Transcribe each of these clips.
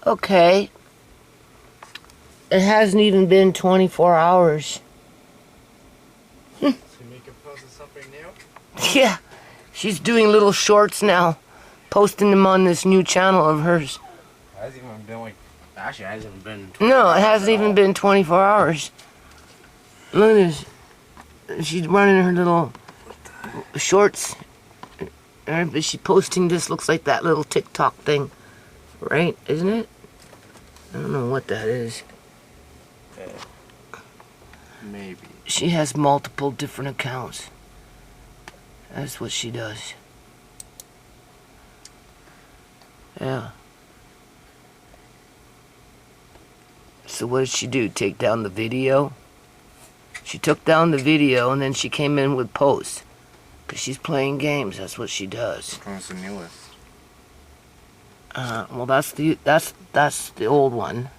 Okay. It hasn't even been 24 hours. So you make a post of something new? Yeah. She's doing little shorts now. Posting them on this new channel of hers. It hasn't even been like... Actually, it hasn't even been 24 No, it hours hasn't at even all. been 24 hours. Look at this. She's running her little shorts. But she's posting this, looks like that little TikTok thing. Right? Isn't it? I don't know what that is. Maybe. She has multiple different accounts. That's what she does. Yeah. So what did she do? Take down the video? She took down the video and then she came in with posts. Because she's playing games. That's what she does. Which one's the newest? Well, that's the old one.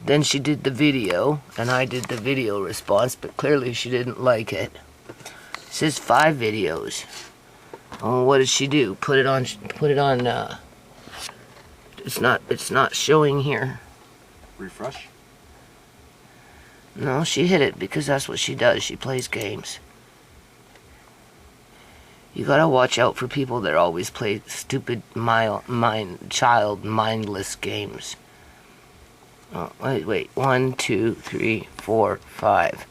Then she did the video, and I did the video response, but clearly she didn't like it. It says 5 videos. Oh, what did she do? Put it on, it's not showing here. Refresh? No, she hit it because that's what she does. She plays games. You gotta watch out for people that always play stupid, mindless games. Oh, wait. 1, 2, 3, 4, 5.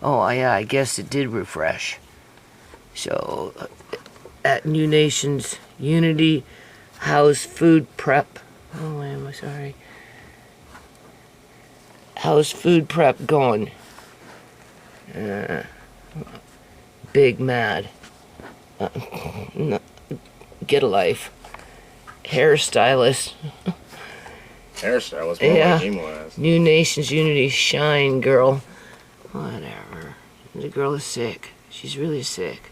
Oh, yeah, I guess it did refresh. So, at New Nations Unity House Food Prep. Oh, I'm sorry. House Food Prep going. Big mad. No, get a life. Hairstylist. Hairstylist, Yeah. my name was. New Nations Unity Shine girl. Whatever. The girl is sick. She's really sick.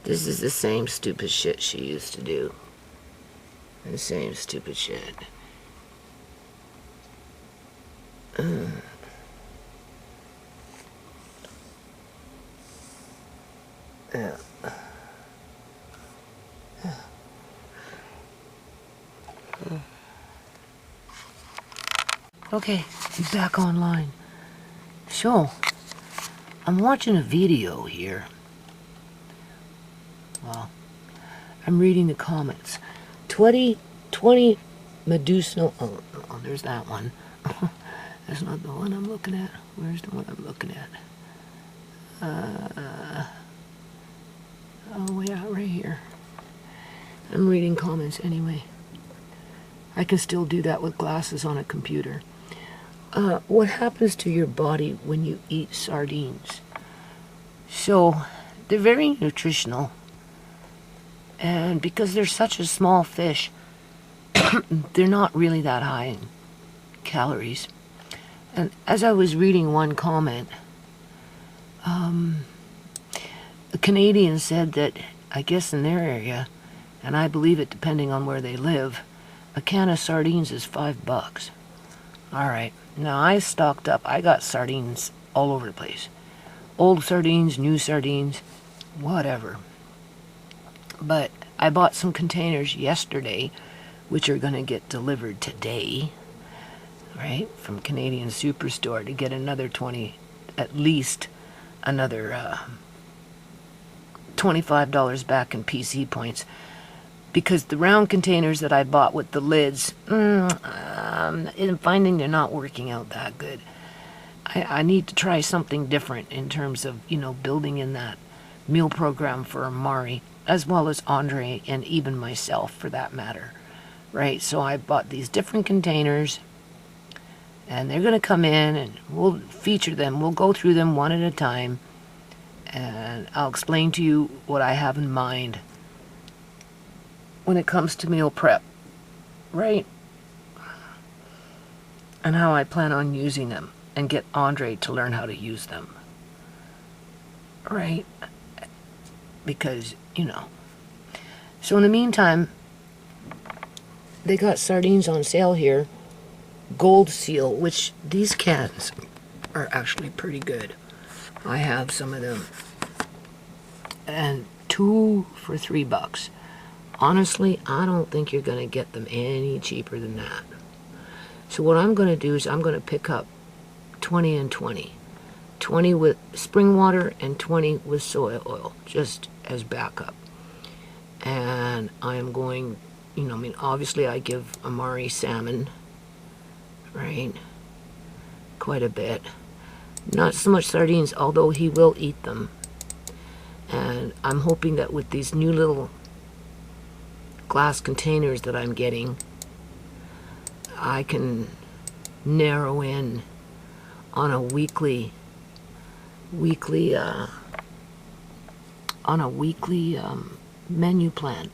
This is the same stupid shit she used to do. The same stupid shit. Yeah. Okay, I'm back online. So, I'm watching a video here. Well, I'm reading the comments. 20 medicinal... Oh, there's that one. That's not the one I'm looking at. Where's the one I'm looking at? Oh, yeah, right here. I'm reading comments anyway. I can still do that with glasses on a computer. What happens to your body when you eat sardines? So, they're very nutritional. And because they're such a small fish, they're not really that high in calories. And as I was reading one comment, a Canadian said that, I guess in their area, and I believe it depending on where they live, a can of sardines is $5. Alright, now I stocked up. I got sardines all over the place. Old sardines, new sardines, whatever. But I bought some containers yesterday, which are going to get delivered today, right, from Canadian Superstore to get another 20, at least another $25 back in PC points. Because the round containers that I bought with the lids, I'm finding they're not working out that good. I need to try something different in terms of, building in that meal program for Amari, as well as Andre and even myself for that matter, right? So I bought these different containers, and they're going to come in and we'll feature them. We'll go through them one at a time, and I'll explain to you what I have in mind when it comes to meal prep, right? And how I plan on using them and get Andre to learn how to use them, right? Because, So in the meantime, they got sardines on sale here, Gold Seal, which these cans are actually pretty good. I have some of them. And 2 for $3. Honestly, I don't think you're going to get them any cheaper than that. So what I'm going to do is I'm going to pick up 20 and 20. 20 with spring water and 20 with soy oil, just as backup. And I'm going, you know, I mean, obviously I give Amari salmon, right? Quite a bit. Not so much sardines, although he will eat them. And I'm hoping that with these new little glass containers that I'm getting, I can narrow in on a weekly menu plan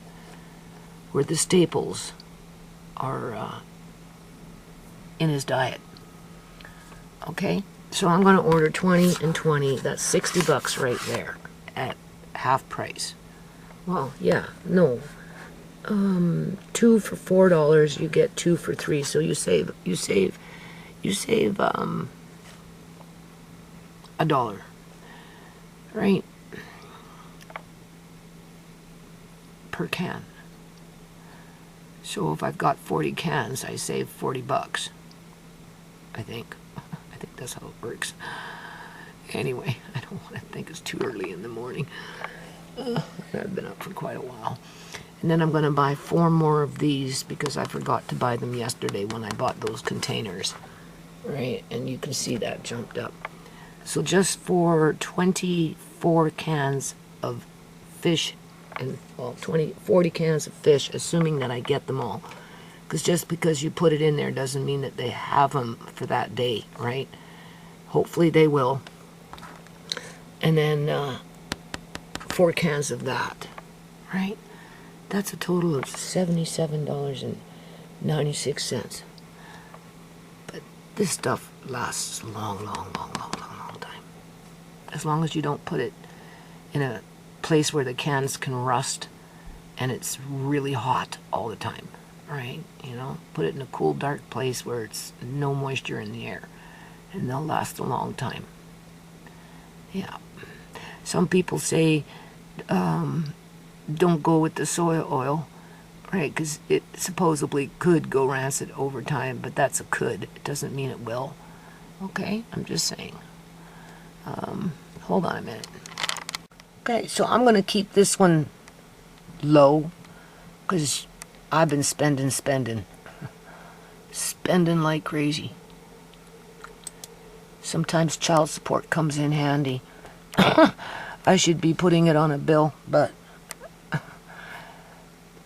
where the staples are in his diet. Okay, so I'm going to order 20 and 20. That's $60 right there at half price. Well, yeah, no. 2 for $4, you get 2 for 3, so you save $1, right? Per can. So if I've got 40 cans, I save $40. I think that's how it works. Anyway, I don't want to think it's too early in the morning. I've been up for quite a while. And then I'm going to buy 4 more of these because I forgot to buy them yesterday when I bought those containers. Right, and you can see that jumped up. So just for 24 cans of fish, and well, 40 cans of fish, assuming that I get them all. Because just because you put it in there doesn't mean that they have them for that day, right? Hopefully they will. And then 4 cans of that, right? That's a total of $77.96. But this stuff lasts a long time. As long as you don't put it in a place where the cans can rust and it's really hot all the time, right? You know, put it in a cool, dark place where it's no moisture in the air, and they'll last a long time. Yeah. Some people say don't go with the soy oil, right? Because it supposedly could go rancid over time, but that's a could. It doesn't mean it will. Okay, I'm just saying. Hold on a minute. Okay, so I'm going to keep this one low because I've been spending like crazy. Sometimes child support comes in handy. I should be putting it on a bill, but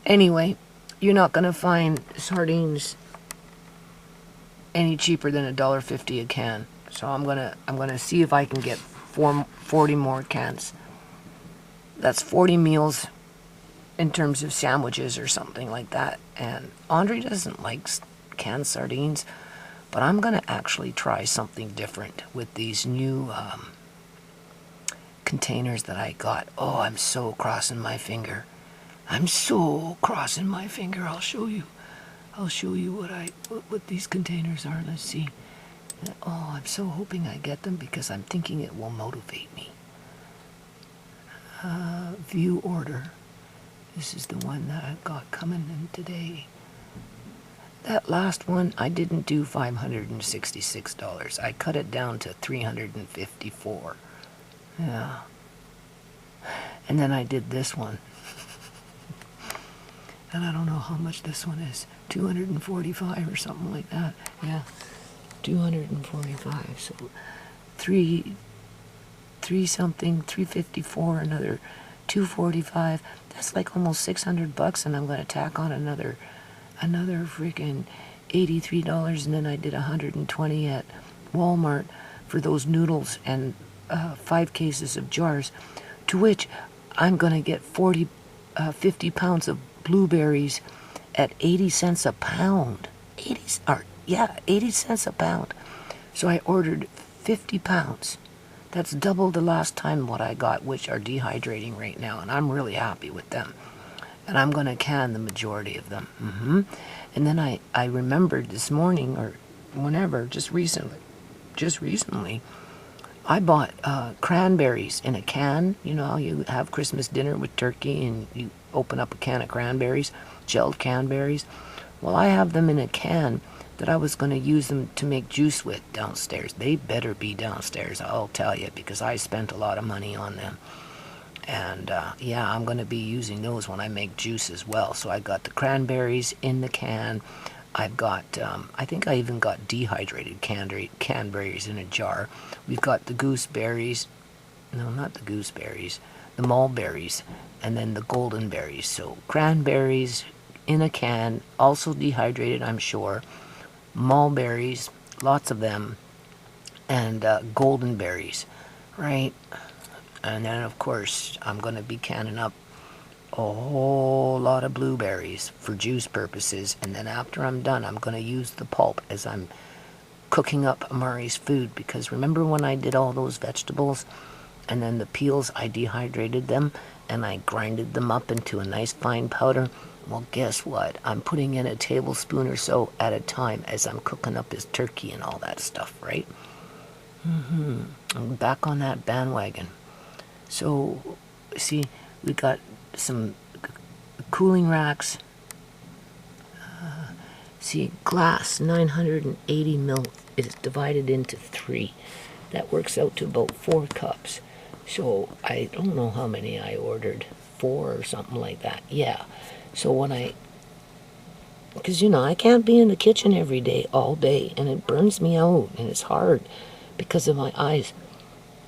anyway, you're not going to find sardines any cheaper than $1.50 a can. So I'm gonna see if I can get 40 more cans. That's 40 meals in terms of sandwiches or something like that. And Andre doesn't like canned sardines, but I'm gonna actually try something different with these new containers that I got. Oh, I'm so crossing my finger. I'll show you. I'll show you what these containers are. Let's see. Oh, I'm so hoping I get them because I'm thinking it will motivate me. View order. This is the one that I've got coming in today. That last one, I didn't do $566. I cut it down to $354. Yeah. And then I did this one. And I don't know how much this one is. $245 or something like that. Yeah. $245. So three something, $354, another $245. That's like almost $600, and I'm going to tack on another freaking $83, and then I did $120 at Walmart for those noodles and 5 cases of jars, to which I'm going to get 50 pounds of blueberries at 80 cents a pound. 80 cents a pound. So I ordered 50 pounds. That's double the last time what I got, which are dehydrating right now, and I'm really happy with them. And I'm going to can the majority of them. And then I remembered this morning, or whenever, just recently, I bought cranberries in a can. You know how you have Christmas dinner with turkey and you open up a can of cranberries, gelled cranberries? Well, I have them in a can that I was going to use them to make juice with downstairs. They better be downstairs, I'll tell you, because I spent a lot of money on them. And yeah, I'm going to be using those when I make juice as well. So I got the cranberries in the can. I've got, I think I even got dehydrated cranberries in a jar. We've got the gooseberries, no, not the gooseberries, the mulberries, and then the golden berries. So cranberries in a can, also dehydrated, I'm sure. Mulberries, lots of them, and golden berries, right? And then, of course, I'm going to be canning up a whole lot of blueberries for juice purposes. And then after I'm done, I'm going to use the pulp as I'm cooking up Amari's food. Because remember when I did all those vegetables and then the peels, I dehydrated them and I grinded them up into a nice fine powder? Well, guess what? I'm putting in a tablespoon or so at a time as I'm cooking up his turkey and all that stuff, right? I'm back on that bandwagon. So, see, we got some cooling racks. See, glass, 980 mil, is divided into 3. That works out to about 4 cups. So, I don't know how many I ordered. 4 or something like that. Yeah. So when because you know, I can't be in the kitchen every day, all day, and it burns me out, and it's hard because of my eyes.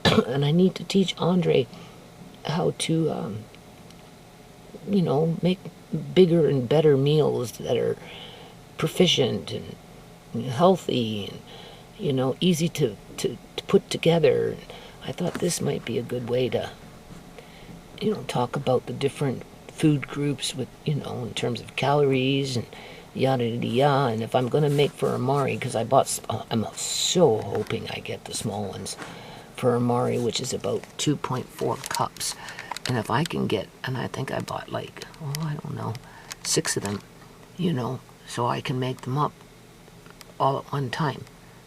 And I need to teach Andre how to, you know, make bigger and better meals that are proficient and healthy and, you know, easy to put together. I thought this might be a good way to, you know, talk about the different food groups with, you know, in terms of calories and yada yada yada. And if I'm going to make for Amari, because I'm so hoping I get the small ones for Amari, which is about 2.4 cups. And if I can get, and I think I bought like, oh, I don't know, 6 of them, you know, so I can make them up all at one time,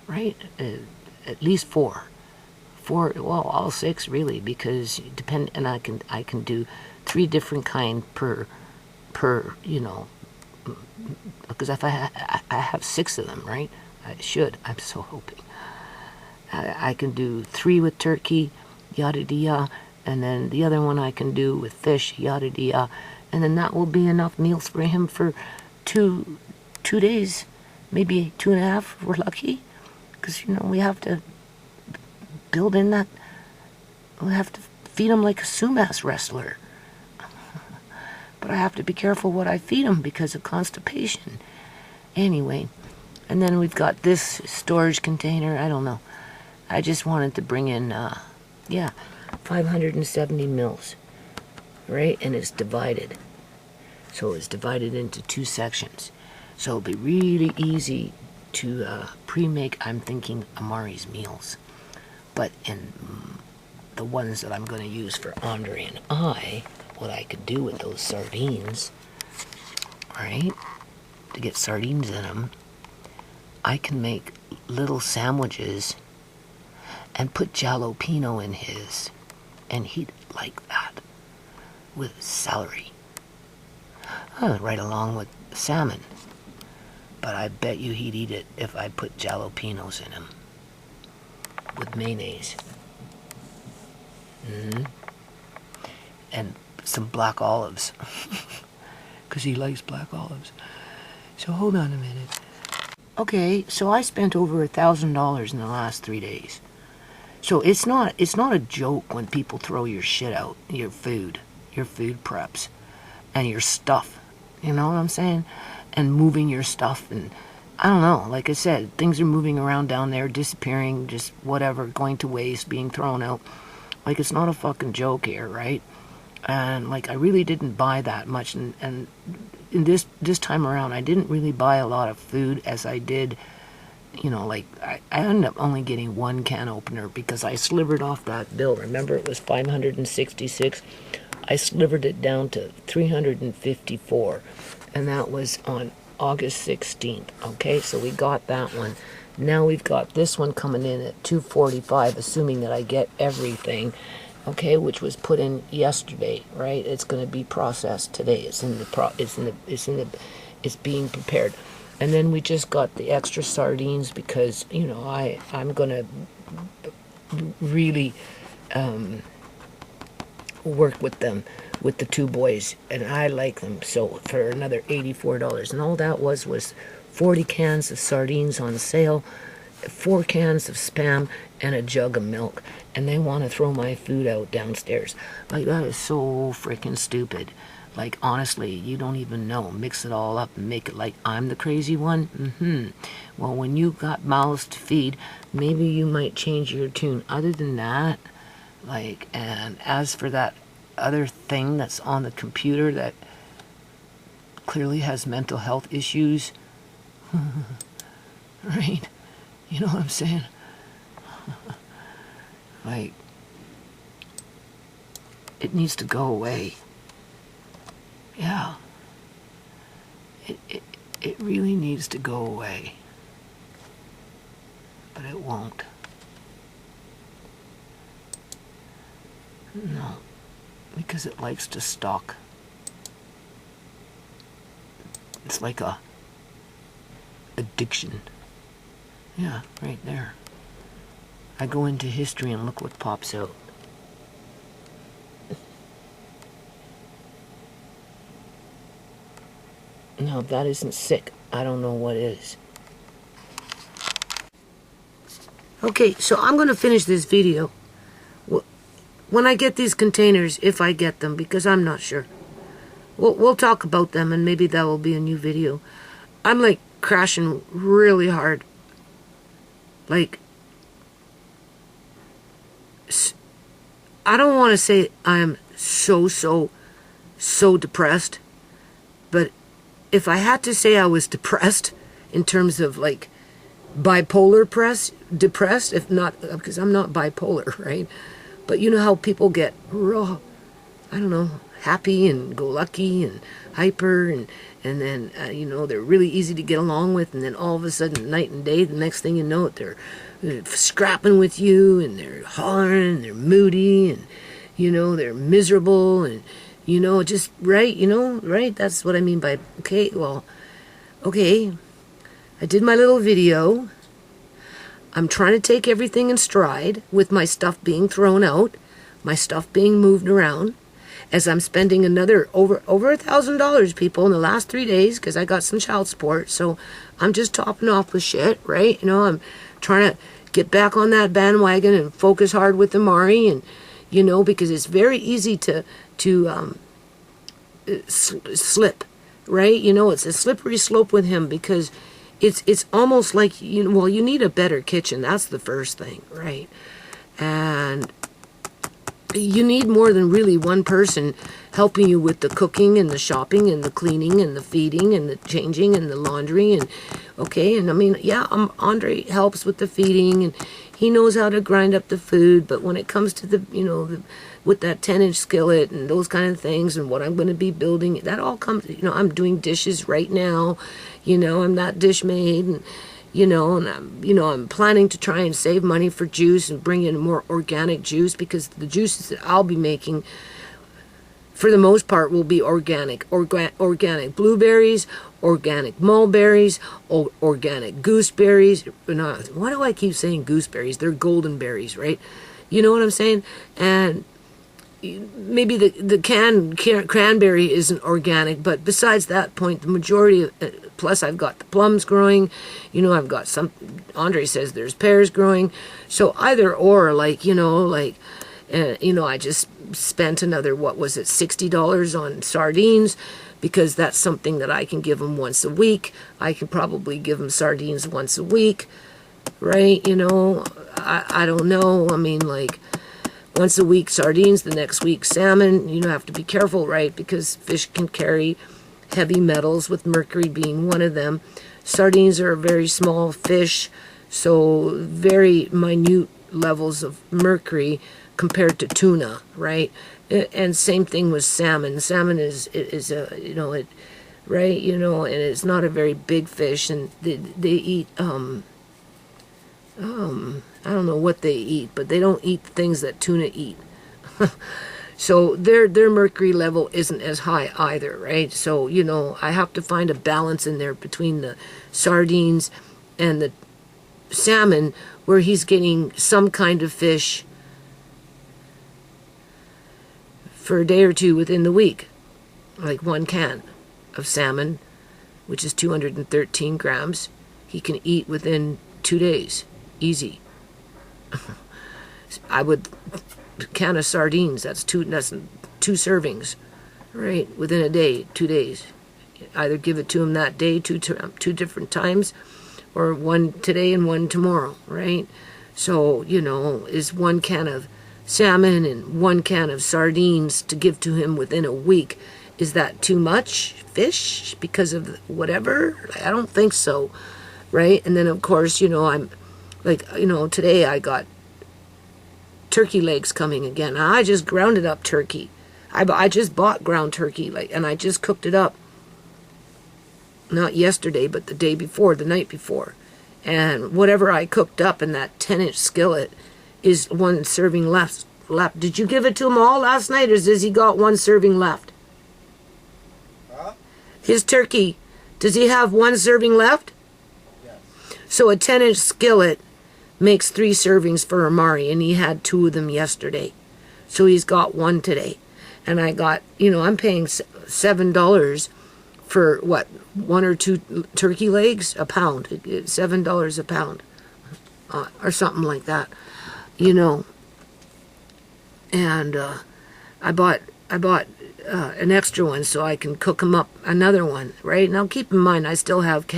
right? At least 4, well, all 6 really, because and I can do 3 different kind per, you know, because if I have 6 of them, right? I should. I'm so hoping. I can do 3 with turkey, yada yada, and then the other one I can do with fish, yada yada, and then that will be enough meals for him for 2 days, maybe 2.5 if we're lucky, because you know we have to build in that. We have to feed him like a sumas wrestler. But I have to be careful what I feed him because of constipation. Anyway, and then we've got this storage container. I don't know. I just wanted to bring in, 570 mils, right? And it's divided. So it's divided into 2 sections. So it'll be really easy to pre-make, I'm thinking, Amari's meals. But in the ones that I'm going to use for Andre and I, what I could do with those sardines, right, to get sardines in them, I can make little sandwiches and put jalapeno in his, and he'd like that with celery, right along with salmon. But I bet you he'd eat it if I put jalapenos in him with mayonnaise. And some black olives, because he likes black olives. So hold on a minute. Okay, so I spent over $1,000 in the last 3 days. So it's not a joke when people throw your shit out, your food preps, and your stuff. You know what I'm saying? And moving your stuff, and I don't know. Like I said, things are moving around down there, disappearing, just whatever, going to waste, being thrown out. Like, it's not a fucking joke here, right? And like, I really didn't buy that much, and in this time around, I didn't really buy a lot of food as I did, you know, like, I ended up only getting 1 can opener because I slivered off that bill. Remember, it was $566. I slivered it down to $354, and that was on August 16th. Okay, so we got that one. Now we've got this one coming in at $245, assuming that I get everything, okay, which was put in yesterday, right? It's going to be processed today. It's being prepared. And then we just got the extra sardines because, you know, I'm going to really work with them, with the two boys, and I like them. So for another $84, and all that was 40 cans of sardines on sale, 4 cans of Spam, and a jug of milk. And they want to throw my food out downstairs. Like, that is so freaking stupid. Like, honestly, you don't even know. Mix it all up and make it like I'm the crazy one. Well, when you got mouths to feed, maybe you might change your tune. Other than that, like, and as for that other thing that's on the computer that clearly has mental health issues, right? You know what I'm saying? Like, it needs to go away. Yeah. It really needs to go away. But it won't. No. Because it likes to stalk. It's like a addiction. Yeah, right there. I go into history and look what pops out. No, if that isn't sick, I don't know what is. Okay, so I'm going to finish this video when I get these containers, if I get them, because I'm not sure. We'll talk about them, and maybe that will be a new video. I'm like crashing really hard. Like, I don't want to say I'm so depressed, but if I had to say I was depressed in terms of like bipolar depressed, if not, because I'm not bipolar, right? But you know how people get raw, I don't know, happy and go lucky and hyper, and then you know, they're really easy to get along with, and then all of a sudden, night and day, the next thing you know, they're scrapping with you, and they're hollering, and they're moody, and you know, they're miserable, and you know, just right, you know, right? That's what I mean by, okay, well, okay, I did my little video. I'm trying to take everything in stride with my stuff being thrown out, my stuff being moved around, as I'm spending another over $1,000, people, in the last 3 days, because I got some child support. So I'm just topping off with shit, right? You know, I'm trying to get back on that bandwagon and focus hard with Amari, and you know, because it's very easy to slip, right? You know, it's a slippery slope with him, because it's almost like, you know, well, you need a better kitchen. That's the first thing, right? And you need more than really one person helping you with the cooking and the shopping and the cleaning and the feeding and the changing and the laundry, and okay, and I mean, yeah, Andre helps with the feeding, and he knows how to grind up the food, but when it comes to the, you know, with that 10-inch skillet and those kind of things, and what I'm going to be building, that all comes, you know, I'm doing dishes right now, you know, I'm not dish maid, and you know, and I'm planning to try and save money for juice and bring in more organic juice, because the juices that I'll be making, for the most part, will be organic blueberries, organic mulberries, organic gooseberries. Why do I keep saying gooseberries? They're golden berries, right? You know what I'm saying? And maybe the cranberry isn't organic, but besides that point, the majority of, plus I've got the plums growing, you know, I've got some, Andre says there's pears growing, so either or, like, you know, like, you know, I just spent another, what was it, $60 on sardines, because that's something that I can give them once a week. I can probably give them sardines once a week, right? You know, I don't know, I mean, like, once a week sardines, the next week salmon. You have to be careful, right? Because fish can carry heavy metals, with mercury being one of them. Sardines are a very small fish, so very minute levels of mercury compared to tuna, right? And same thing with salmon. Salmon is a, you know, it, right? You know, and it's not a very big fish, and they eat I don't know what they eat, but they don't eat the things that tuna eat. So their mercury level isn't as high either, right? So, you know, I have to find a balance in there between the sardines and the salmon, where he's getting some kind of fish for a day or two within the week. Like 1 can of salmon, which is 213 grams, he can eat within 2 days. Easy. I would, a can of sardines, that's two servings, right? Within a day, 2 days. Either give it to him that day, two different times, or one today and one tomorrow, right? So, you know, is 1 can of salmon and 1 can of sardines to give to him within a week, is that too much fish because of whatever? I don't think so, right? And then, of course, you know, I'm like, you know, today I got turkey legs coming again. I just grounded up turkey. I just bought ground turkey, like, and I just cooked it up. Not yesterday, but the day before, the night before. And whatever I cooked up in that 10-inch skillet is 1 serving left. Did you give it to him all last night, or does he got 1 serving left? Huh? His turkey, does he have 1 serving left? Yes. So a 10-inch skillet makes 3 servings for Amari, and he had 2 of them yesterday. So he's got 1 today. And I got, you know, I'm paying $7 for what, 1 or 2 turkey legs? A pound. $7 a pound. Or something like that. You know. And I bought an extra one so I can cook them up another one, right? Now keep in mind, I still have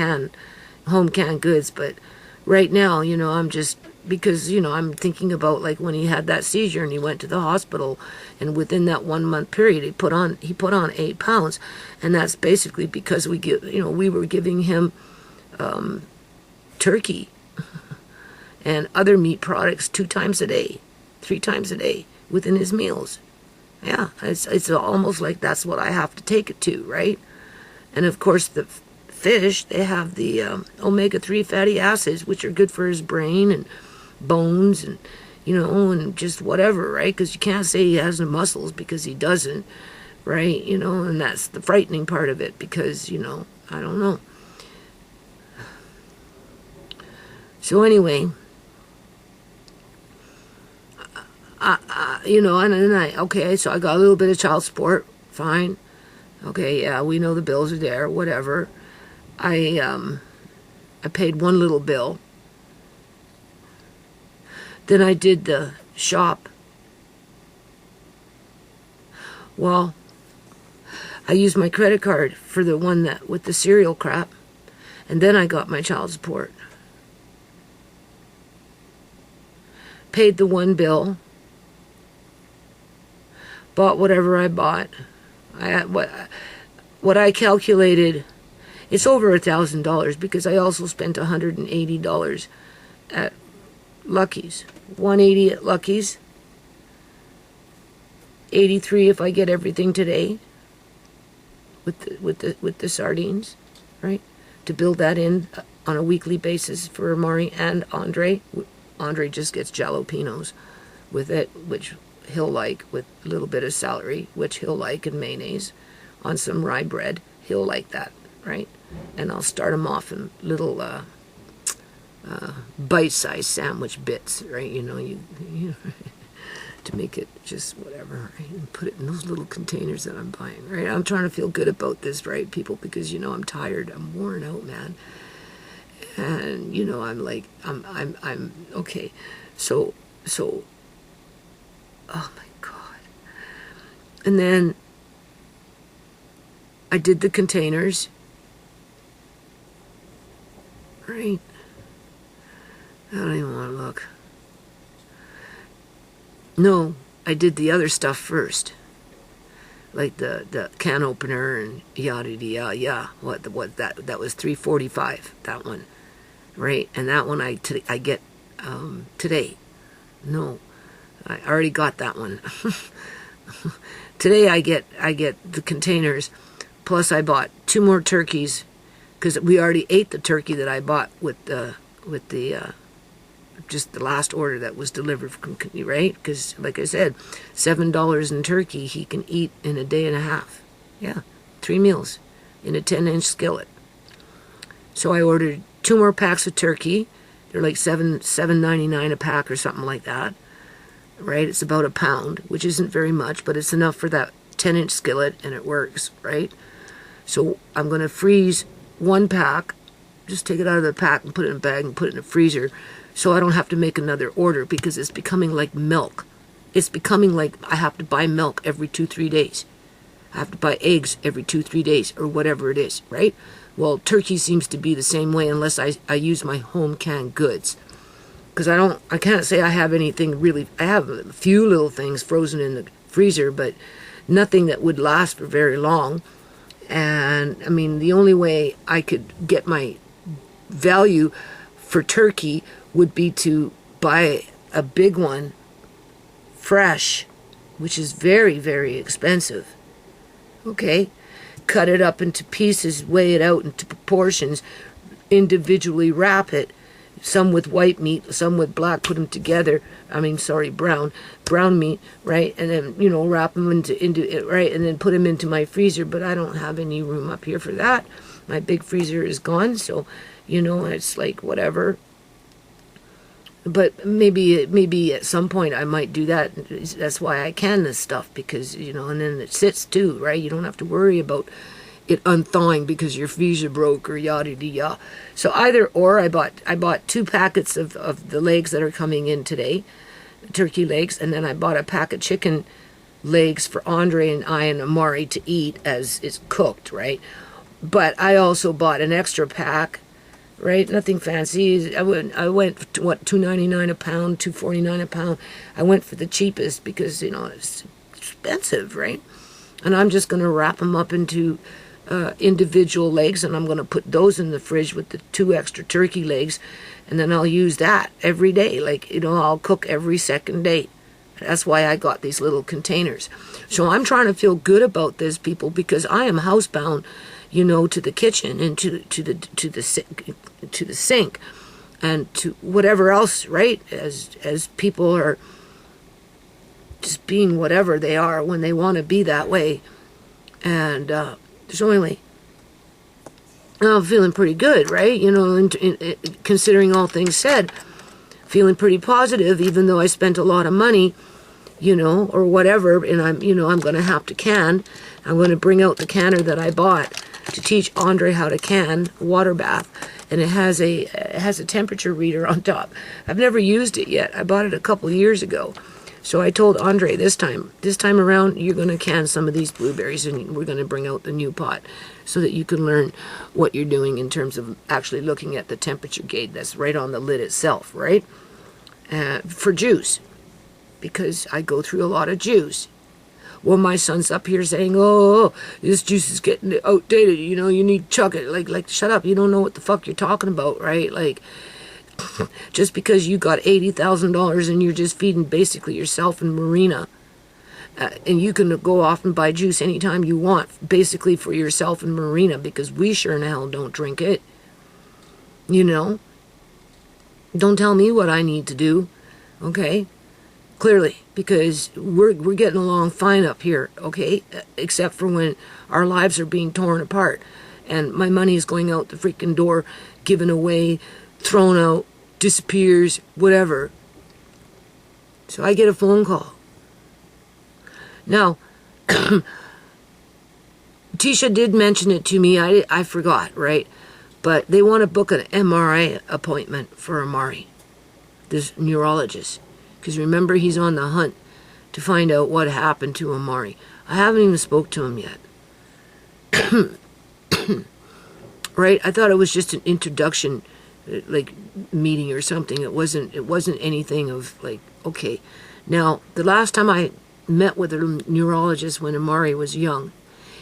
home canned goods, but right now, you know, I'm just, because, you know, I'm thinking about like when he had that seizure and he went to the hospital, and within that 1 month period, he put on 8 pounds, and that's basically because we were giving him turkey and other meat products 2 times a day, 3 times a day within his meals. Yeah, it's almost like that's what I have to take it to, right? And of course, the fish, they have the omega-3 fatty acids, which are good for his brain and bones and, you know, and just whatever, right? Because you can't say he has no muscles, because he doesn't, right? You know, and that's the frightening part of it, because, you know, I don't know. So anyway, you know, and then okay, so I got a little bit of child support, fine. Okay, yeah, we know the bills are there, whatever. I paid 1 little bill. Then I did the shop. Well, I used my credit card for the one that with the cereal crap, and then I got my child support. Paid the 1 bill. Bought whatever I bought. What I calculated, it's over $1,000, because I also spent $180 at Lucky's. $180 at Lucky's. $83 if I get everything today with the sardines, right? To build that in on a weekly basis for Amari and Andre. Andre just gets jalapenos with it, which he'll like, with a little bit of celery, which he'll like, and mayonnaise on some rye bread. He'll like that, right? And I'll start him off in little bite-sized sandwich bits, right? You know, to make it just whatever, right? And put it in those little containers that I'm buying, right? I'm trying to feel good about this, right, people? Because, you know, I'm tired. I'm worn out, man. And, you know, I'm like, I'm okay. So, oh my God. And then I did the containers, right? I don't even want to look. No, I did the other stuff first. Like the can opener and yada yada yada. What that was $3.45, that one. Right? And that one I get today. No. I already got that one. Today I get the containers, plus I bought 2 more turkeys, because we already ate the turkey that I bought with the just the last order that was delivered from, right? Because, like I said, $7 in turkey he can eat in a day and a half. Yeah, 3 meals in a 10-inch skillet. So I ordered 2 more packs of turkey. They're like $7.99 a pack or something like that, right? It's about a pound, which isn't very much, but it's enough for that 10-inch skillet, and it works, right? So I'm going to freeze 1 pack, just take it out of the pack and put it in a bag and put it in a freezer, so I don't have to make another order, because it's becoming like milk. It's becoming like I have to buy milk every 2-3 days. I have to buy eggs every 2-3 days, or whatever it is, right? Well, turkey seems to be the same way, unless I use my home canned goods. Because I can't say I have anything really. I have a few little things frozen in the freezer, but nothing that would last for very long. And I mean, the only way I could get my value for turkey would be to buy a big one fresh, which is very, very expensive. Okay? Cut it up into pieces, weigh it out into proportions, individually wrap it, some with white meat, some with black, put them together. Brown meat, right? And then, wrap them into it, right? And then put them into my freezer, but I don't have any room up here for that. My big freezer is gone, so, it's like whatever. But maybe at some point I might do that. That's why I can this stuff, because, and then it sits too, right? You don't have to worry about it unthawing because your freezer broke or yada yada. So either or, I bought 2 packets of the legs that are coming in today, turkey legs, and then I bought a pack of chicken legs for Andre and I and Amari to eat as it's cooked, right? But I also bought an extra pack, right? Nothing fancy. I went to what, $2.99 a pound, $2.49 a pound. I went for the cheapest because it's expensive, right? And I'm just going to wrap them up into individual legs, and I'm going to put those in the fridge with the 2 extra turkey legs, and then I'll use that every day. Like, I'll cook every second day. That's why I got these little containers. So I'm trying to feel good about this, people, because I am housebound, to the kitchen and to the sink and to whatever else, right? As people are just being whatever they are when they want to be that way. And there's only, I'm feeling pretty good, right? Considering all things said, feeling pretty positive, even though I spent a lot of money, or whatever, and I'm going to have to can. I'm going to bring out the canner that I bought to teach Andre how to can water bath, and it has a temperature reader on top. I've never used it yet. I bought it a couple years ago. So I told Andre this time around, you're going to can some of these blueberries, and we're going to bring out the new pot so that you can learn what you're doing in terms of actually looking at the temperature gauge that's right on the lid itself, right? For juice, because I go through a lot of juice. Well, my son's up here saying, oh, this juice is getting outdated, you need to chuck it. Like, shut up, you don't know what the fuck you're talking about, right? Like, just because you got $80,000 and you're just feeding basically yourself and Marina, and you can go off and buy juice anytime you want, basically for yourself and Marina, because we sure in hell don't drink it. Don't tell me what I need to do, okay? Clearly, because we're getting along fine up here, okay? Except for when our lives are being torn apart, and my money is going out the freaking door, given away, thrown out, disappears, whatever. So I get a phone call. Now, Tisha did mention it to me. I forgot, right? But they want to book an MRI appointment for Amari, this neurologist. Because remember, he's on the hunt to find out what happened to Amari. I haven't even spoke to him yet. Right? I thought it was just an introduction, like, meeting or something. It wasn't anything of, like, okay. Now, the last time I met with a neurologist when Amari was young,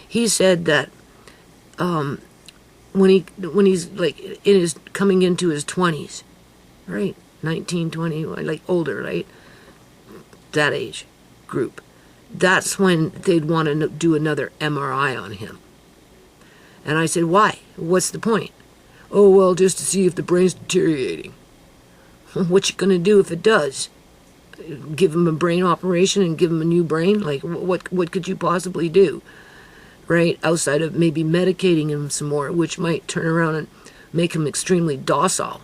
he said that when he's like coming into his 20s, right? 19, 20, like older, right? That age group. That's when they'd want to do another MRI on him. And I said, why? What's the point? Oh, well, just to see if the brain's deteriorating. What you gonna do if it does? Give him a brain operation and give him a new brain? Like, what could you possibly do, right? Outside of maybe medicating him some more, which might turn around and make him extremely docile,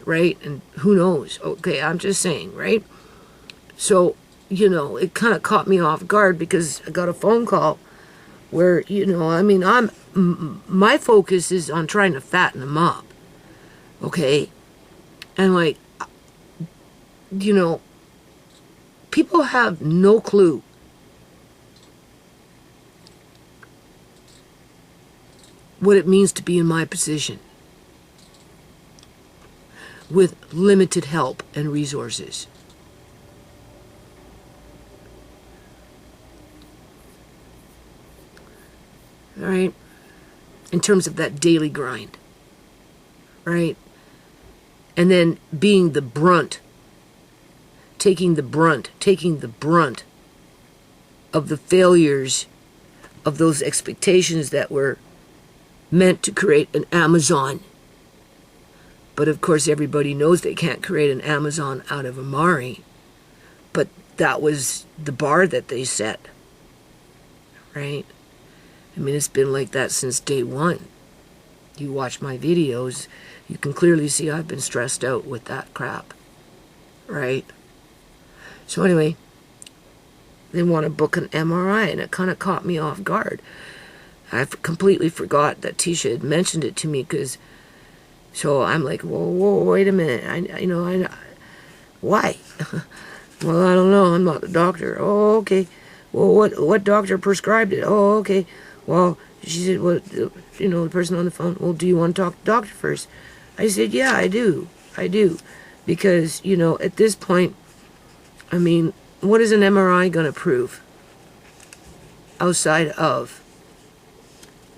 right? And who knows? Okay, I'm just saying, right? So, it kind of caught me off guard because I got a phone call where, my focus is on trying to fatten him up, okay? And like, people have no clue what it means to be in my position with limited help and resources. All right? In terms of that daily grind, right? And then being the brunt, taking the brunt of the failures of those expectations that were meant to create an Amazon. But of course, everybody knows they can't create an Amazon out of Amari. But that was the bar that they set, right? I mean, it's been like that since day one. You watch my videos, you can clearly see I've been stressed out with that crap, right? So anyway, they want to book an MRI, and it kind of caught me off guard. I completely forgot that Tisha had mentioned it to me, so I'm like, whoa, wait a minute, why? Well, I don't know, I'm not the doctor. Oh, okay. Well, what doctor prescribed it? Oh, okay. Well, she said, well, the person on the phone, well, do you want to talk to the doctor first? I said, yeah, I do. Because, at this point, what is an MRI going to prove? Outside of,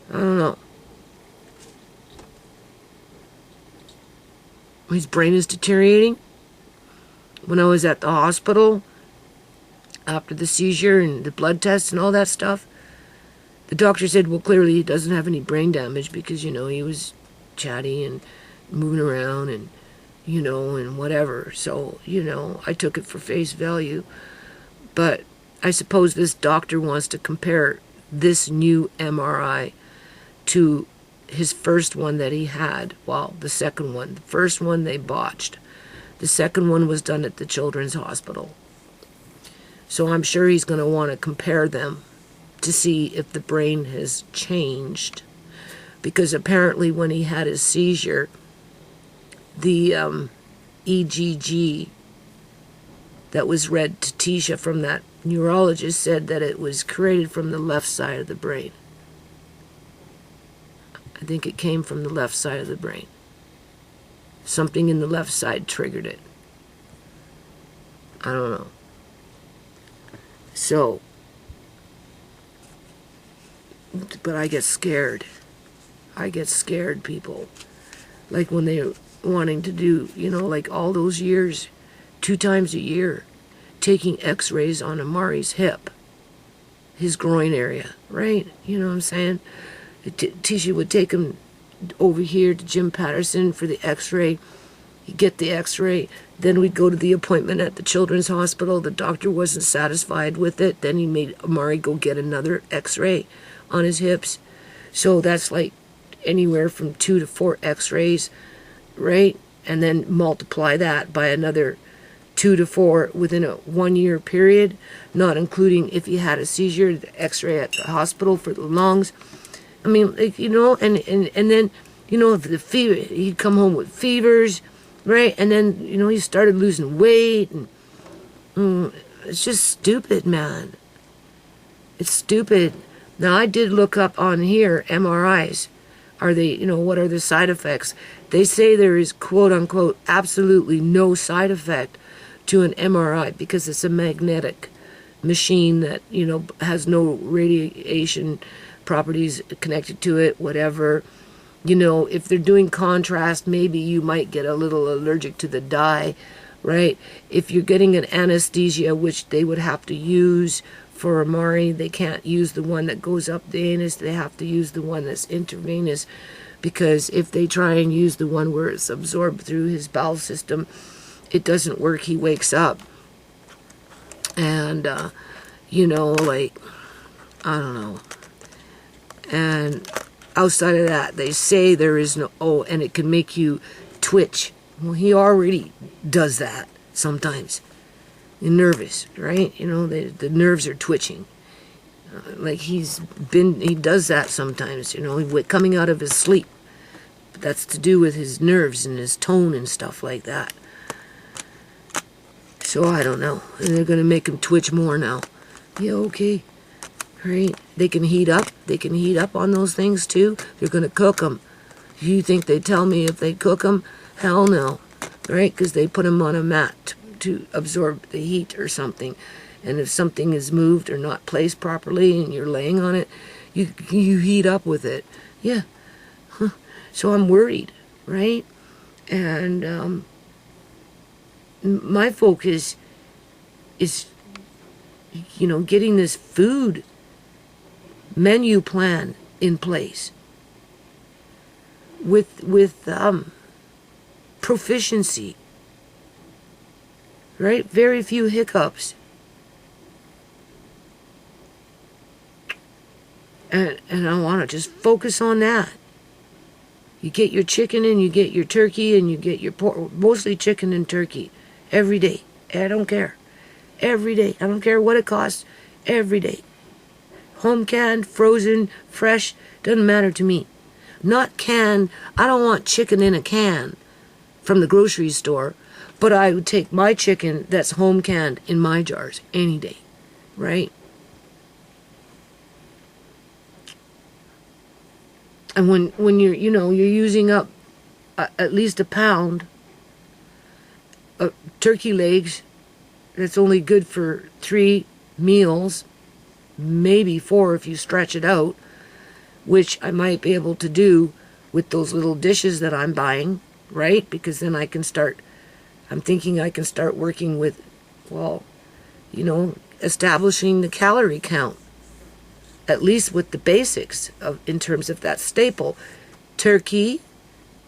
I don't know. His brain is deteriorating. When I was at the hospital, after the seizure and the blood tests and all that stuff, the doctor said, well, clearly he doesn't have any brain damage because, he was chatty and moving around and, and whatever. So, I took it for face value. But I suppose this doctor wants to compare this new MRI to his first one that he had. Well, the second one. The first one they botched. The second one was done at the Children's Hospital. So I'm sure he's going to want to compare them to see if the brain has changed. Because apparently when he had his seizure, the EGG that was read to Tisha from that neurologist said that it was created from the left side of the brain. I think it came from the left side of the brain. Something in the left side triggered it. I don't know. So, but I get scared. I get scared, people. Like when they're wanting to do, like all those years, 2 times a year, taking x-rays on Amari's hip, his groin area, right? You know what I'm saying? Tisha would take him over here to Jim Patterson for the x-ray. He'd get the x-ray. Then we'd go to the appointment at the Children's Hospital. The doctor wasn't satisfied with it. Then he made Amari go get another x-ray on his hips. So that's like anywhere from 2 to 4 x-rays, right? And then multiply that by another 2 to 4 within a 1-year period, not including if he had a seizure, the x-ray at the hospital for the lungs. And then, if the fever, he'd come home with fevers, right? And then, he started losing weight. And it's just stupid, man. It's stupid. Now, I did look up on here, MRIs. Are they, what are the side effects? They say there is, quote unquote, absolutely no side effect to an MRI because it's a magnetic machine that, has no radiation properties connected to it, whatever. If they're doing contrast, maybe you might get a little allergic to the dye, right? If you're getting an anesthesia, which they would have to use for Amari, they can't use the one that goes up the anus. They have to use the one that's intravenous, because if they try and use the one where it's absorbed through his bowel system, it doesn't work. He wakes up and, you know, like, I don't know. And outside of that, they say there is no, oh, and it can make you twitch. Well, he already does that sometimes. You're nervous, right? You know, the nerves are twitching. Like he does that sometimes, you know, coming out of his sleep. But that's to do with his nerves and his tone and stuff like that. So I don't know. And they're going to make him twitch more now. Yeah, okay. Right? They can heat up. They can heat up on those things too. They're going to cook them. You think they tell me if they cook them? Hell no. Right? Because they put them on a mat to absorb the heat or something. And if something is moved or not placed properly and you're laying on it, you heat up with it. Yeah. So I'm worried, right? And my focus is, you know, getting this food menu plan in place with proficiency, right? Very few hiccups. And I want to just focus on that. You get your chicken and you get your turkey and you get your pork, mostly chicken and turkey, every day. I don't care. Every day. I don't care what it costs. Every day. Home canned, frozen, fresh, doesn't matter to me. Not canned. I don't want chicken in a can from the grocery store, but I would take my chicken that's home canned in my jars any day, right? And when you're, you know, you're using up at least a pound of turkey legs, that's only good for 3 meals, maybe 4 if you stretch it out, which I might be able to do with those little dishes that I'm buying, right? Because then I can start, I'm thinking I can start working with, well, you know, establishing the calorie count. At least with the basics of, in terms of that staple. Turkey,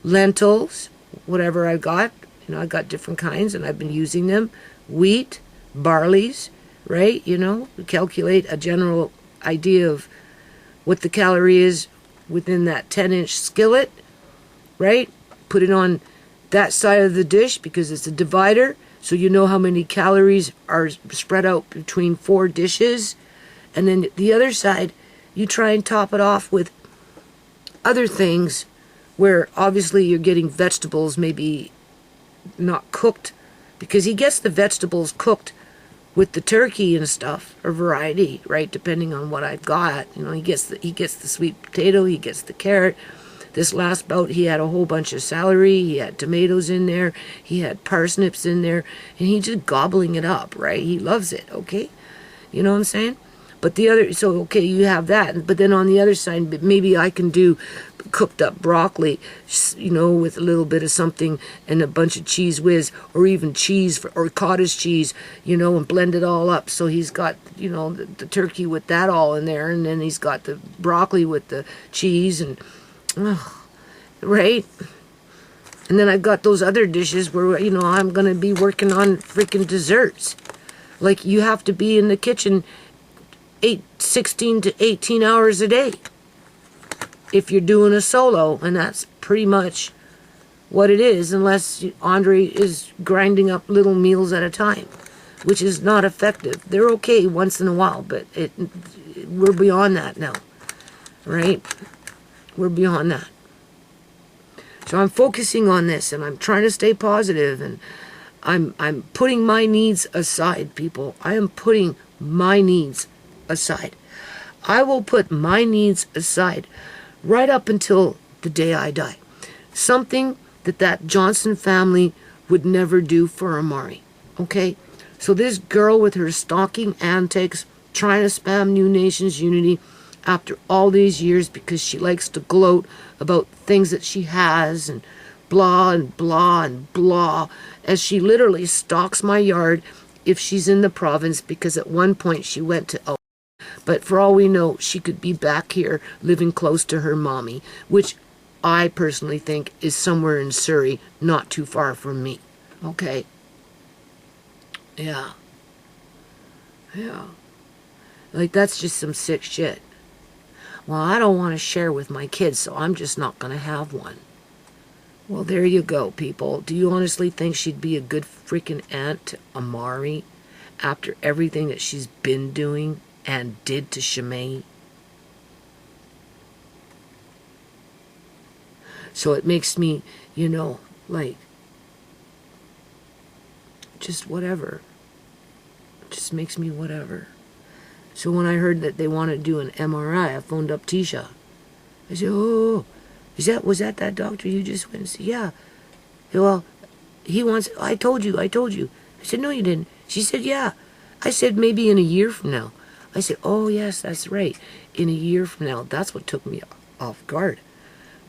lentils, whatever I got. You know, I got different kinds and I've been using them. Wheat, barleys, right? You know, calculate a general idea of what the calorie is within that 10-inch skillet, right? Put it on that side of the dish because it's a divider. So you know how many calories are spread out between 4 dishes. And then the other side, you try and top it off with other things where obviously you're getting vegetables maybe not cooked, because he gets the vegetables cooked with the turkey and stuff, or variety, right, depending on what I've got. You know, he gets the sweet potato, he gets the carrot. This last bout, he had a whole bunch of celery, he had tomatoes in there, he had parsnips in there, and he's just gobbling it up, right? He loves it, okay? You know what I'm saying? But the other, so okay, you have that, but then on the other side, maybe I can do cooked up broccoli, you know, with a little bit of something and a bunch of cheese whiz, or even cheese or cottage cheese, you know, and blend it all up. So he's got, you know, the turkey with that all in there, and then he's got the broccoli with the cheese, and right? And then I've got those other dishes where, you know, I'm gonna be working on freaking desserts. Like, you have to be in the kitchen 16 to 18 hours a day if you're doing a solo, and that's pretty much what it is, unless Andre is grinding up little meals at a time, which is not effective. They're okay once in a while, but we're beyond that now, right? We're beyond that. So I'm focusing on this, and I'm trying to stay positive, and I'm putting my needs aside, people. I am putting my needs aside. I will put my needs aside right up until the day I die. Something that Johnson family would never do for Amari. Okay? So this girl with her stalking antics, trying to spam New Nations Unity after all these years because she likes to gloat about things that she has and blah and blah and blah, as she literally stalks my yard if she's in the province, because at one point she went to but for all we know, she could be back here living close to her mommy, which I personally think is somewhere in Surrey, not too far from me. Okay? Yeah. Yeah. Like, that's just some sick shit. Well, I don't want to share with my kids, so I'm just not going to have one. Well, there you go, people. Do you honestly think she'd be a good freaking aunt to Amari after everything that she's been doing and did to ShaMay? So it makes me, like, just whatever. It just makes me whatever. So when I heard that they want to do an MRI, I phoned up Tisha. I said, oh, was that doctor you just went and see? Yeah. Well, he wants, I told you. I said, no, you didn't. She said, yeah. I said, maybe in a year from now. I said, oh, yes, that's right. In a year from now. That's what took me off guard,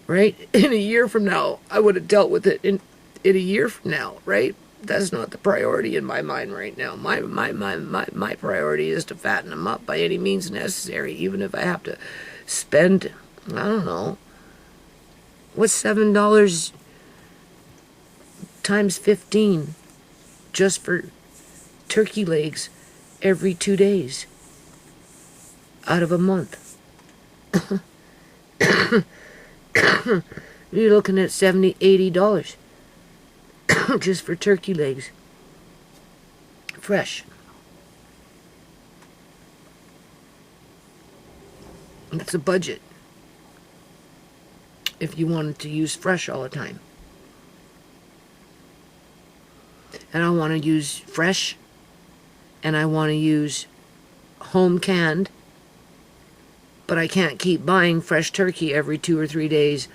right? In a year from now, I would have dealt with it in a year from now, right? That's not the priority in my mind right now. My priority is to fatten them up by any means necessary, even if I have to spend, I don't know, what's $7 times 15 just for turkey legs every 2 days out of a month? You're looking at $70, $80 just for turkey legs, fresh. That's a budget if you wanted to use fresh all the time. And I want to use fresh, and I want to use home canned, but I can't keep buying fresh turkey every 2 or 3 days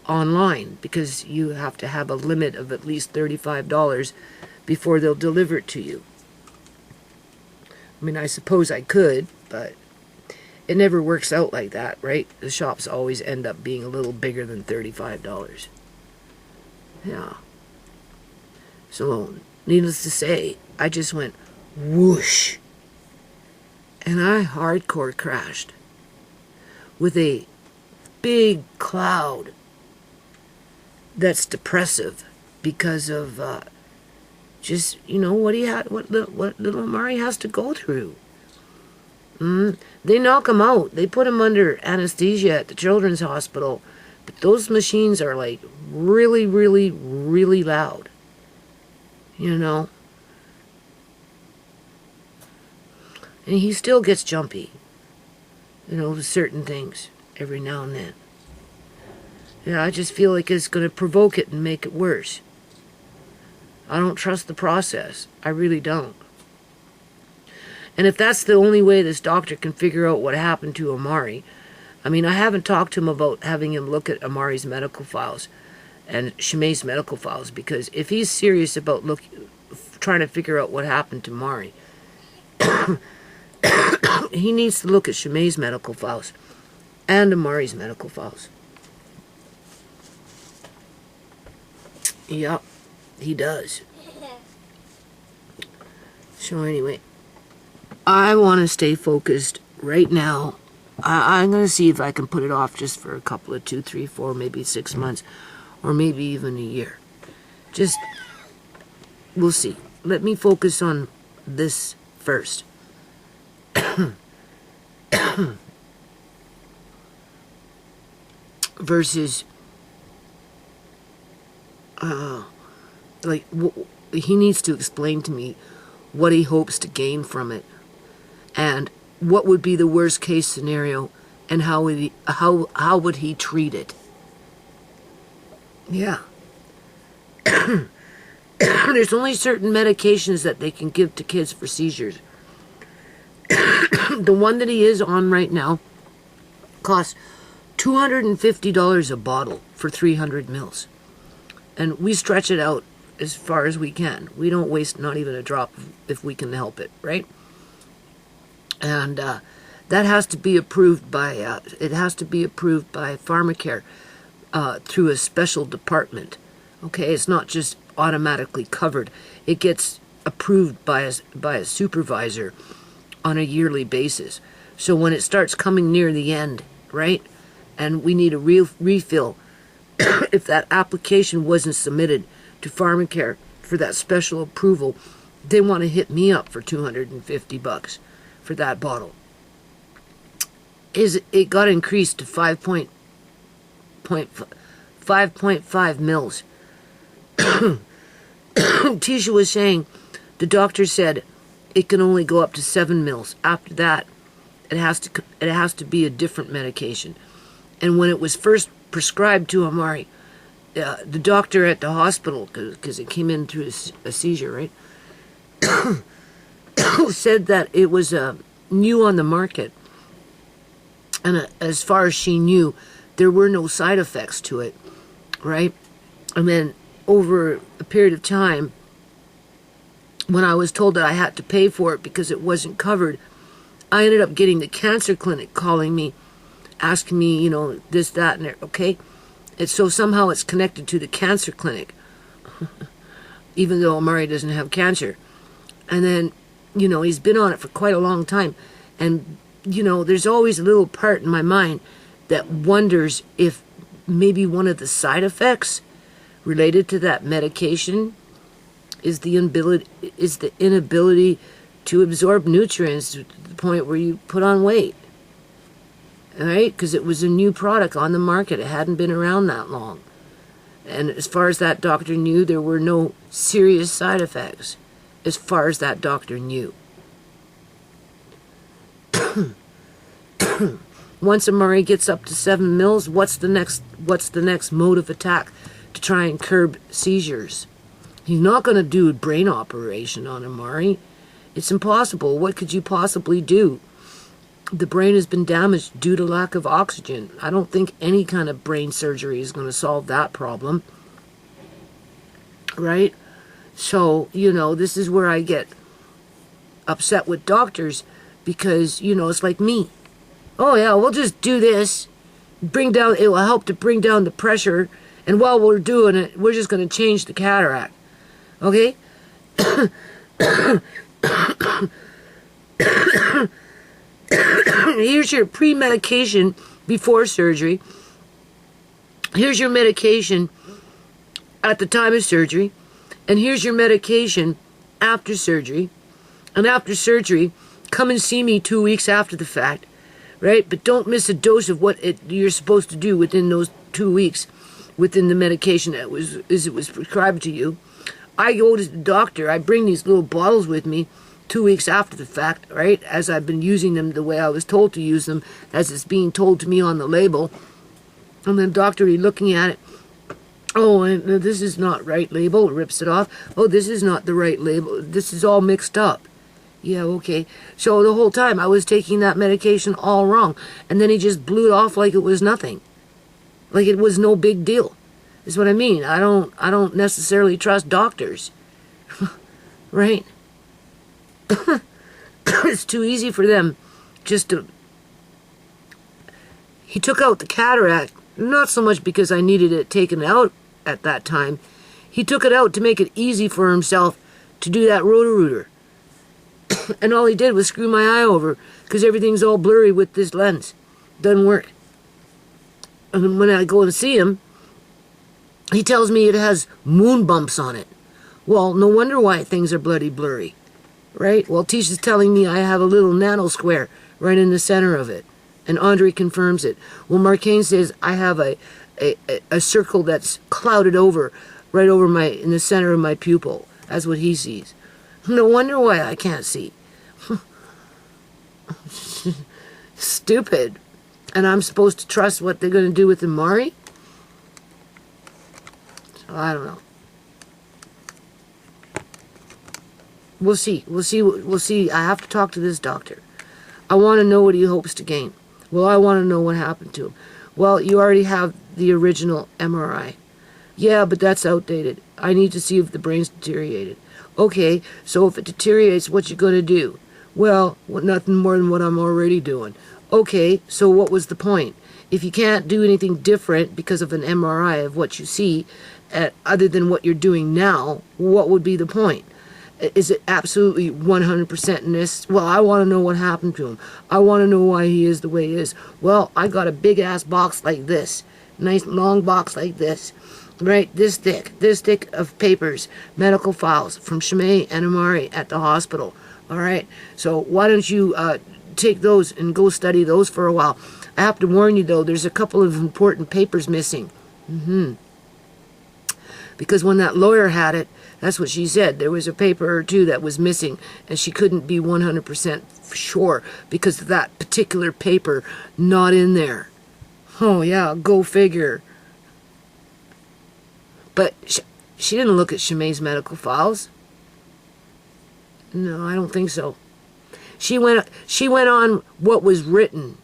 online, because you have to have a limit of at least $35 before they'll deliver it to you. I mean, I suppose I could, but it never works out like that, right? The shops always end up being a little bigger than $35. Yeah. So, needless to say, I just went whoosh, and I hardcore crashed with a big cloud that's depressive because of just, what little Amari has to go through. They knock him out. They put him under anesthesia at the children's hospital, but those machines are like really, really, really loud. And he still gets jumpy, with certain things every now and then. Yeah, I just feel like it's going to provoke it and make it worse. I don't trust the process. I really don't. And if that's the only way this doctor can figure out what happened to Amari, I mean, I haven't talked to him about having him look at Amari's medical files and ShaMay's medical files, because if he's serious about trying to figure out what happened to Amari, he needs to look at ShaMay's medical files and Amari's medical files. Yep, he does. So anyway, I want to stay focused right now. I'm going to see if I can put it off just for a couple of 2, 3, 4, maybe 6 months, or maybe even a year. Just, we'll see. Let me focus on this first. Versus, he needs to explain to me what he hopes to gain from it, and what would be the worst case scenario, and how would he treat it? Yeah. There's only certain medications that they can give to kids for seizures. The one that he is on right now costs $250 a bottle for 300 mils. And we stretch it out as far as we can. We don't waste not even a drop if we can help it, right? And that has to be approved by pharmacare through a special department. Okay, it's not just automatically covered. It gets approved by a supervisor on a yearly basis. So when it starts coming near the end, right, and we need a refill, if that application wasn't submitted to pharmacare for that special approval, they want to hit me up for $250 for that bottle. It got increased to 5.5 mils. Tisha was saying the doctor said it can only go up to 7 mils. After that, it has to be a different medication. And when it was first prescribed to Amari, the doctor at the hospital, because it came in through a seizure, right, said that it was new on the market. And as far as she knew, there were no side effects to it, right? And then over a period of time, when I was told that I had to pay for it because it wasn't covered, I ended up getting the cancer clinic calling me, asking me, you know, this, that, and that, okay? And so somehow it's connected to the cancer clinic, even though Amari doesn't have cancer. And then, you know, he's been on it for quite a long time. And, you know, there's always a little part in my mind that wonders if maybe one of the side effects related to that medication is the inability to absorb nutrients to the point where you put on weight. All right? Because it was a new product on the market. It hadn't been around that long. And as far as that doctor knew, there were no serious side effects. As far as that doctor knew. Once Amari gets up to 7 mils, what's the next mode of attack to try and curb seizures? He's not going to do a brain operation on Amari. It's impossible. What could you possibly do? The brain has been damaged due to lack of oxygen. I don't think any kind of brain surgery is going to solve that problem. Right? So, you know, this is where I get upset with doctors because, you know, it's like me. Oh, yeah, we'll just do this. It will help to bring down the pressure. And while we're doing it, we're just going to change the cataract. Okay? Here's your pre-medication before surgery. Here's your medication at the time of surgery. And here's your medication after surgery. And after surgery, come and see me 2 weeks after the fact. Right? But don't miss a dose of what you're supposed to do within those 2 weeks, within the medication that was prescribed to you. I go to the doctor. I bring these little bottles with me 2 weeks after the fact, right? As I've been using them the way I was told to use them, as it's being told to me on the label. And then doctor, he's looking at it. Oh, and this is not right label. Rips it off. Oh, this is not the right label. This is all mixed up. Yeah, okay. So the whole time I was taking that medication all wrong. And then he just blew it off like it was nothing. Like it was no big deal. Is what I mean. I don't necessarily trust doctors. Right? It's too easy for them just to... He took out the cataract, not so much because I needed it taken out at that time. He took it out to make it easy for himself to do that roto-rooter. And all he did was screw my eye over because everything's all blurry with this lens. Doesn't work. And when I go and see him, he tells me it has moon bumps on it. Well, no wonder why things are bloody blurry. Right? Well, Tisha's telling me I have a little nano square right in the center of it. And Andre confirms it. Well, Marcaine says I have a circle that's clouded over, right over in the center of my pupil. That's what he sees. No wonder why I can't see. Stupid. And I'm supposed to trust what they're going to do with Amari? So I don't know. We'll see. We'll see. I have to talk to this doctor. I want to know what he hopes to gain. Well, I want to know what happened to him. Well, you already have the original MRI. Yeah, but that's outdated. I need to see if the brain's deteriorated. Okay, so if it deteriorates, what you going to do? Well, nothing more than what I'm already doing. Okay, so what was the point? If you can't do anything different because of an MRI of what you see, other than what you're doing now, what would be the point? Is it absolutely 100% in this? Well, I want to know what happened to him. I want to know why he is the way he is. Well, I got a big-ass box like this. Nice long box like this. right? This thick of papers, medical files from ShaMay and Amari at the hospital. All right. So why don't you take those and go study those for a while? I have to warn you though, there's a couple of important papers missing. Because when that lawyer had it, that's what she said. There was a paper or two that was missing, and she couldn't be 100% sure because of that particular paper not in there. Oh yeah, go figure. But she didn't look at ShaMay's medical files. No, I don't think so. She went on what was written,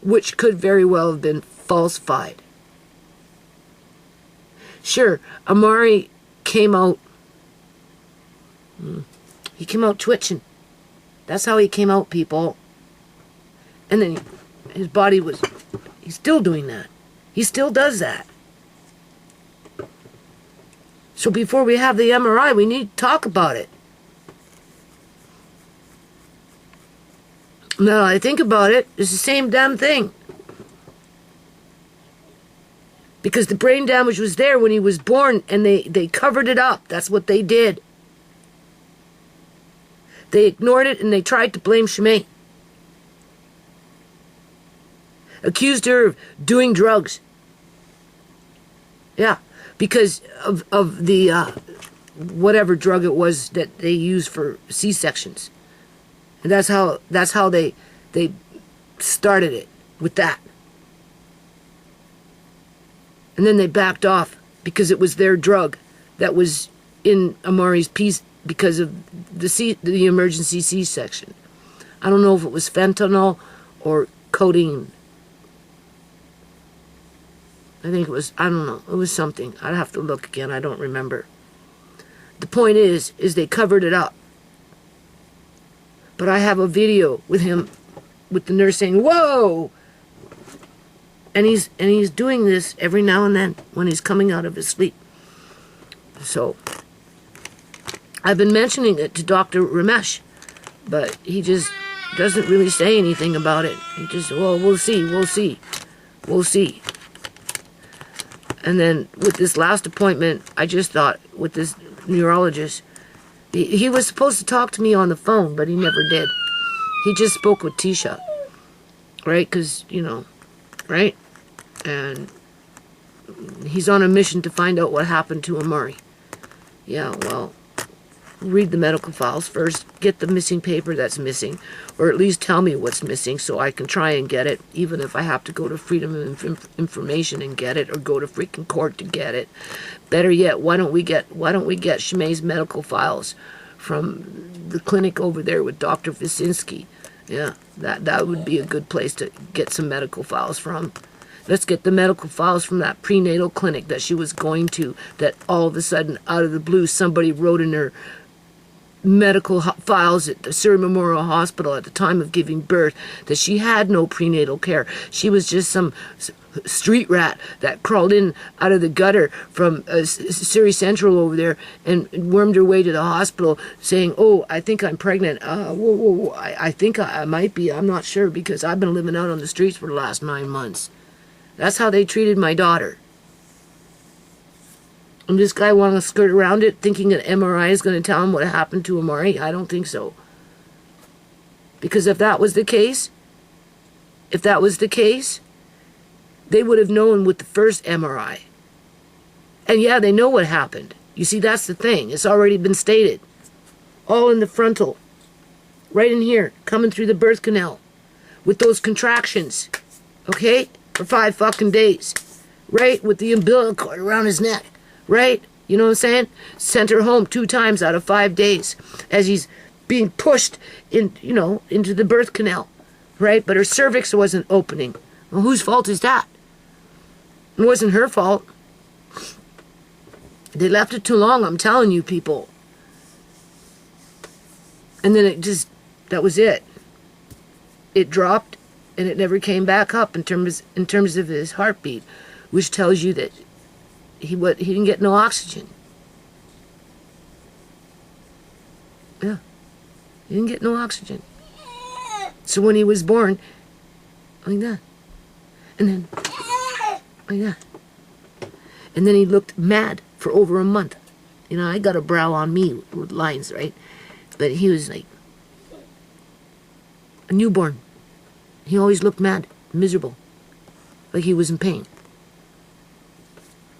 which could very well have been falsified. Sure, Amari came out. He came out twitching. That's how he came out, people. And then his body was. He's still doing that. He still does that. So before we have the MRI, we need to talk about it. Now I think about it, it's the same damn thing. Because the brain damage was there when he was born, and they covered it up. That's what they did. They ignored it, and they tried to blame ShaMay. Accused her of doing drugs. Yeah, because of the whatever drug it was that they used for C-sections. And that's how they started it, with that. And then they backed off because it was their drug that was in Amari's piece because of the emergency C-section. I don't know if it was fentanyl or codeine. I think it was, I don't know, it was something. I'd have to look again, I don't remember. The point is they covered it up. But I have a video with him, with the nurse saying, "Whoa!" And he's doing this every now and then when he's coming out of his sleep. So I've been mentioning it to Dr. Ramesh, but he just doesn't really say anything about it. He just, well, we'll see. And then with this last appointment, I just thought with this neurologist, he was supposed to talk to me on the phone, but he never did. He just spoke with Tisha, right? Because, right? And he's on a mission to find out what happened to Amari. Yeah, well, read the medical files first, get the missing paper that's missing, or at least tell me what's missing so I can try and get it, even if I have to go to Freedom of Information and get it, or go to freaking court to get it. Better yet, why don't we get ShaMay's medical files from the clinic over there with Dr. Visinski? Yeah, that would be a good place to get some medical files from. Let's get the medical files from that prenatal clinic that she was going to, that all of a sudden, out of the blue, somebody wrote in her medical files at the Surrey Memorial Hospital at the time of giving birth that she had no prenatal care. She was just some street rat that crawled in out of the gutter from Surrey Central over there and wormed her way to the hospital saying, "Oh, I think I'm pregnant. Whoa, I think I might be. I'm not sure because I've been living out on the streets for the last 9 months." That's how they treated my daughter. And this guy want to skirt around it thinking that MRI is going to tell him what happened to Amari? I don't think so. Because if that was the case, they would have known with the first MRI. And yeah, they know what happened. You see, that's the thing. It's already been stated. All in the frontal. Right in here, coming through the birth canal. With those contractions. Okay? For 5 fucking days. Right? With the umbilical cord around his neck. Right? You know what I'm saying? Sent her home 2 times out of 5 days. As he's being pushed into the birth canal. Right? But her cervix wasn't opening. Well, whose fault is that? It wasn't her fault. They left it too long, I'm telling you, people. And then that was it. It dropped, and it never came back up in terms of his heartbeat, which tells you that he didn't get no oxygen. Yeah, he didn't get no oxygen. So when he was born, like that, and then like that, And then he looked mad for over a month. You know, I got a brow on me with lines, right? But he was like a newborn. He always looked mad, miserable, like he was in pain.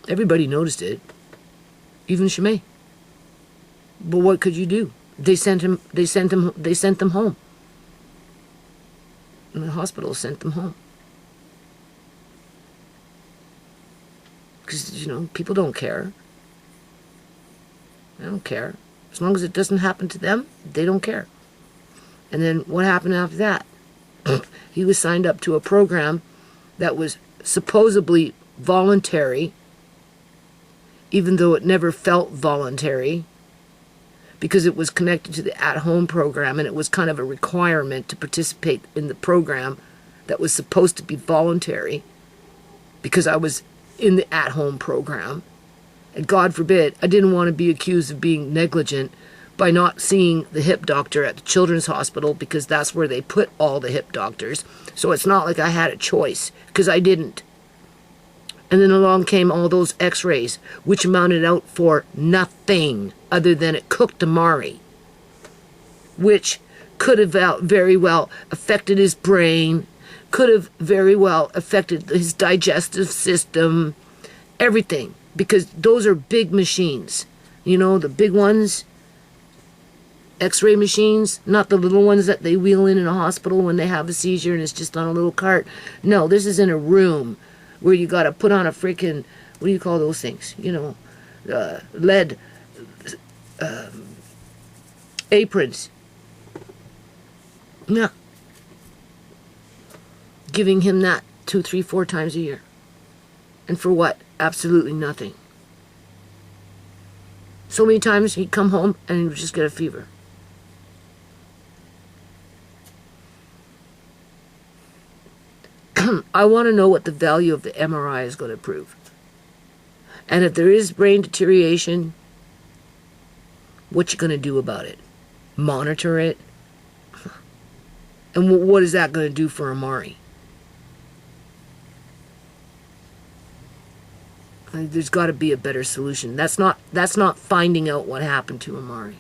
Everybody noticed it, even ShaMay. But what could you do? They sent them home. And the hospital sent them home. Because, you know, people don't care. They don't care. As long as it doesn't happen to them, they don't care. And then what happened after that? He was signed up to a program that was supposedly voluntary, even though it never felt voluntary, because it was connected to the at-home program, and it was kind of a requirement to participate in the program that was supposed to be voluntary, because I was in the at-home program. And God forbid, I didn't want to be accused of being negligent by not seeing the hip doctor at the children's hospital, because that's where they put all the hip doctors. So it's not like I had a choice, because I didn't. And then along came all those x-rays, which amounted out for nothing other than it cooked Amari, which could have very well affected his brain, could have very well affected his digestive system, everything, because those are big machines. You know, the big ones, x-ray machines, not the little ones that they wheel in a hospital when they have a seizure and it's just on a little cart. No, this is in a room where you got to put on a freaking, what do you call those things? You know, lead aprons. Yeah. Giving him that 2, 3, 4 times a year. And for what? Absolutely nothing. So many times he'd come home and he would just get a fever. I want to know what the value of the MRI is going to prove. And if there is brain deterioration, what you going to do about it? Monitor it? And what is that going to do for Amari? There's got to be a better solution. That's not finding out what happened to Amari.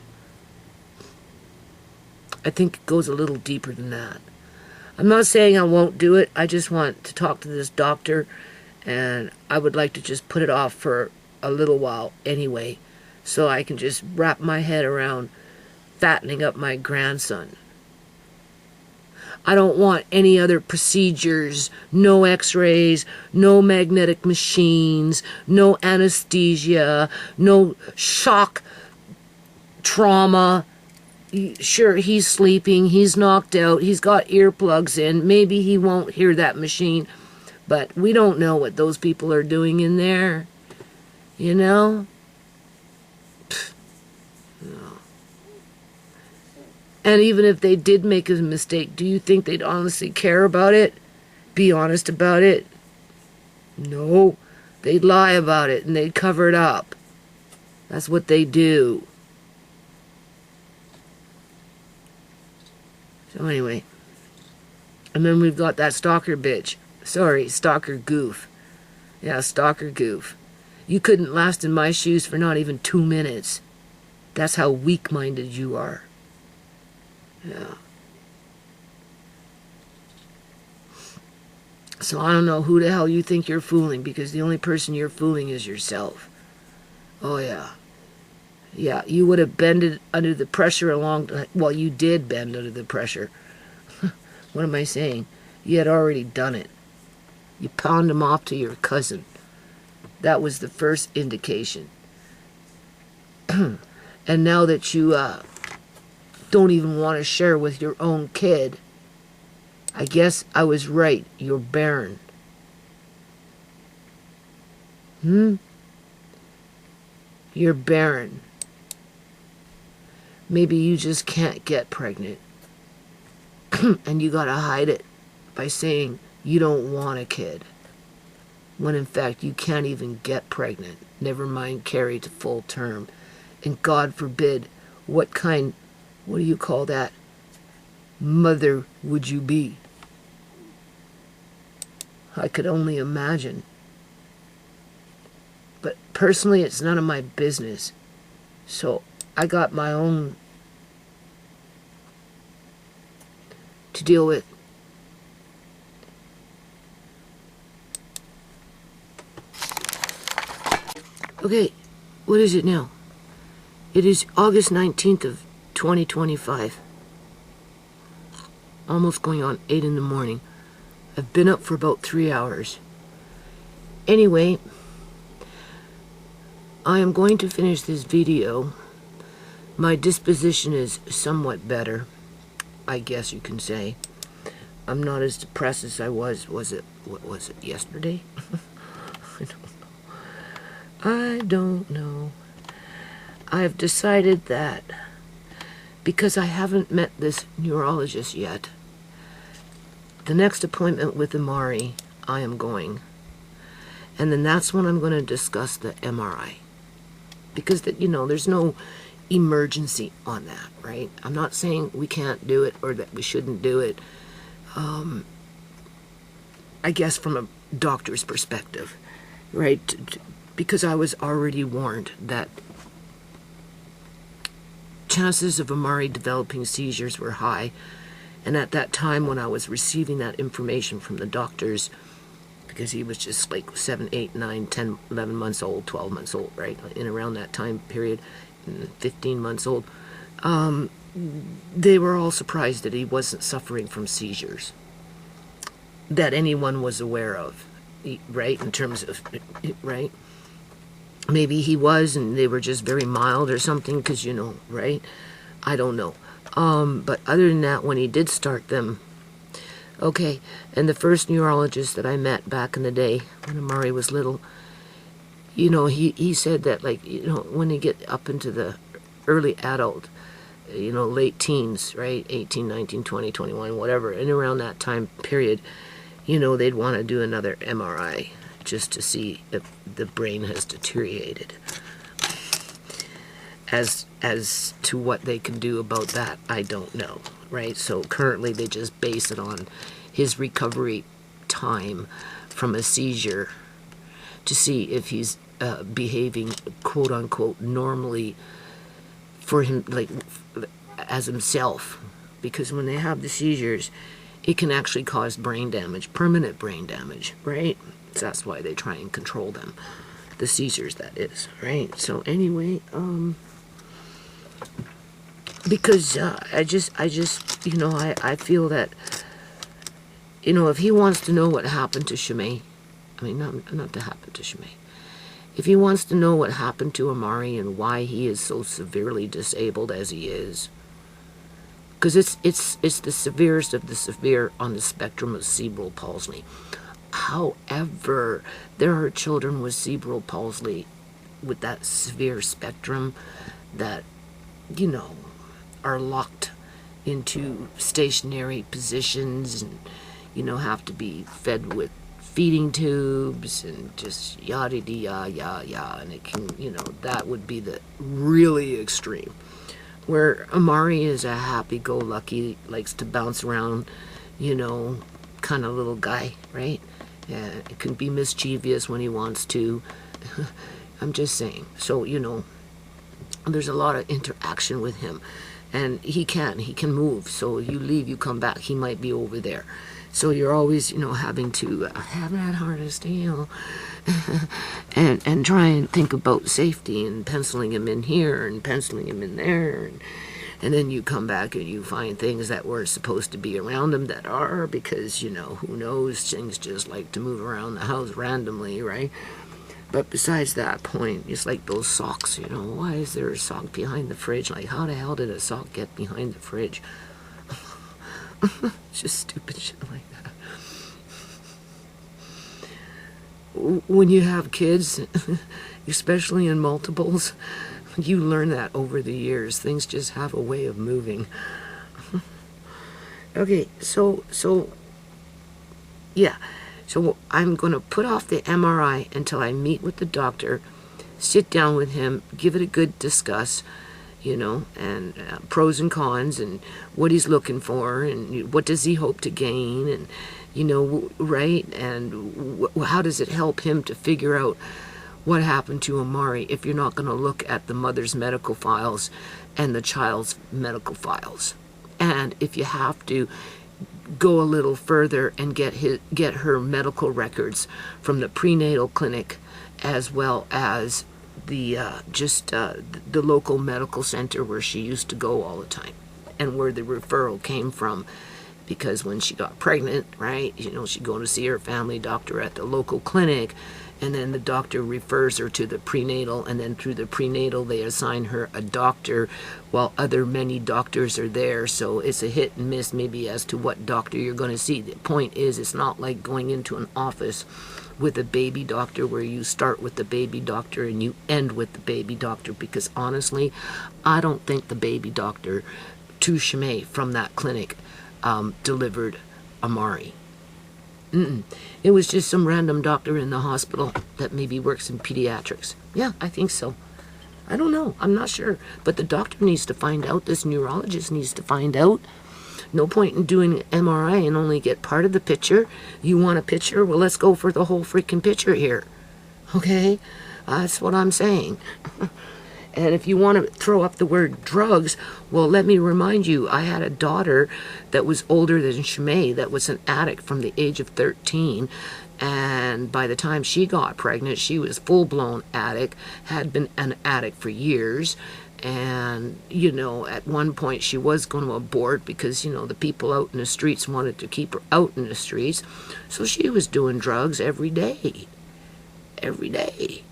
I think it goes a little deeper than that. I'm not saying I won't do it. I just want to talk to this doctor, and I would like to just put it off for a little while anyway, so I can just wrap my head around fattening up my grandson. I don't want any other procedures, no x-rays, no magnetic machines, no anesthesia, no shock trauma. Sure, he's sleeping, he's knocked out, he's got earplugs in, maybe he won't hear that machine, but we don't know what those people are doing in there, you know? No. And even if they did make a mistake, do you think they'd honestly care about it? Be honest about it? No, they'd lie about it and they'd cover it up. That's what they do. So anyway, and then we've got that stalker bitch. Sorry, stalker goof. Yeah, stalker goof. You couldn't last in my shoes for not even 2 minutes. That's how weak-minded you are. Yeah. So I don't know who the hell you think you're fooling, because the only person you're fooling is yourself. Oh yeah. Yeah, you would have bended under the pressure well, you did bend under the pressure. What am I saying? You had already done it. You pawned him off to your cousin. That was the first indication. And now that you don't even want to share with your own kid, I guess I was right. You're barren. You're barren. Maybe you just can't get pregnant. And you gotta hide it by saying you don't want a kid, when in fact you can't even get pregnant, never mind carry to full term. And God forbid, what do you call that, mother would you be? I could only imagine. But personally, it's none of my business. So I got my own to deal with. Okay, what is it now? It is August 19th of 2025. Almost going on 8 in the morning. I've been up for about 3 hours. Anyway, I am going to finish this video. My disposition is somewhat better, I guess you can say. I'm not as depressed as I was what was it, yesterday? I don't know. I've decided that because I haven't met this neurologist yet, the next appointment with Amari, I am going. And then that's when I'm going to discuss the MRI. Because, there's no emergency on that, right? I'm not saying we can't do it or that we shouldn't do it. I guess from a doctor's perspective, right? Because I was already warned that chances of Amari developing seizures were high. And at that time when I was receiving that information from the doctors, because he was just like 7, 8, 9, 10, 11 months old, 12 months old, right? In around that time period, 15 months old, they were all surprised that he wasn't suffering from seizures that anyone was aware of, right? In terms of, right? Maybe he was, and they were just very mild or something, because, right? I don't know. But other than that, when he did start them, okay, and the first neurologist that I met back in the day, when Amari was little, he said that, when they get up into the early adult, late teens, right, 18, 19, 20, 21, whatever, and around that time period, they'd want to do another MRI, just to see if the brain has deteriorated. As to what they can do about that, I don't know, right? So currently they just base it on his recovery time from a seizure to see if he's behaving, quote unquote, normally for him, as himself. Because when they have the seizures, it can actually cause brain damage, permanent brain damage, right? So that's why they try and control them, the seizures, that is, right? So anyway, because I feel that, if he wants to know what happened to ShaMay, not to happen to ShaMay, if he wants to know what happened to Amari and why he is so severely disabled as he is, because it's the severest of the severe on the spectrum of cerebral palsy. However, there are children with cerebral palsy with that severe spectrum that, are locked into stationary positions and, have to be fed with feeding tubes and just yada yada, and it can, that would be the really extreme. Where Amari is a happy-go-lucky, likes to bounce around, kind of little guy, right? Yeah, it can be mischievous when he wants to. I'm just saying. So, there's a lot of interaction with him. And he can move. So you leave, you come back, he might be over there. So you're always, having to have that hardest deal and try and think about safety and penciling him in here and penciling him in there. And then you come back and you find things that were supposed to be around him that are, because, who knows, things just like to move around the house randomly, right? But besides that point, it's like those socks, why is there a sock behind the fridge? Like, how the hell did a sock get behind the fridge? Just stupid shit like that. When you have kids, especially in multiples, you learn that over the years. Things just have a way of moving. Okay, so yeah. So I'm going to put off the MRI until I meet with the doctor, sit down with him, give it a good discuss, and pros and cons and what he's looking for and what does he hope to gain and, right? And how does it help him to figure out what happened to Amari if you're not going to look at the mother's medical files and the child's medical files. And if you have to, go a little further and get her medical records from the prenatal clinic, as well as the the local medical center where she used to go all the time, and where the referral came from. Because when she got pregnant, right, she'd go to see her family doctor at the local clinic, and then the doctor refers her to the prenatal, and then through the prenatal they assign her a doctor, while many doctors are there. So it's a hit and miss maybe as to what doctor you're going to see. The point is, it's not like going into an office with a baby doctor where you start with the baby doctor and you end with the baby doctor, because honestly, I don't think the baby doctor to ShaMay from that clinic delivered Amari. It was just some random doctor in the hospital that maybe works in pediatrics. Yeah, I think so. I don't know. I'm not sure. But the doctor needs to find out. This neurologist needs to find out. No point in doing an MRI and only get part of the picture. You want a picture? Well, let's go for the whole freaking picture here. Okay? That's what I'm saying. And if you want to throw up the word drugs, well, let me remind you, I had a daughter that was older than ShaMay that was an addict from the age of 13. And by the time she got pregnant, she was full-blown addict, had been an addict for years. And, at one point she was going to abort because, the people out in the streets wanted to keep her out in the streets. So she was doing drugs every day. Every day.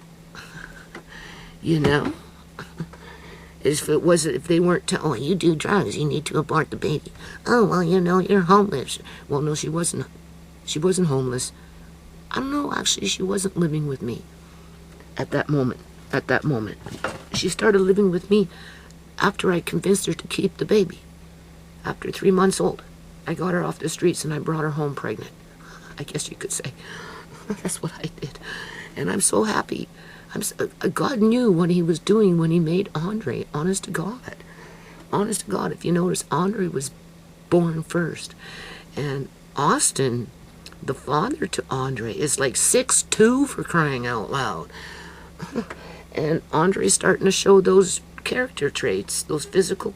If they weren't telling, you do drugs, you need to abort the baby. Oh, well, you're homeless. Well, no, she wasn't. She wasn't homeless. I don't know, actually, she wasn't living with me at that moment. She started living with me after I convinced her to keep the baby. After 3 months old, I got her off the streets and I brought her home pregnant. I guess you could say. That's what I did. And I'm so happy. God knew what he was doing when he made Andre. Honest to God. Honest to God. If you notice, Andre was born first. And Austin, the father to Andre, is like 6'2" for crying out loud. And Andre's starting to show those character traits, those physical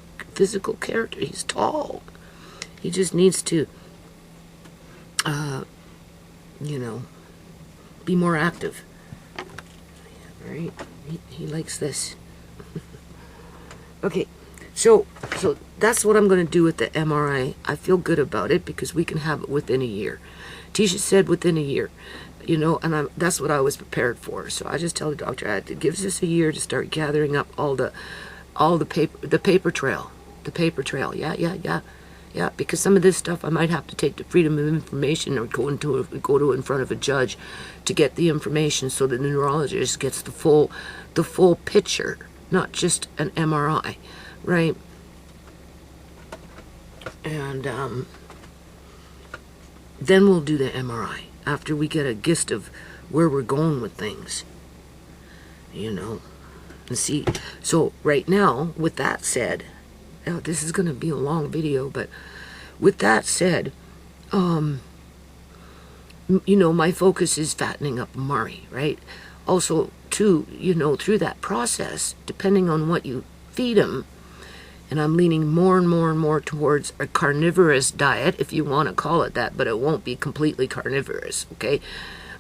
character. He's tall. He just needs to, be more active. Right? He likes this. Okay, so that's what I'm going to do with the MRI. I feel good about it because we can have it within a year. Tisha said within a year, and that's what I was prepared for. So I just tell the doctor, it gives us a year to start gathering up all the paper trail. Yeah, because some of this stuff I might have to take to Freedom of Information or go in front of a judge to get the information so the neurologist gets the full picture, not just an MRI, right? And then we'll do the MRI after we get a gist of where we're going with things, and see. So right now, with that said, this is going to be a long video, but with that said, my focus is fattening up Amari, right? Also, too, through that process, depending on what you feed him, and I'm leaning more and more and more towards a carnivorous diet, if you want to call it that, but it won't be completely carnivorous, okay?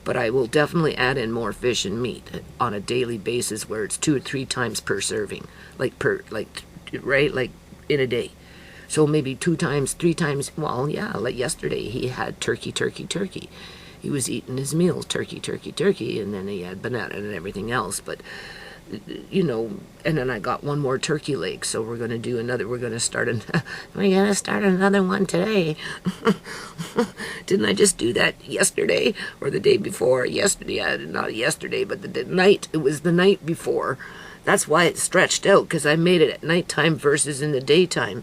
But I will definitely add in more fish and meat on a daily basis where it's 2 or 3 times per serving, like in a day. So maybe 2 times, 3 times, well, yeah, like yesterday he had turkey. He was eating his meals, turkey, and then he had banana and everything else, but, and then I got 1 more turkey leg, so we're going to start another one today. Didn't I just do that yesterday, or the day before? Yesterday, not yesterday, but it was the night before. That's why it stretched out, because I made it at nighttime versus in the daytime.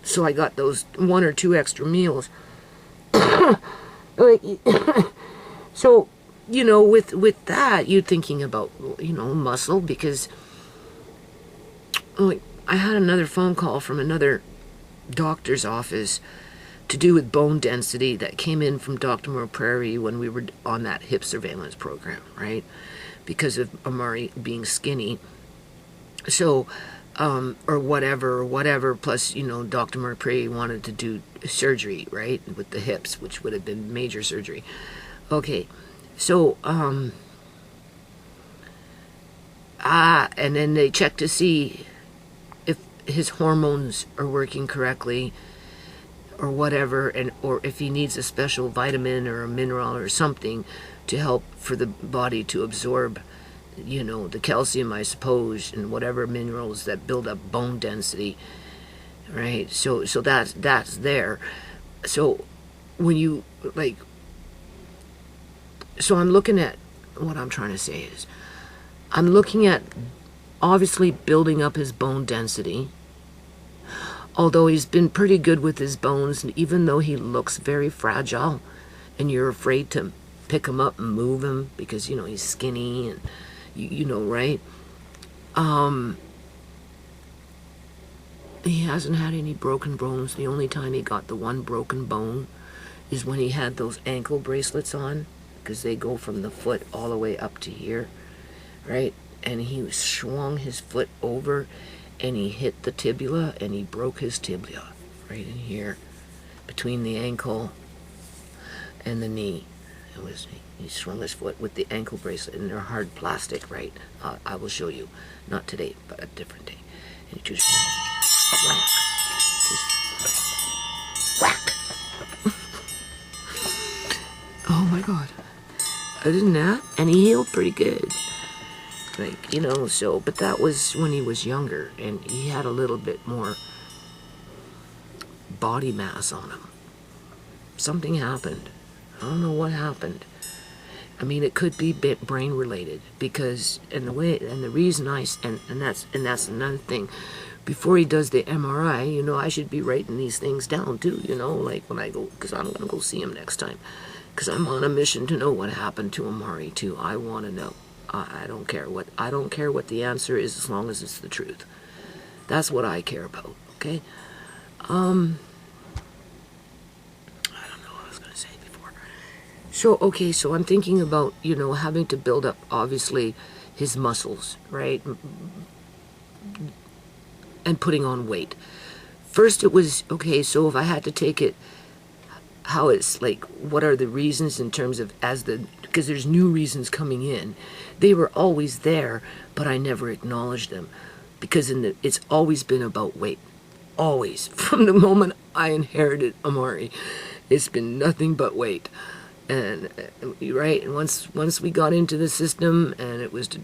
So I got those 1 or 2 extra meals. So, with that, you're thinking about, muscle, because I had another phone call from another doctor's office to do with bone density that came in from Dr. Moore Prairie when we were on that hip surveillance program, right? because of Amari being skinny. So, or whatever. Plus, Dr. Murphy wanted to do surgery, right, with the hips, which would have been major surgery. Okay, so, and then they check to see if his hormones are working correctly or whatever, or if he needs a special vitamin or a mineral or something to help for the body to absorb, the calcium, I suppose, and whatever minerals that build up bone density, right? So that's there. So when you so I'm looking at, what I'm trying to say is, I'm looking at obviously building up his bone density, although he's been pretty good with his bones, and even though he looks very fragile and you're afraid to pick him up and move him because he's skinny and right, he hasn't had any broken bones. The only time he got the one broken bone is when he had those ankle bracelets on, because they go from the foot all the way up to here, right? And he swung his foot over and he hit the tibia and he broke his tibia right in here between the ankle and the knee. He swung his foot with the ankle bracelet, and they're hard plastic, right? I will show you, not today, but a different day. And he just whack. Oh my God! Other than that, and he healed pretty good. But that was when he was younger, and he had a little bit more body mass on him. Something happened. I don't know what happened. I mean, it could be brain related, because and the reason that's another thing. Before he does the MRI, I should be writing these things down too. Like when I go, because I'm gonna go see him next time, because I'm on a mission to know what happened to Amari too. I want to know. I don't care what the answer is, as long as it's the truth. That's what I care about. Okay. I don't know what I was gonna say before. So I'm thinking about, having to build up, obviously, his muscles, right? And putting on weight. First it was, okay, so if I had to take it, how it's what are the reasons in terms of, because there's new reasons coming in. They were always there, but I never acknowledged them, because it's always been about weight. Always. From the moment I inherited Amari, it's been nothing but weight. And right, and once we got into the system, and it was to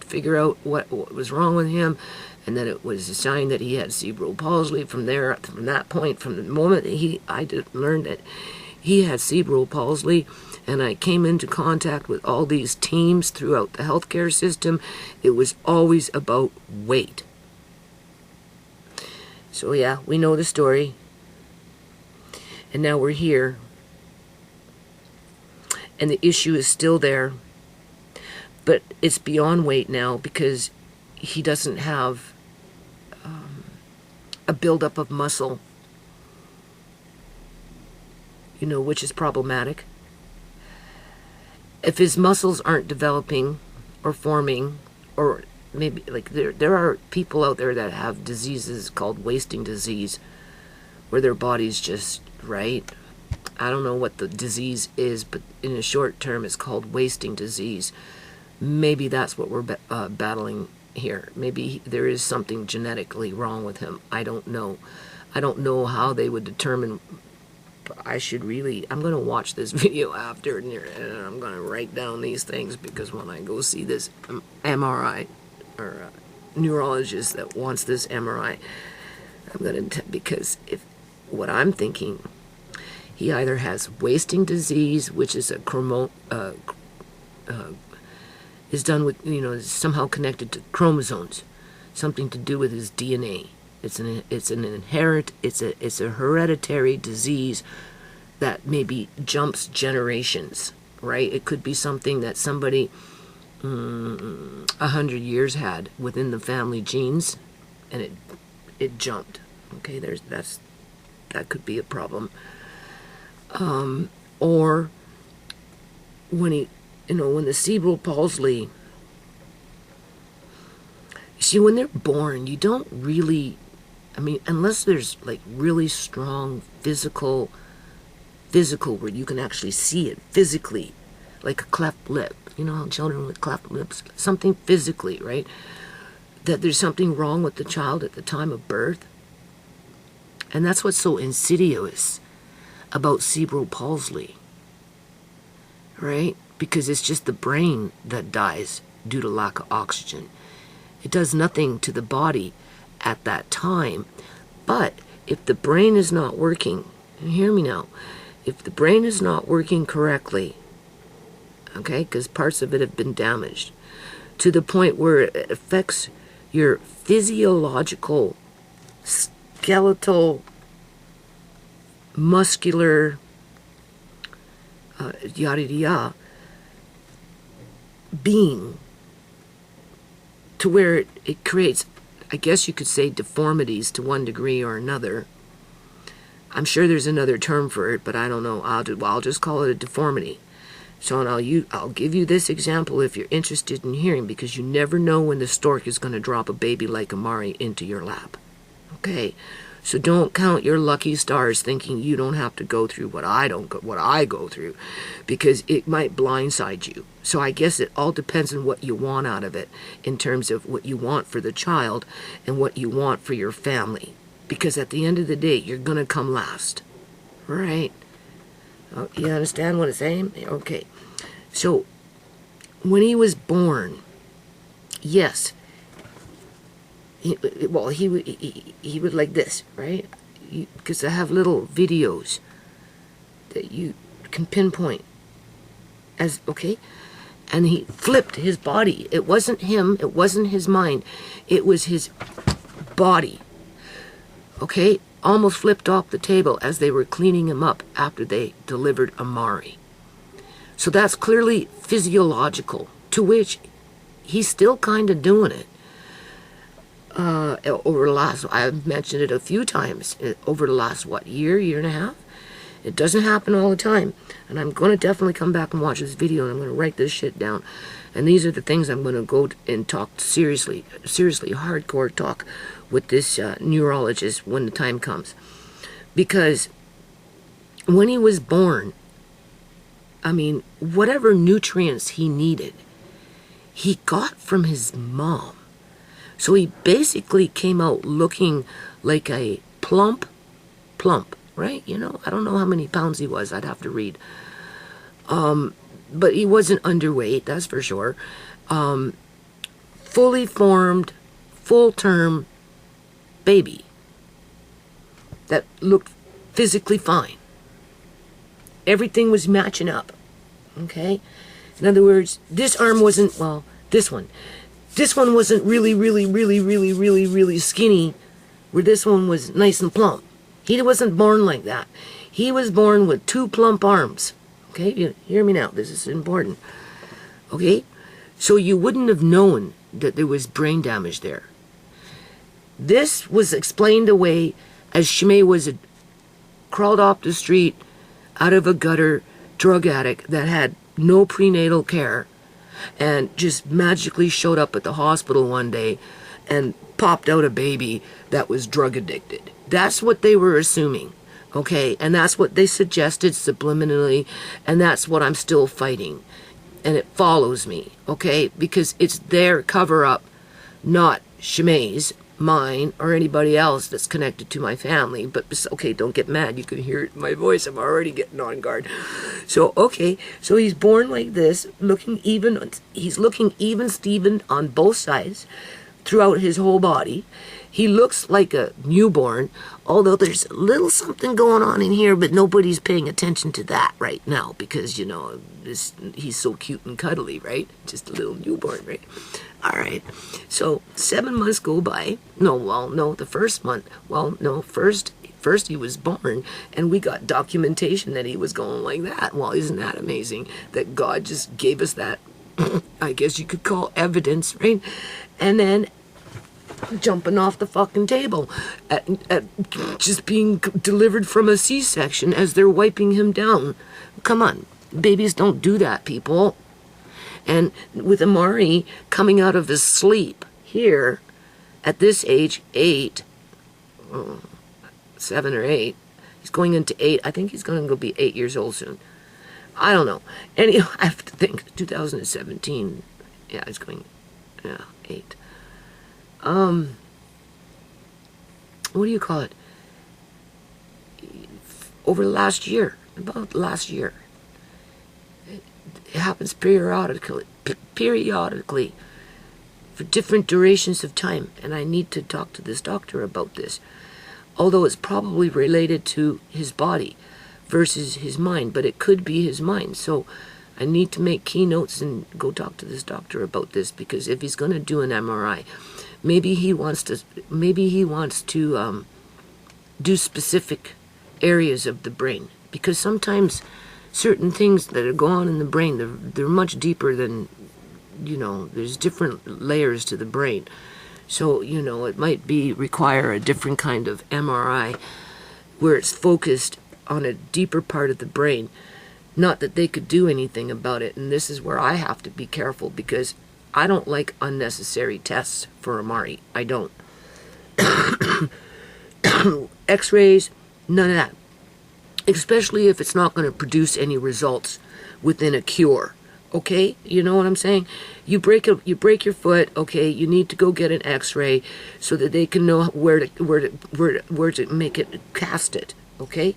figure out what was wrong with him, and then it was a sign that he had cerebral palsy. From that point, from the moment that I learned that he had cerebral palsy, and I came into contact with all these teams throughout the healthcare system, it was always about weight. So yeah, we know the story, and now we're here. And the issue is still there, but it's beyond weight now, because he doesn't have a buildup of muscle, which is problematic. If his muscles aren't developing or forming, or maybe there are people out there that have diseases called wasting disease, where their body's just, right? I don't know what the disease is, but in the short term it's called wasting disease. Maybe that's what we're battling here. Maybe there is something genetically wrong with him. I don't know. I don't know how they would determine. I'm going to watch this video after, and I'm going to write down these things, because when I go see this MRI, or neurologist that wants this MRI, I'm going to, because if what I'm thinking, he either has wasting disease, which is is done with, is somehow connected to chromosomes, something to do with his DNA. It's a hereditary disease that maybe jumps generations, right? It could be something that somebody 100 years had within the family genes, and it jumped. Okay, that could be a problem. Or when when the cerebral palsy See, when they're born, you don't really, I mean, unless there's like really strong physical where you can actually see it physically, like a cleft lip. You know how children with cleft lips, something physically, right? That there's something wrong with the child at the time of birth. And that's what's so insidious about cerebral palsy, right? Because it's just the brain that dies due to lack of oxygen. It does nothing to the body at that time. But if the brain is not working, and hear me now, if the brain is not working correctly, okay, because parts of it have been damaged, to the point where it affects your physiological, skeletal, muscular, yada yada, being, to where it creates, I guess you could say, deformities to one degree or another. I'm sure there's another term for it, but I don't know. I'll just call it a deformity. So I'll give you this example if you're interested in hearing, because you never know when the stork is going to drop a baby like Amari into your lap. Okay? So don't count your lucky stars thinking you don't have to go through what I go through, because it might blindside you. So I guess it all depends on what you want out of it, in terms of what you want for the child and what you want for your family. Because at the end of the day, you're going to come last. Right? Oh, you understand what I'm saying? Okay. So when he was born, yes, he would like this, right? Because I have little videos that you can pinpoint as, okay? And he flipped his body. It wasn't him. It wasn't his mind. It was his body. Okay? Almost flipped off the table as they were cleaning him up after they delivered Amari. So that's clearly physiological, to which he's still kind of doing it. Over the last, I've mentioned it a few times, over the last, year and a half? It doesn't happen all the time. And I'm going to definitely come back and watch this video, and I'm going to write this shit down. And these are the things I'm going to go and talk seriously, hardcore talk with this neurologist when the time comes. Because when he was born, I mean, whatever nutrients he needed, he got from his mom. So he basically came out looking like a plump, right? You know, I don't know how many pounds he was. I'd have to read. But he wasn't underweight, that's for sure. Fully formed, full-term baby that looked physically fine. Everything was matching up, okay? In other words, this arm wasn't, well, this one wasn't really skinny, where this one was nice and plump. He wasn't born like that. He was born with two plump arms. Okay, you hear me now. This is important. Okay, so you wouldn't have known that there was brain damage there. This was explained away as ShaMay was crawled off the street, out of a gutter, drug addict that had no prenatal care, and just magically showed up at the hospital one day and popped out a baby that was drug addicted. That's what they were assuming, okay? And that's what they suggested subliminally, and that's what I'm still fighting. And it follows me, okay? Because it's their cover-up, not ShaMay's, mine, or anybody else that's connected to my family. But, okay, don't get mad. You can hear it in my voice. I'm already getting on guard. So, okay, so he's born like this, looking even. He's looking even Steven on both sides throughout his whole body. He looks like a newborn, although there's a little something going on in here, but nobody's paying attention to that right now because, you know, he's so cute and cuddly, right? Just a little newborn, right? All right. So 7 months go by. The first month. First he was born, and we got documentation that he was going like that. Well, isn't that amazing that God just gave us that, I guess you could call evidence, right? And then jumping off the fucking table at just being delivered from a C-section as they're wiping him down. Come on, babies don't do that, people. And with Amari coming out of his sleep here, at this age, 8, 7 or 8, he's going into 8. I think he's going to go be 8 years old soon. I don't know. Anyhow, I have to think, 2017, yeah, it's going, yeah, 8. What do you call it? Over last year, about last year, it happens periodically for different durations of time, and I need to talk to this doctor about this, although it's probably related to his body versus his mind, but it could be his mind. So I need to make keynotes and go talk to this doctor about this, because if he's going to do an MRI, maybe he wants to do specific areas of the brain, because sometimes certain things that are going on in the brain, they're much deeper than, there's different layers to the brain. So, it might require a different kind of MRI where it's focused on a deeper part of the brain. Not that they could do anything about it, and this is where I have to be careful, because I don't like unnecessary tests for Amari. I don't. X-rays, none of that. Especially if it's not going to produce any results within a cure. Okay? You know what I'm saying? You break your foot, okay, you need to go get an X-ray so that they can know where to make it, cast it, okay?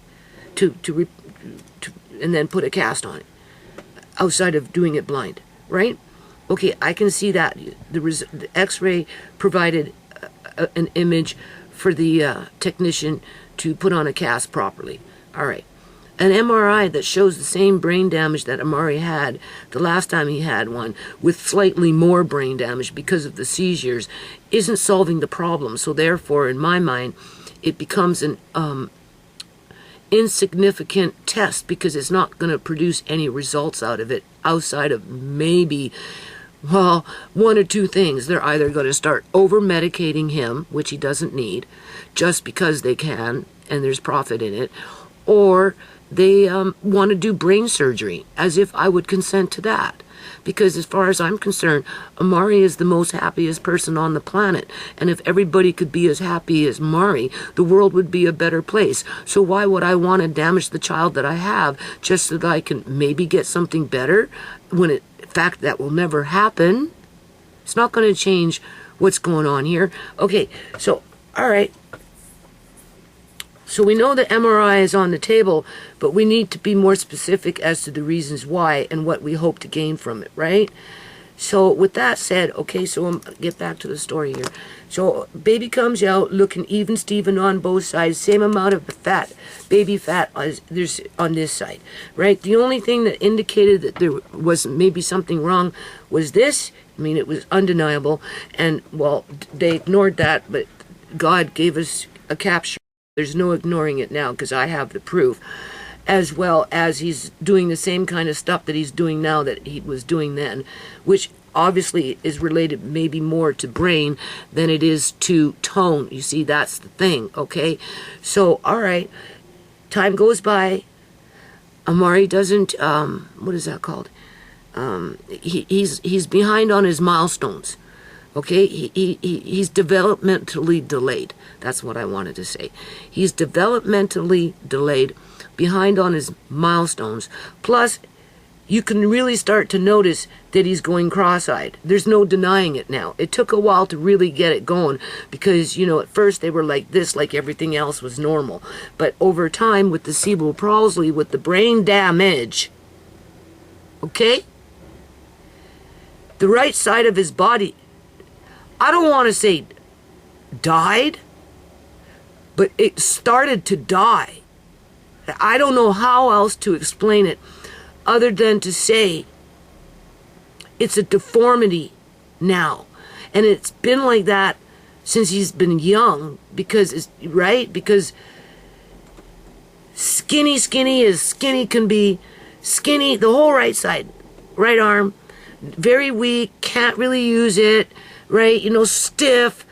And then put a cast on it, outside of doing it blind, right? Okay, I can see that. The X-ray provided an image for the technician to put on a cast properly. All right. An MRI that shows the same brain damage that Amari had the last time he had one, with slightly more brain damage because of the seizures, isn't solving the problem. So therefore, in my mind, it becomes an insignificant test, because it's not going to produce any results out of it outside of maybe, well, one or two things. They're either going to start over-medicating him, which he doesn't need, just because they can and there's profit in it, or they want to do brain surgery, as if I would consent to that. Because as far as I'm concerned, Amari is the most happiest person on the planet. And if everybody could be as happy as Amari, the world would be a better place. So why would I want to damage the child that I have just so that I can maybe get something better, when in fact that will never happen? It's not going to change what's going on here. Okay, so, all right. So we know the MRI is on the table, but we need to be more specific as to the reasons why and what we hope to gain from it, right? So with that said, okay, so get back to the story here. So baby comes out looking even Steven on both sides, same amount of fat, baby fat as there's on this side, right? The only thing that indicated that there was maybe something wrong was this. I mean, it was undeniable, and well, they ignored that, but God gave us a capture. There's no ignoring it now, because I have the proof, as well as he's doing the same kind of stuff that he's doing now that he was doing then, which obviously is related maybe more to brain than it is to tone. You see, that's the thing, okay? So, all right, time goes by. Amari doesn't, what is that called? He's behind on his milestones. Okay, he's developmentally delayed. That's what I wanted to say. He's developmentally delayed, behind on his milestones. Plus, you can really start to notice that he's going cross-eyed. There's no denying it now. It took a while to really get it going, because, at first they were like this, like everything else was normal. But over time, with the cerebral palsy, with the brain damage, okay, the right side of his body, I don't want to say died, but it started to die. I don't know how else to explain it other than to say it's a deformity now. And it's been like that since he's been young, because, right? Because skinny as skinny can be. Skinny, the whole right side, right arm, very weak, can't really use it. Right, stiff,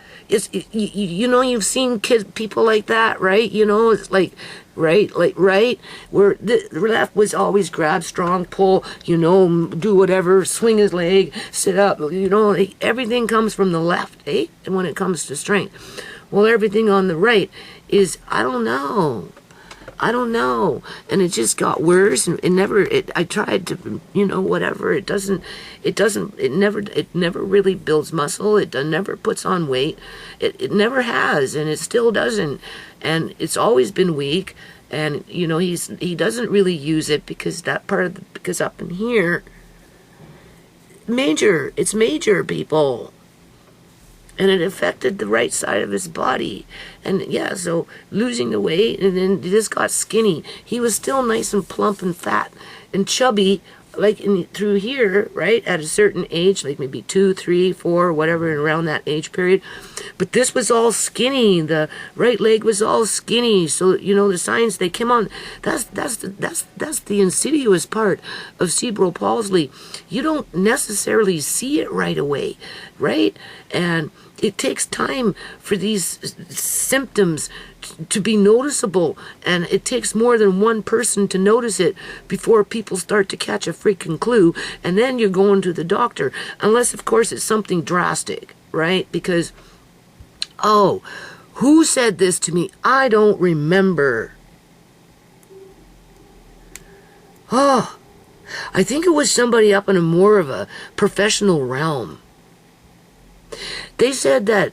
you know, you've seen people like that, right? You know, it's like, right, where the left was always grab, strong, pull, you know, do whatever, swing his leg, sit up, you know, everything comes from the left, eh? And when it comes to strength. Well, everything on the right is, I don't know. And it just got worse, and I tried to, you know, whatever. It never really builds muscle. It never puts on weight. It never has, and it still doesn't. And it's always been weak. And, you know, he doesn't really use it because because up in here, it's major, people. And it affected the right side of his body. And yeah, so losing the weight, and then he just got skinny. He was still nice and plump and fat and chubby, like through here, right, at a certain age, like maybe 2, 3, 4, whatever, around that age period. But this was all skinny. The right leg was all skinny. So, you know, the signs, they came on. That's the insidious part of cerebral palsy. You don't necessarily see it right away, right? And it takes time for these symptoms to be noticeable, and it takes more than one person to notice it before people start to catch a freaking clue, and then you're going to the doctor, unless of course it's something drastic, right? Because, oh, who said this to me? I don't remember. Oh, I think it was somebody up in a more of a professional realm. They said that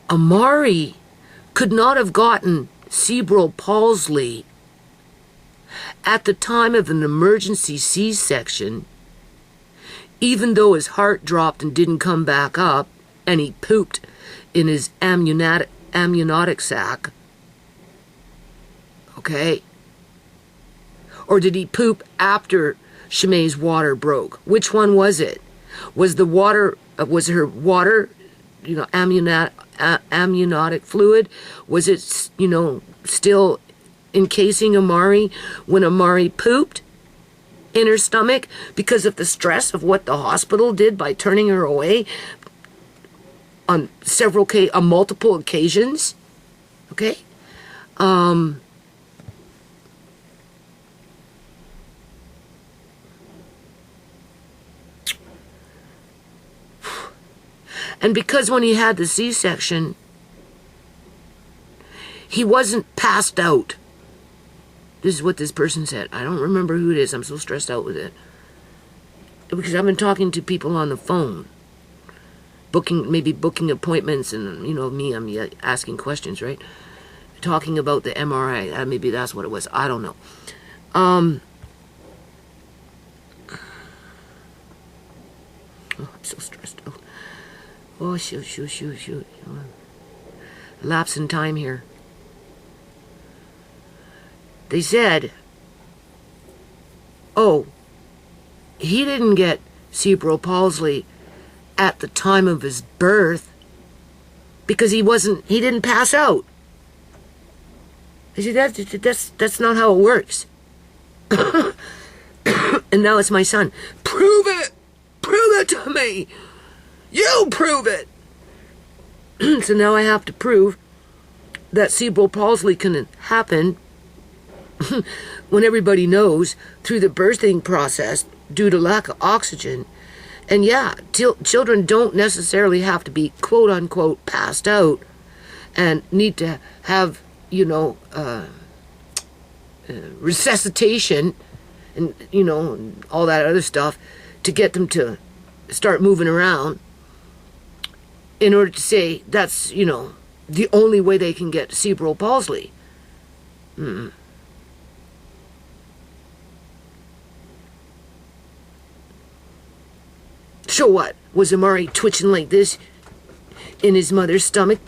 Amari could not have gotten cerebral palsy at the time of an emergency C-section, even though his heart dropped and didn't come back up, and he pooped in his amniotic sac. Okay? Or did he poop after ShaMay's water broke? Which one was it? Was her water, you know, amniotic fluid, was it, you know, still encasing Amari when Amari pooped in her stomach because of the stress of what the hospital did by turning her away on multiple occasions? Okay? And because when he had the C-section, he wasn't passed out. This is what this person said. I don't remember who it is. I'm so stressed out with it. Because I've been talking to people on the phone. Maybe booking appointments, and, you know, I'm asking questions, right? Talking about the MRI. Maybe that's what it was. I don't know. Oh, I'm so stressed out. Oh, shoot. Lapse in time here. They said, oh, he didn't get cerebral palsy at the time of his birth because he didn't pass out. I said, that's not how it works. And now it's my son. Prove it to me. You prove it! So now I have to prove that cerebral palsy can happen when everybody knows through the birthing process due to lack of oxygen. And yeah, children don't necessarily have to be quote-unquote passed out and need to have, you know, resuscitation and, you know, all that other stuff to get them to start moving around, in order to say that's, you know, the only way they can get cerebral palsy. So what? Was Amari twitching like this in his mother's stomach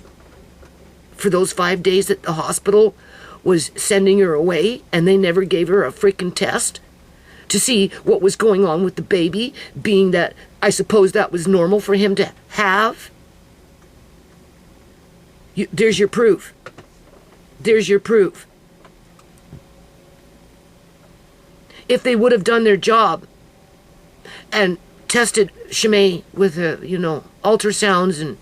for those 5 days that the hospital was sending her away, and they never gave her a freaking test to see what was going on with the baby, being that I suppose that was normal for him to have? There's your proof. There's your proof. If they would have done their job and tested ShaMay with, you know, ultrasounds and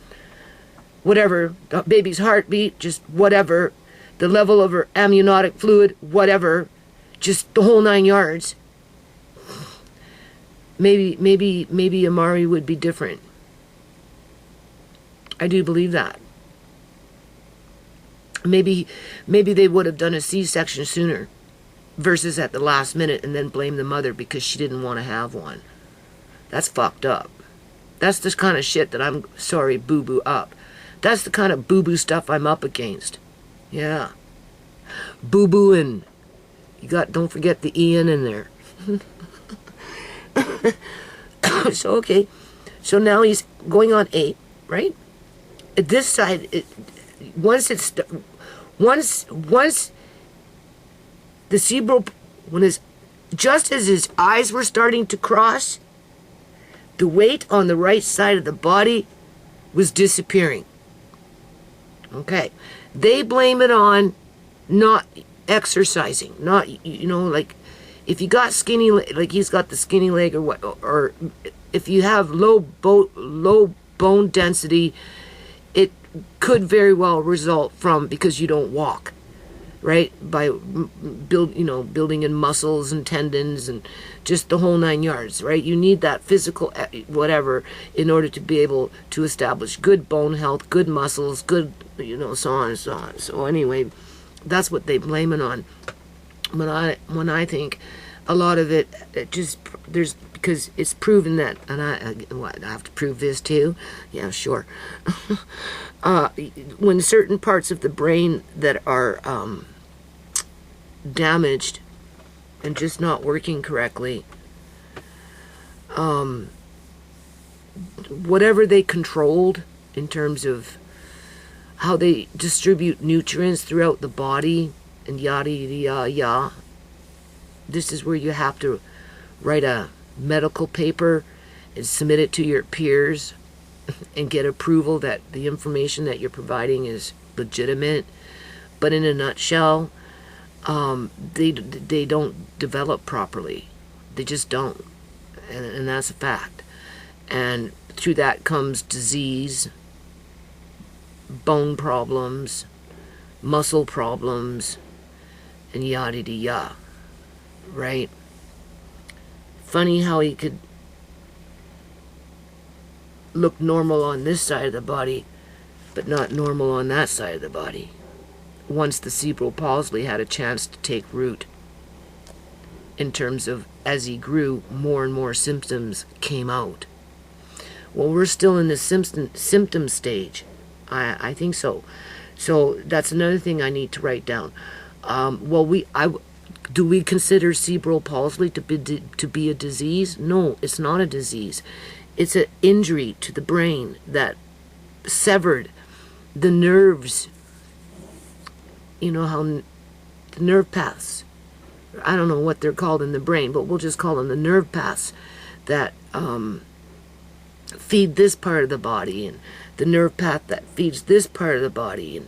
whatever, the baby's heartbeat, just whatever, the level of her amniotic fluid, whatever, just the whole 9 yards. Maybe Amari would be different. I do believe that. Maybe they would have done a C-section sooner versus at the last minute and then blame the mother because she didn't want to have one. That's fucked up. That's the kind of shit that I'm sorry, boo-boo up. That's the kind of boo-boo stuff I'm up against. Yeah. Boo-boo, and don't forget the Ian in there. So, okay. So now he's going on 8, right? At this side, once the cerebral, just as his eyes were starting to cross, the weight on the right side of the body was disappearing. Okay. They blame it on not exercising, not, like, if you got skinny, like he's got the skinny leg or what, or if you have low bone density, it could very well result from because you don't walk, right? By building in muscles and tendons and just the whole 9 yards, right? You need that physical whatever in order to be able to establish good bone health, good muscles, good, so on and so on. So anyway, that's what they blame it on. When I think a lot of it just there's because it's proven that, and I have to prove this too. Yeah, sure. When certain parts of the brain that are damaged and just not working correctly, whatever they controlled in terms of how they distribute nutrients throughout the body and yada yada yada. This is where you have to write a medical paper and submit it to your peers and get approval that the information that you're providing is legitimate. But in a nutshell, they don't develop properly. They just don't. And that's a fact. And through that comes disease, bone problems, muscle problems, and yada yada yada. Right? Funny how he could look normal on this side of the body, but not normal on that side of the body. Once the cerebral palsy had a chance to take root, in terms of as he grew, more and more symptoms came out. Well, we're still in the symptom stage. I think so. So that's another thing I need to write down. Do we consider cerebral palsy to be a disease? No, it's not a disease. It's an injury to the brain that severed the nerves. You know how the nerve paths, I don't know what they're called in the brain, but we'll just call them the nerve paths that feed this part of the body, and the nerve path that feeds this part of the body,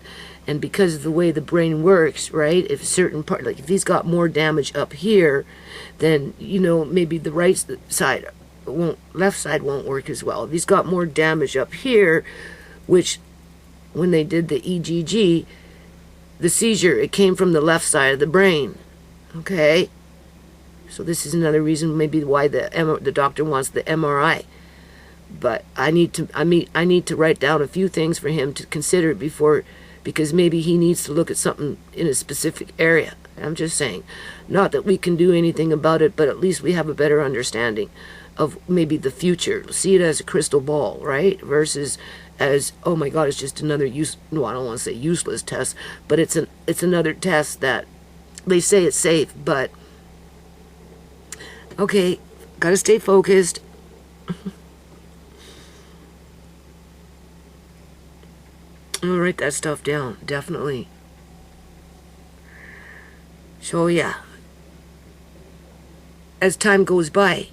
and because of the way the brain works, right, if a certain part, like if he's got more damage up here, then, maybe the left side won't work as well. If he's got more damage up here, which when they did the EEG, the seizure, it came from the left side of the brain, okay? So this is another reason maybe why the doctor wants the MRI. But I need to write down a few things for him to consider because maybe he needs to look at something in a specific area. I'm just saying. Not that we can do anything about it, but at least we have a better understanding of maybe the future. See it as a crystal ball, right? Versus as, oh my God, it's just another I don't want to say useless test, but it's another test that they say it's safe, but okay, gotta stay focused. I'll write that stuff down, definitely. So yeah, as time goes by,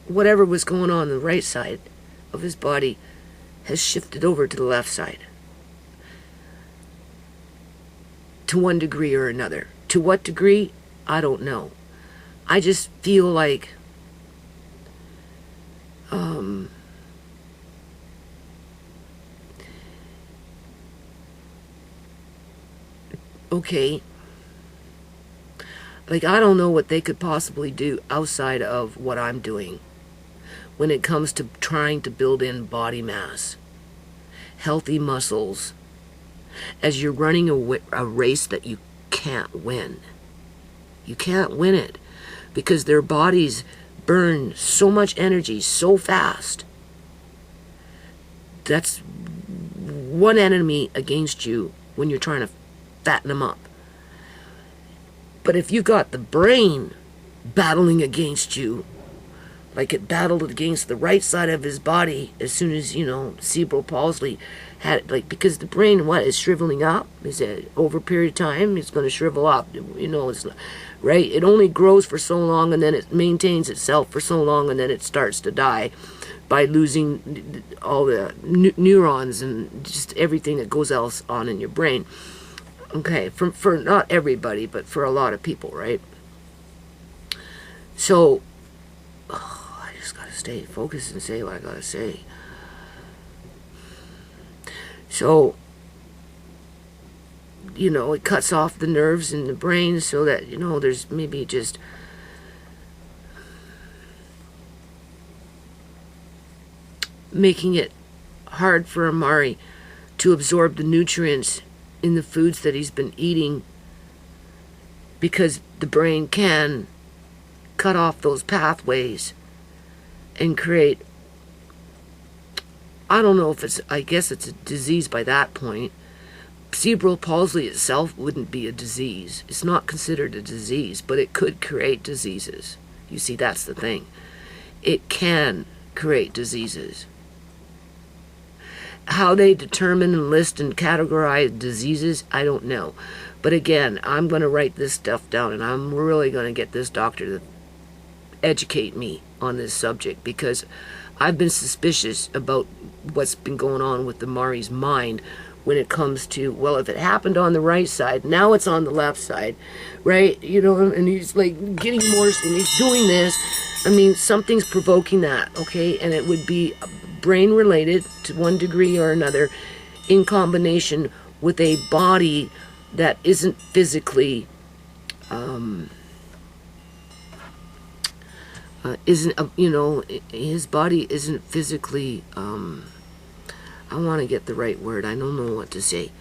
whatever was going on the right side of his body has shifted over to the left side. To one degree or another. To what degree? I don't know. I just feel like okay, like, I don't know what they could possibly do outside of what I'm doing when it comes to trying to build in body mass, healthy muscles, as you're running a race that you can't win. You can't win it because their bodies burn so much energy so fast. That's one enemy against you when you're trying to fatten them up. But if you got the brain battling against you, like it battled against the right side of his body as soon as, cerebral palsy had, like, because the brain, is shriveling up? Is it over a period of time? It's going to shrivel up. It's not, right? It only grows for so long, and then it maintains itself for so long, and then it starts to die by losing all the neurons and just everything that goes else on in your brain. Okay, for not everybody, but for a lot of people, right? So, I just gotta stay focused and say what I gotta say. So, it cuts off the nerves in the brain so that, there's maybe just making it hard for Amari to absorb the nutrients in the foods that he's been eating, because the brain can cut off those pathways and create, I don't know if I guess it's a disease by that point. Cerebral palsy itself wouldn't be a disease. It's not considered a disease, but it could create diseases. You see, that's the thing. It can create diseases. How they determine and list and categorize diseases, I don't know. But again, I'm going to write this stuff down, and I'm really going to get this doctor to educate me on this subject, because I've been suspicious about what's been going on with Amari's mind when it comes to, well, if it happened on the right side, now it's on the left side, right? And he's like getting more, and he's doing this. I mean, something's provoking that, okay? And it would be brain related to one degree or another, in combination with a body that isn't physically his body isn't physically I want to get the right word, I don't know what to say.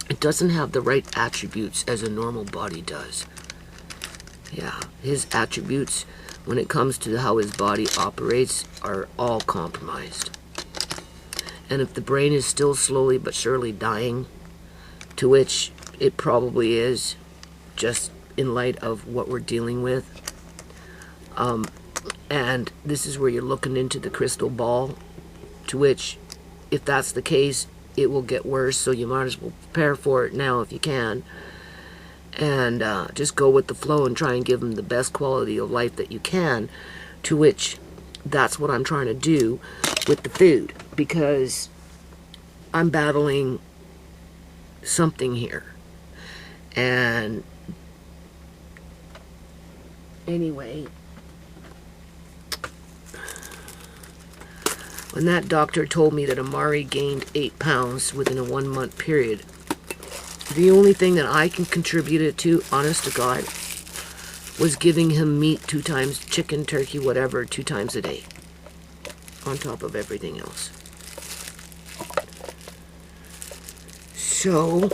It doesn't have the right attributes as a normal body does. Yeah, his attributes when it comes to how his body operates are all compromised. And if the brain is still slowly but surely dying, to which it probably is, just in light of what we're dealing with, and this is where you're looking into the crystal ball, to which, if that's the case, it will get worse, so you might as well prepare for it now if you can. And just go with the flow and try and give them the best quality of life that you can, to which that's what I'm trying to do with the food, because I'm battling something here. And anyway, when that doctor told me that Amari gained 8 pounds within a 1-month period, the only thing that I can contribute it to, honest to God, was giving him meat 2 times, chicken, turkey, whatever, 2 times a day, on top of everything else. So,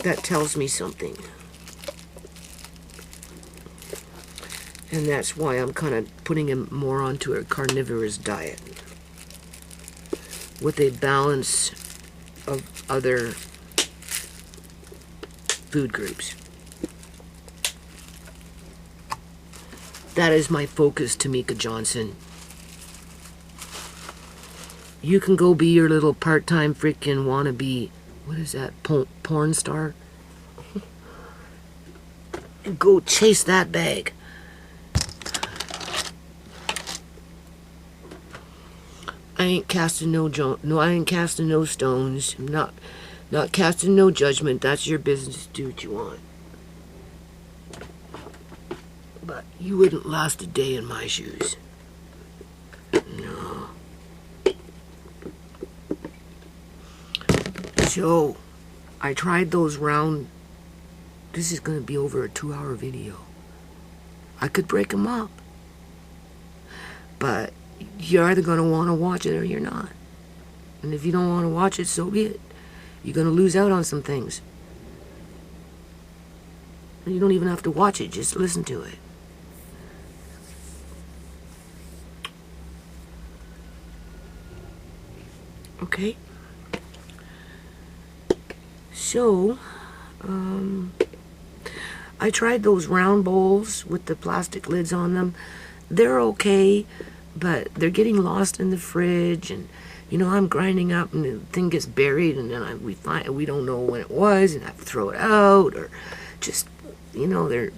that tells me something. And that's why I'm kind of putting him more onto a carnivorous diet, with a balance of other food groups. That is my focus, Tamika Johnson. You can go be your little part-time freaking wannabe, what is that, porn star? And go chase that bag. I ain't casting no stones. I'm not casting no judgment. That's your business. Do what you want. But you wouldn't last a day in my shoes. No. So, I tried those round. This is going to be over a 2-hour video. I could break them up. But you're either going to want to watch it or you're not. And if you don't want to watch it, so be it. You're going to lose out on some things. You don't even have to watch it, just listen to it. Okay. So, I tried those round bowls with the plastic lids on them. They're okay, but they're getting lost in the fridge, and you know, I'm grinding up and the thing gets buried, and then we don't know when it was, and I have to throw it out, or just, you know, they're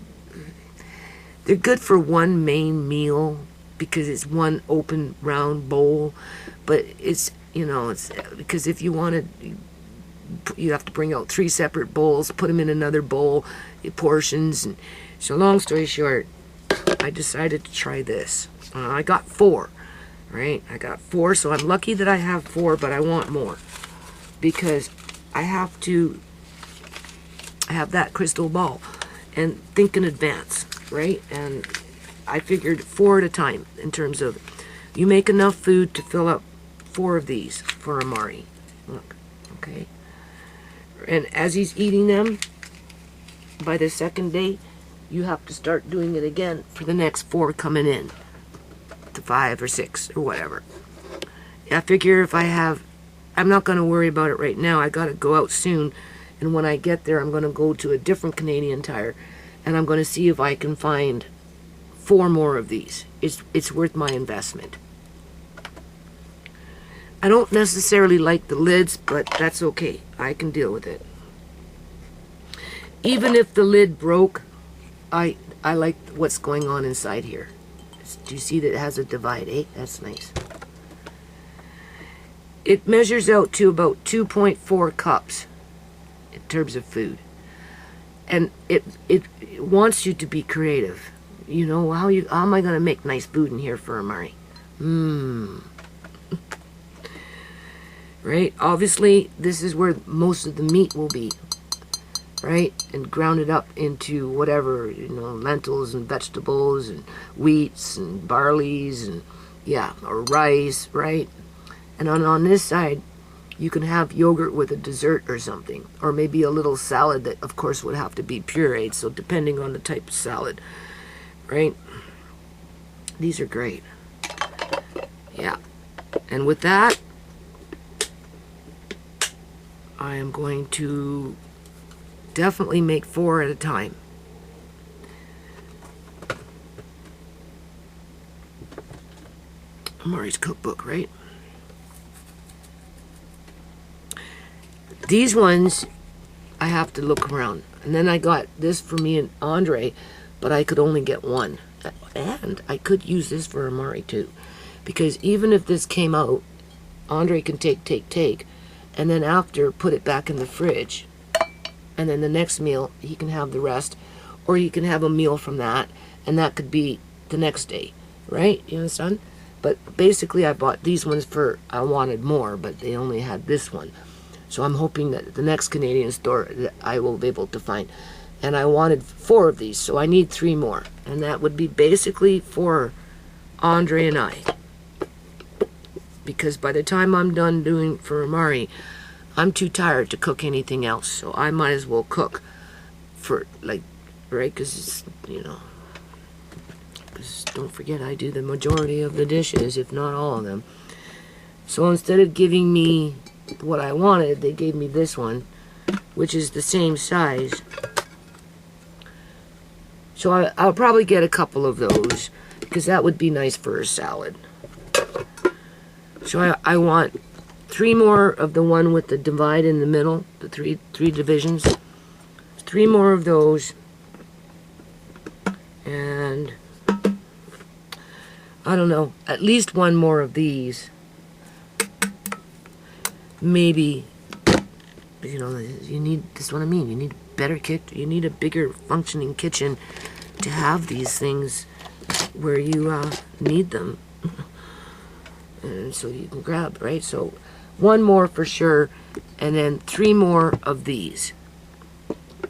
good for one main meal because it's one open round bowl, but it's, you know, it's because if you wanted, you have to bring out 3 separate bowls, put them in another bowl, portions, and so long story short, I decided to try this. I got 4, right? I got 4, so I'm lucky that I have 4, but I want more because I have to have that crystal ball and think in advance, right? And I figured 4 at a time in terms of you make enough food to fill up 4 of these for Amari. Look, okay? And as he's eating them, by the second day, you have to start doing it again for the next 4 coming in to 5 or 6 or whatever. I figure if I'm not going to worry about it right now. I got to go out soon, and when I get there, I'm going to go to a different Canadian Tire, and I'm going to see if I can find 4 more of these. It's worth my investment. I don't necessarily like the lids, but that's okay. I can deal with it. Even if the lid broke, I like what's going on inside here. Do you see that it has a divide, eh? That's nice. It measures out to about 2.4 cups in terms of food. And it wants you to be creative. You know, how am I going to make nice food in here for Amari? Right? Obviously, this is where most of the meat will be. Right? And ground it up into whatever, you know, lentils and vegetables and wheats and barleys and, yeah, or rice, right? And on this side, you can have yogurt with a dessert or something, or maybe a little salad that, of course, would have to be pureed, so depending on the type of salad, right? These are great. Yeah. And with that, I am going to definitely make 4 at a time. Amari's cookbook, right? These ones, I have to look around. And then I got this for me and Andre, but I could only get 1. And I could use this for Amari too. Because even if this came out, Andre can take, and then after put it back in the fridge. And then the next meal, he can have the rest. Or he can have a meal from that, and that could be the next day. Right? You understand? But basically, I bought these ones I wanted more, but they only had this one. So I'm hoping that the next Canadian store that I will be able to find. And I wanted 4 of these, so I need 3 more. And that would be basically for Andre and I. Because by the time I'm done doing for Amari, I'm too tired to cook anything else. So I might as well cook for, like, right? Because it's, you know, because don't forget I do the majority of the dishes, if not all of them. So instead of giving me what I wanted, they gave me this one, which is the same size. So I'll probably get a couple of those, because that would be nice for a salad. So I want 3 more of the one with the divide in the middle, the three divisions. 3 more of those. And I don't know, at least 1 more of these. Maybe, you know, you need, this is what I mean, you need better you need a bigger functioning kitchen to have these things where you need them. And so you can grab, right? So one more for sure, and then 3 more of these,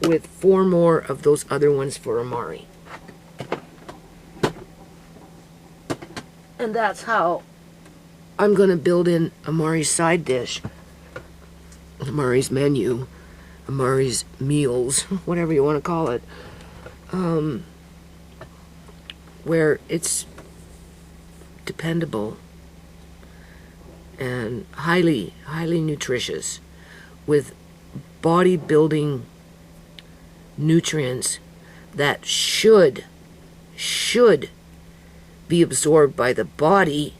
with 4 more of those other ones for Amari. And that's how I'm going to build in Amari's side dish, Amari's menu, Amari's meals, whatever you want to call it, where it's dependable and highly nutritious, with bodybuilding nutrients that should be absorbed by the body,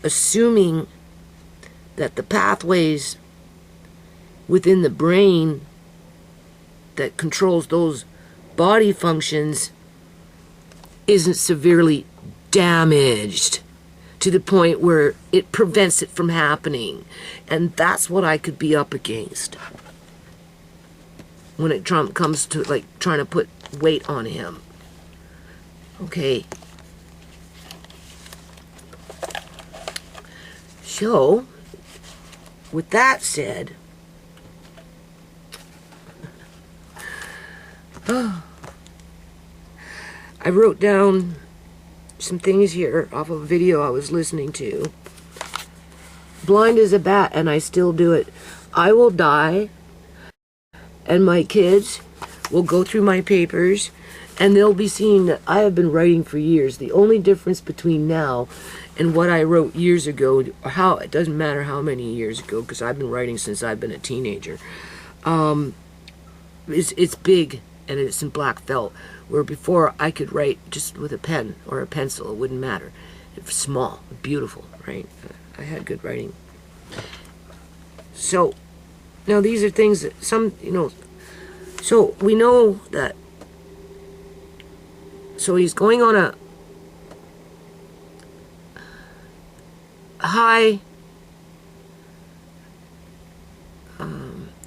assuming that the pathways within the brain that controls those body functions isn't severely damaged to the point where it prevents it from happening. And that's what I could be up against when it comes to like trying to put weight on him. Okay. So, with that said, I wrote down some things here off of a video I was listening to. Blind as a bat, and I still do it. I will die, and my kids will go through my papers, and they'll be seeing that I have been writing for years. The only difference between now and what I wrote years ago, or how, it doesn't matter how many years ago, because I've been writing since I've been a teenager, it's big, and it's in black felt, where before I could write just with a pen or a pencil, it wouldn't matter. It was small, beautiful, right? I had good writing. So, now these are things that some, so we know that, so he's going on a high,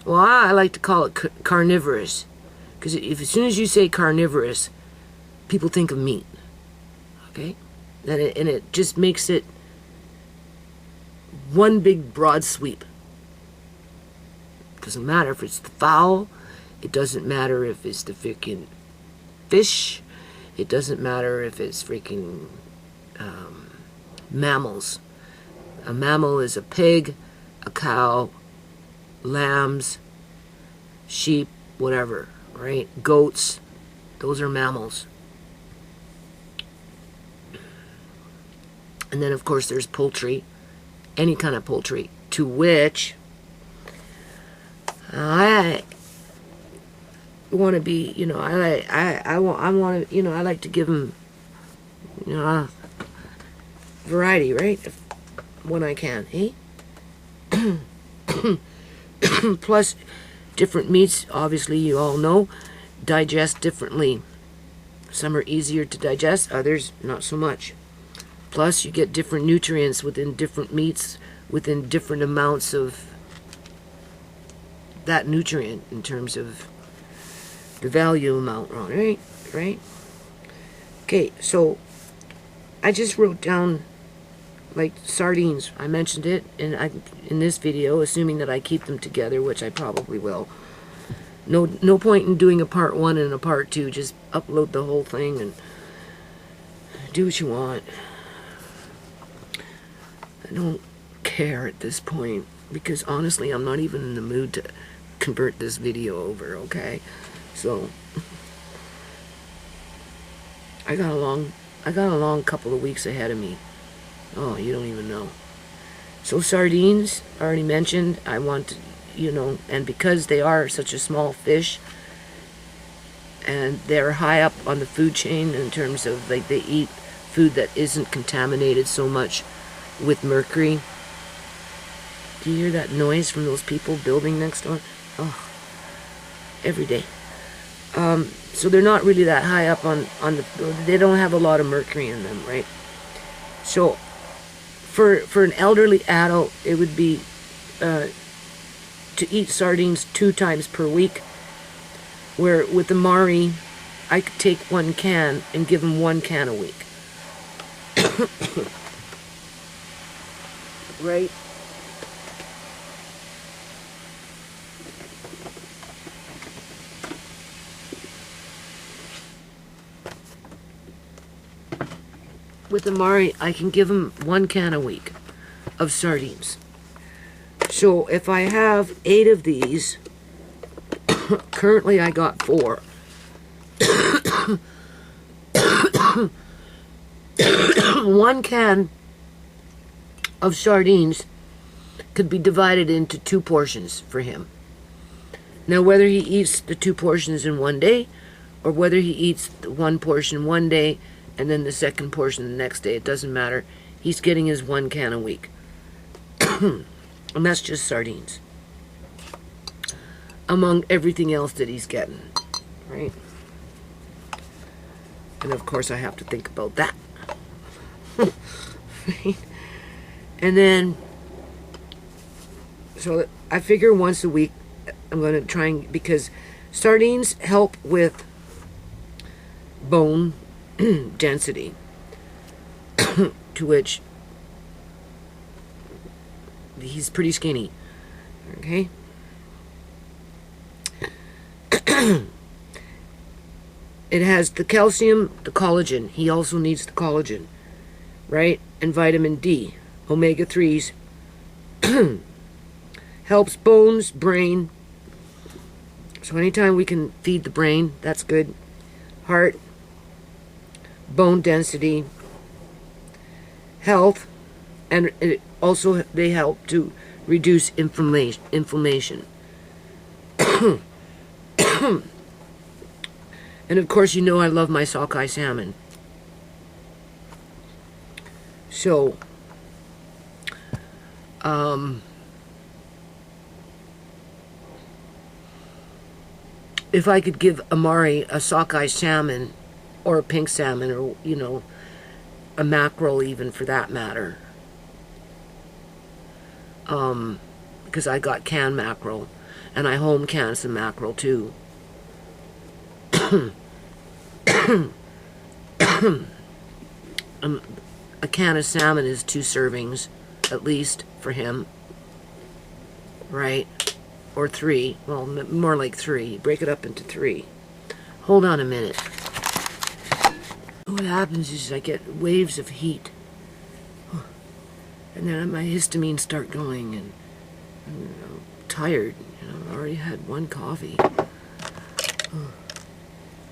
well, I like to call it carnivorous, because if as soon as you say carnivorous, people think of meat, okay? And it just makes it one big broad sweep. Doesn't matter if it's the fowl, it doesn't matter if it's the freaking fish, it doesn't matter if it's freaking mammals. A mammal is a pig, a cow, lambs, sheep, whatever, right? Goats, those are mammals. And then, of course, there's poultry, any kind of poultry, to which I want to be, I want to, I like to give them, variety, right? When I can, eh? Plus, different meats, obviously, you all know, digest differently. Some are easier to digest, others not so much. Plus, you get different nutrients within different meats, within different amounts of that nutrient in terms of the value amount, right? Right? Okay, so I just wrote down, like, sardines. I mentioned it in this video, assuming that I keep them together, which I probably will. No point in doing a part 1 and a part 2. Just upload the whole thing and do what you want. I don't care at this point, because honestly, I'm not even in the mood to convert this video over, okay? So I got a long couple of weeks ahead of me. Oh, you don't even know. So sardines, I already mentioned. I want to, and because they are such a small fish, and they're high up on the food chain in terms of, like, they eat food that isn't contaminated so much with mercury. Do you hear that noise from those people building next door? Oh, every day. So they're not really that high up on the, they don't have a lot of mercury in them, right? So for an elderly adult, it would be to eat sardines 2 times per week, where with Amari, I could take 1 can and give him 1 can a week. Right? with Amari, I can give him 1 can a week of sardines. So if I have 8 of these, currently I got 4. 1 can of sardines could be divided into 2 portions for him. Now, whether he eats the 2 portions in one day, or whether he eats the 1 portion one day and then the second portion the next day, it doesn't matter. He's getting his 1 can a week. And that's just sardines, among everything else that he's getting, right? And of course I have to think about that. Right? And then, so I figure once a week I'm going to try and, because sardines help with bone density, to which he's pretty skinny, okay? It has the calcium, the collagen. He also needs the collagen, right? And vitamin D, omega-3s. Helps bones, brain. So anytime we can feed the brain, that's good. Heart, bone density, health, and it also they help to reduce inflammation. And of course, you know I love my sockeye salmon. So, if I could give Amari a sockeye salmon, or a pink salmon, or, you know, a mackerel even for that matter, because I got canned mackerel, and I home canned some mackerel too. A can of salmon is 2 servings, at least, for him, right? Or 3, well, more like 3. Break it up into 3. Hold on a minute. What happens is I get waves of heat, and then my histamines start going, and I'm tired. You know, I already had 1 coffee.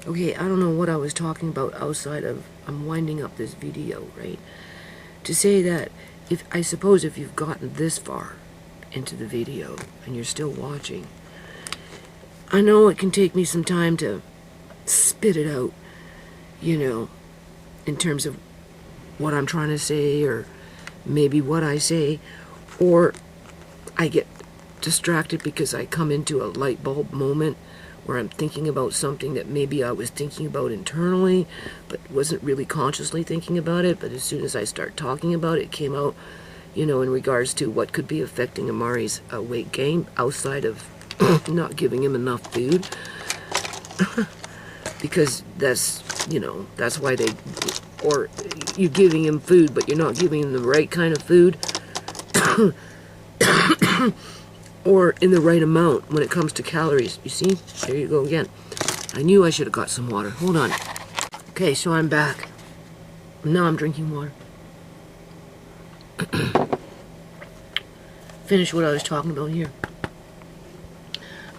Okay, I don't know what I was talking about outside of, I'm winding up this video, right? To say that, I suppose if you've gotten this far into the video and you're still watching, I know it can take me some time to spit it out, you know, in terms of what I'm trying to say, or maybe what I say, or I get distracted because I come into a light bulb moment where I'm thinking about something that maybe I was thinking about internally, but wasn't really consciously thinking about it. But as soon as I start talking about it, it came out, you know, in regards to what could be affecting Amari's weight gain outside of not giving him enough food. Because that's, you know, that's why they, or you're giving him food, but you're not giving him the right kind of food. Or in the right amount when it comes to calories. You see? There you go again. I knew I should have got some water. Hold on. Okay, so I'm back. Now I'm drinking water. Finish what I was talking about here.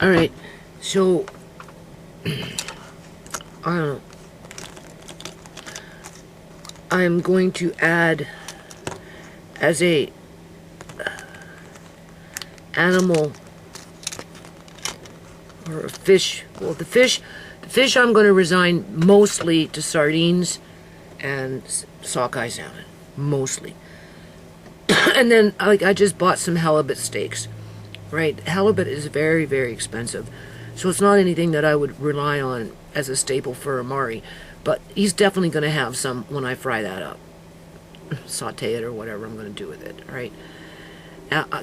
Alright, so I don't know. I'm going to add as a animal or a fish. Well, the fish I'm going to resign mostly to sardines and sockeye salmon, mostly. And then I just bought some halibut steaks, right? Halibut is very, very expensive, so it's not anything that I would rely on as a staple for Amari, but he's definitely going to have some when I fry that up, saute it or whatever I'm going to do with it, right?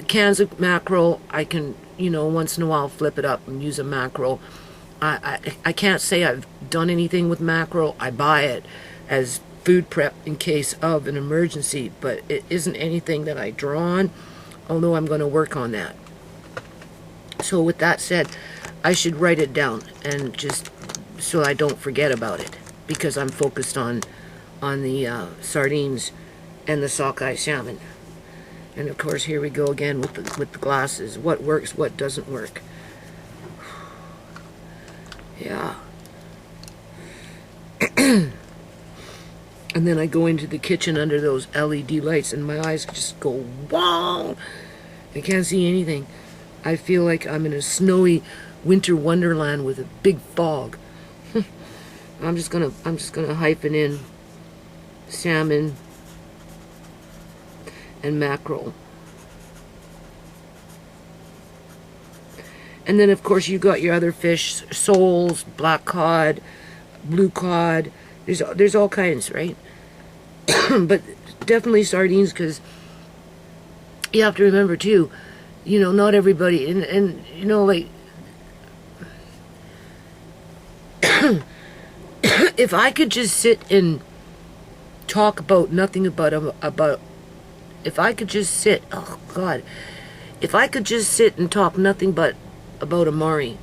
Cans of mackerel, I can, you know, once in a while flip it up and use a mackerel. I can't say I've done anything with mackerel. I buy it as food prep in case of an emergency, but it isn't anything that I draw on, although I'm going to work on that. So with that said, I should write it down, and just so I don't forget about it, because I'm focused on on the sardines and the sockeye salmon. And of course, here we go again with the glasses. What works, what doesn't work. Yeah. And then I go into the kitchen under those LED lights and my eyes just go, wow! I can't see anything. I feel like I'm in a snowy winter wonderland with a big fog. I'm just gonna hyphen in salmon and mackerel. And then of course you got your other fish, soles, black cod, blue cod. There's all kinds, right? But definitely sardines, because you have to remember too, you know, not everybody, and you know, like, if I could just sit and talk about nothing about if I could just sit, oh God, if I could just sit and talk nothing but about Amari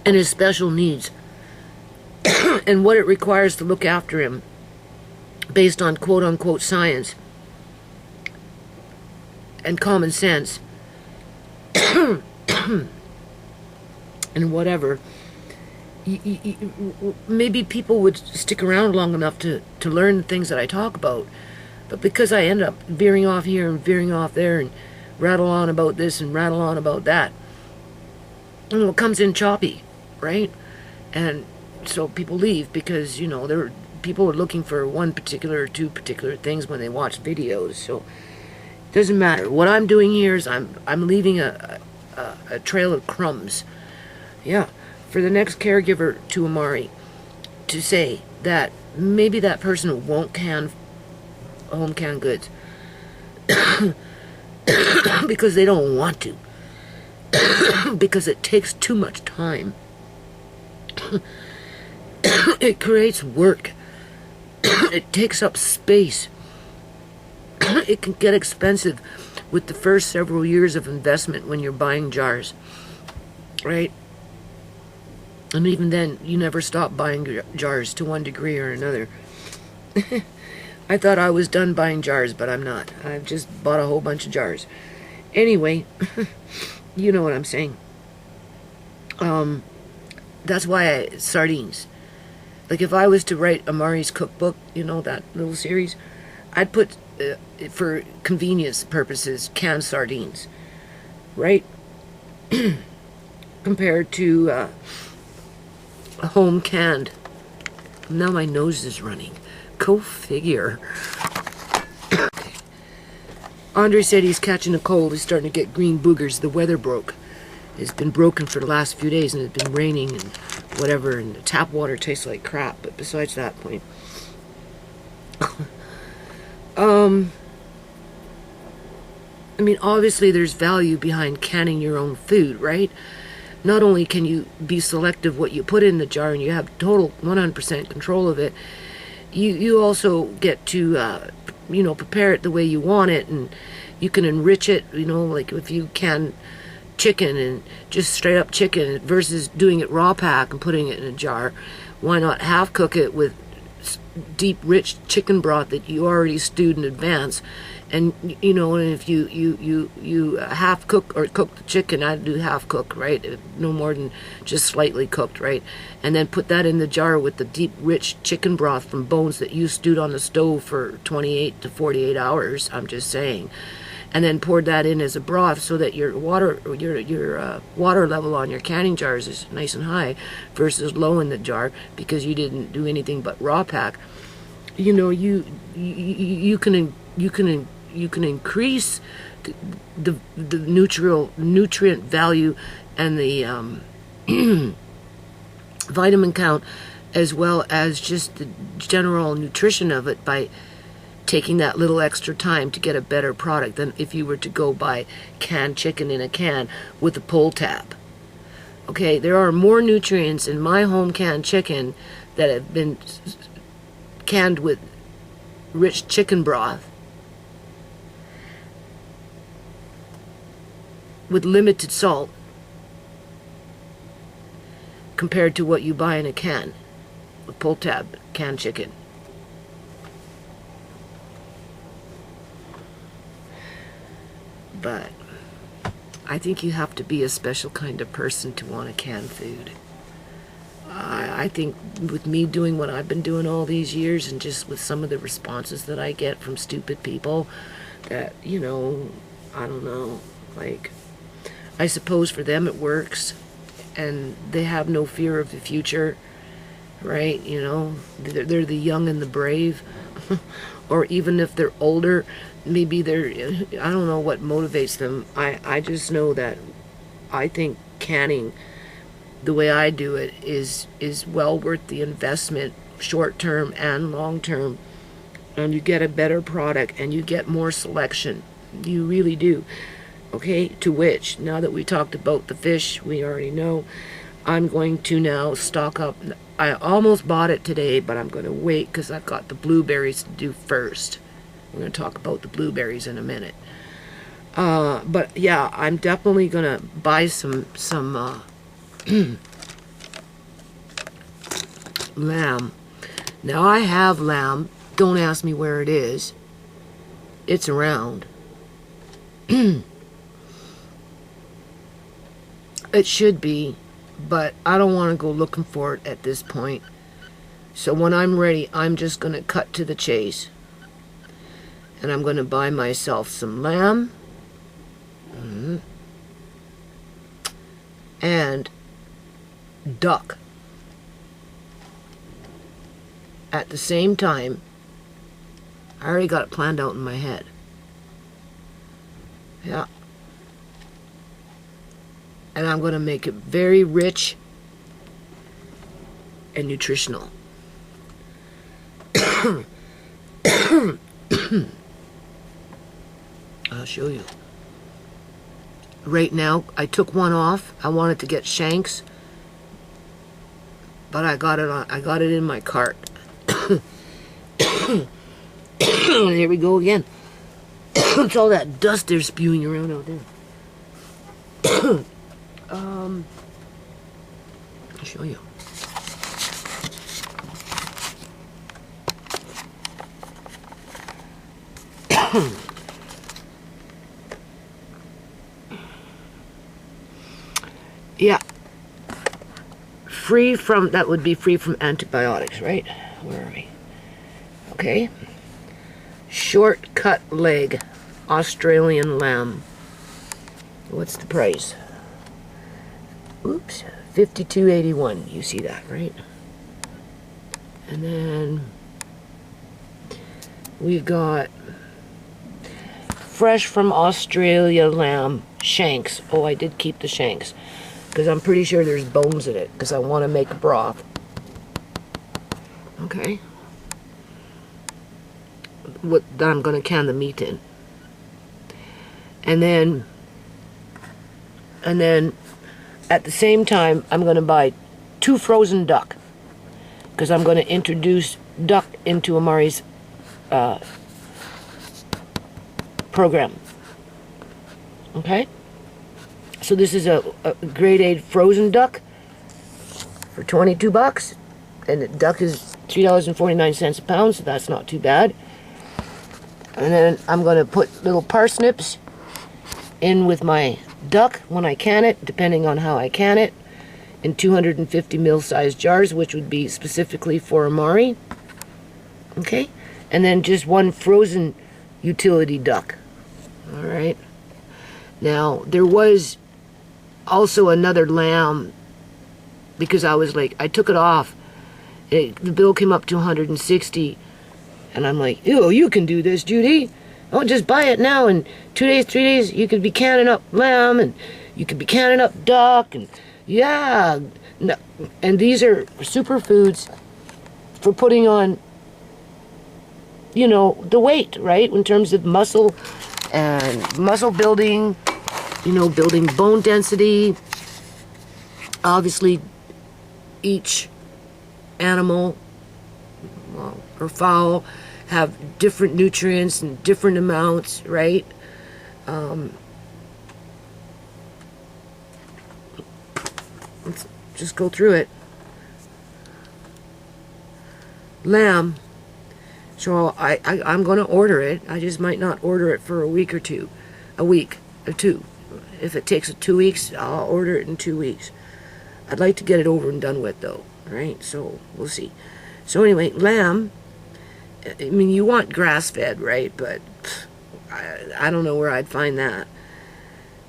and his special needs and what it requires to look after him based on quote-unquote science and common sense and whatever, maybe people would stick around long enough to learn the things that I talk about. But because I end up veering off here and veering off there and rattle on about this and rattle on about that, you know, it comes in choppy, right? And so people leave because, you know, people are looking for one particular or two particular things when they watch videos. So it doesn't matter. What I'm doing here is I'm leaving a trail of crumbs. Yeah, for the next caregiver to Amari to say that maybe that person won't can home canned goods because they don't want to, because it takes too much time. It creates work. It takes up space. It can get expensive with the first several years of investment when you're buying jars, right? And even then, you never stop buying jars to one degree or another. I thought I was done buying jars, but I'm not. I've just bought a whole bunch of jars. Anyway, you know what I'm saying. That's why sardines. Like if I was to write Amari's cookbook, you know, that little series, I'd put, for convenience purposes, canned sardines, right? Compared to home canned. Now my nose is running. Go figure. Andre said he's catching a cold. He's starting to get green boogers. The weather broke. It's been broken for the last few days, and it's been raining and whatever, and the tap water tastes like crap. But besides that point, I mean, obviously there's value behind canning your own food, right? Not only can you be selective what you put in the jar and you have total 100% control of it, you also get to, you know, prepare it the way you want it, and you can enrich it, you know, like if you can chicken and just straight up chicken versus doing it raw pack and putting it in a jar. Why not half cook it with deep rich chicken broth that you already stewed in advance? And you know, and if you half cook or cook the chicken, I'd do half cook, right? No more than just slightly cooked, right? And then put that in the jar with the deep rich chicken broth from bones that you stewed on the stove for 28 to 48 hours. I'm just saying. And then poured that in as a broth so that your water level on your canning jars is nice and high versus low in the jar because you didn't do anything but raw pack. You know, you can increase the nutrient value and the vitamin count, as well as just the general nutrition of it, by taking that little extra time to get a better product than if you were to go buy canned chicken in a can with a pull tab. Okay, there are more nutrients in my home canned chicken that have been canned with rich chicken broth with limited salt compared to what you buy in a can. a pull tab canned chicken. But I think you have to be a special kind of person to want to can food. I think with me doing what I've been doing all these years, and just with some of the responses that I get from stupid people, that, you know, I don't know, like, I suppose for them it works, and they have no fear of the future, right? You know, they're the young and the brave. Or even if they're older, maybe I don't know what motivates them. I just know that I think canning, the way I do it, is well worth the investment, short term and long term. And you get a better product, and you get more selection. You really do. Okay, to which, now that we talked about the fish, we already know, I'm going to now stock up. I almost bought it today, but I'm going to wait because I've got the blueberries to do first. We're going to talk about the blueberries in a minute. But yeah, I'm definitely going to buy some lamb. Now I have lamb. Don't ask me where it is. It's around. It should be, but I don't want to go looking for it at this point. So when I'm ready, I'm just going to cut to the chase. And I'm going to buy myself some lamb. And duck. At the same time, I already got it planned out in my head. Yeah. And I'm going to make it very rich and nutritional. I'll show you. Right now, I took one off. I wanted to get shanks, but I got it in my cart. Here we go again. It's all that dust they're spewing around out there. I'll show you. Yeah. That would be free from antibiotics, right? Where are we? Okay. Short cut leg, Australian lamb. What's the price? Oops, $52.81. You see that, right? And then we've got fresh from Australia lamb shanks. Oh, I did keep the shanks because I'm pretty sure there's bones in it because I want to make a broth. Okay. That I'm going to can the meat in. And then at the same time, I'm going to buy 2 frozen duck because I'm going to introduce duck into Amari's program. Okay? So this is a grade A frozen duck for $22, and the duck is $3.49 a pound, so that's not too bad. And then I'm going to put little parsnips in with my duck when I can it, depending on how I can it, in 250 ml size jars, which would be specifically for Amari. Okay? And then just 1 frozen utility duck. All right? Now, there was also another lamb because I was like, I took it off. The bill came up to $160, and I'm like, ew, you can do this, Judy. Oh, just buy it now. In 2 days, 3 days, you could be canning up lamb, and you could be canning up duck, and yeah. No. And these are superfoods for putting on, you know, the weight, right? In terms of muscle and muscle building, you know, building bone density. Obviously, each animal or fowl have different nutrients and different amounts, right? Let's just go through it. lamb. So I'm going to order it. I just might not order it for a week or two. A week or two. If it takes 2 weeks, I'll order it in 2 weeks. I'd like to get it over and done with, though. Right? So, we'll see. So, anyway, lamb. I mean, you want grass-fed, right? But I don't know where I'd find that.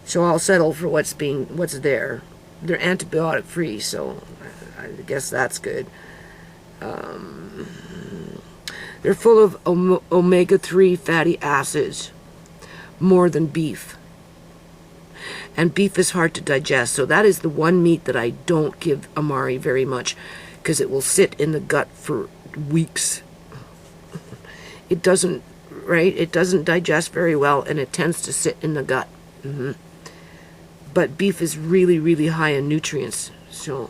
So, I'll settle for what's there. They're antibiotic-free, so I guess that's good. They're full of omega-3 fatty acids, more than beef. And beef is hard to digest, so that is the one meat that I don't give Amari very much, because it will sit in the gut for weeks. It doesn't, right? It doesn't digest very well, and it tends to sit in the gut. But beef is really, really high in nutrients, so,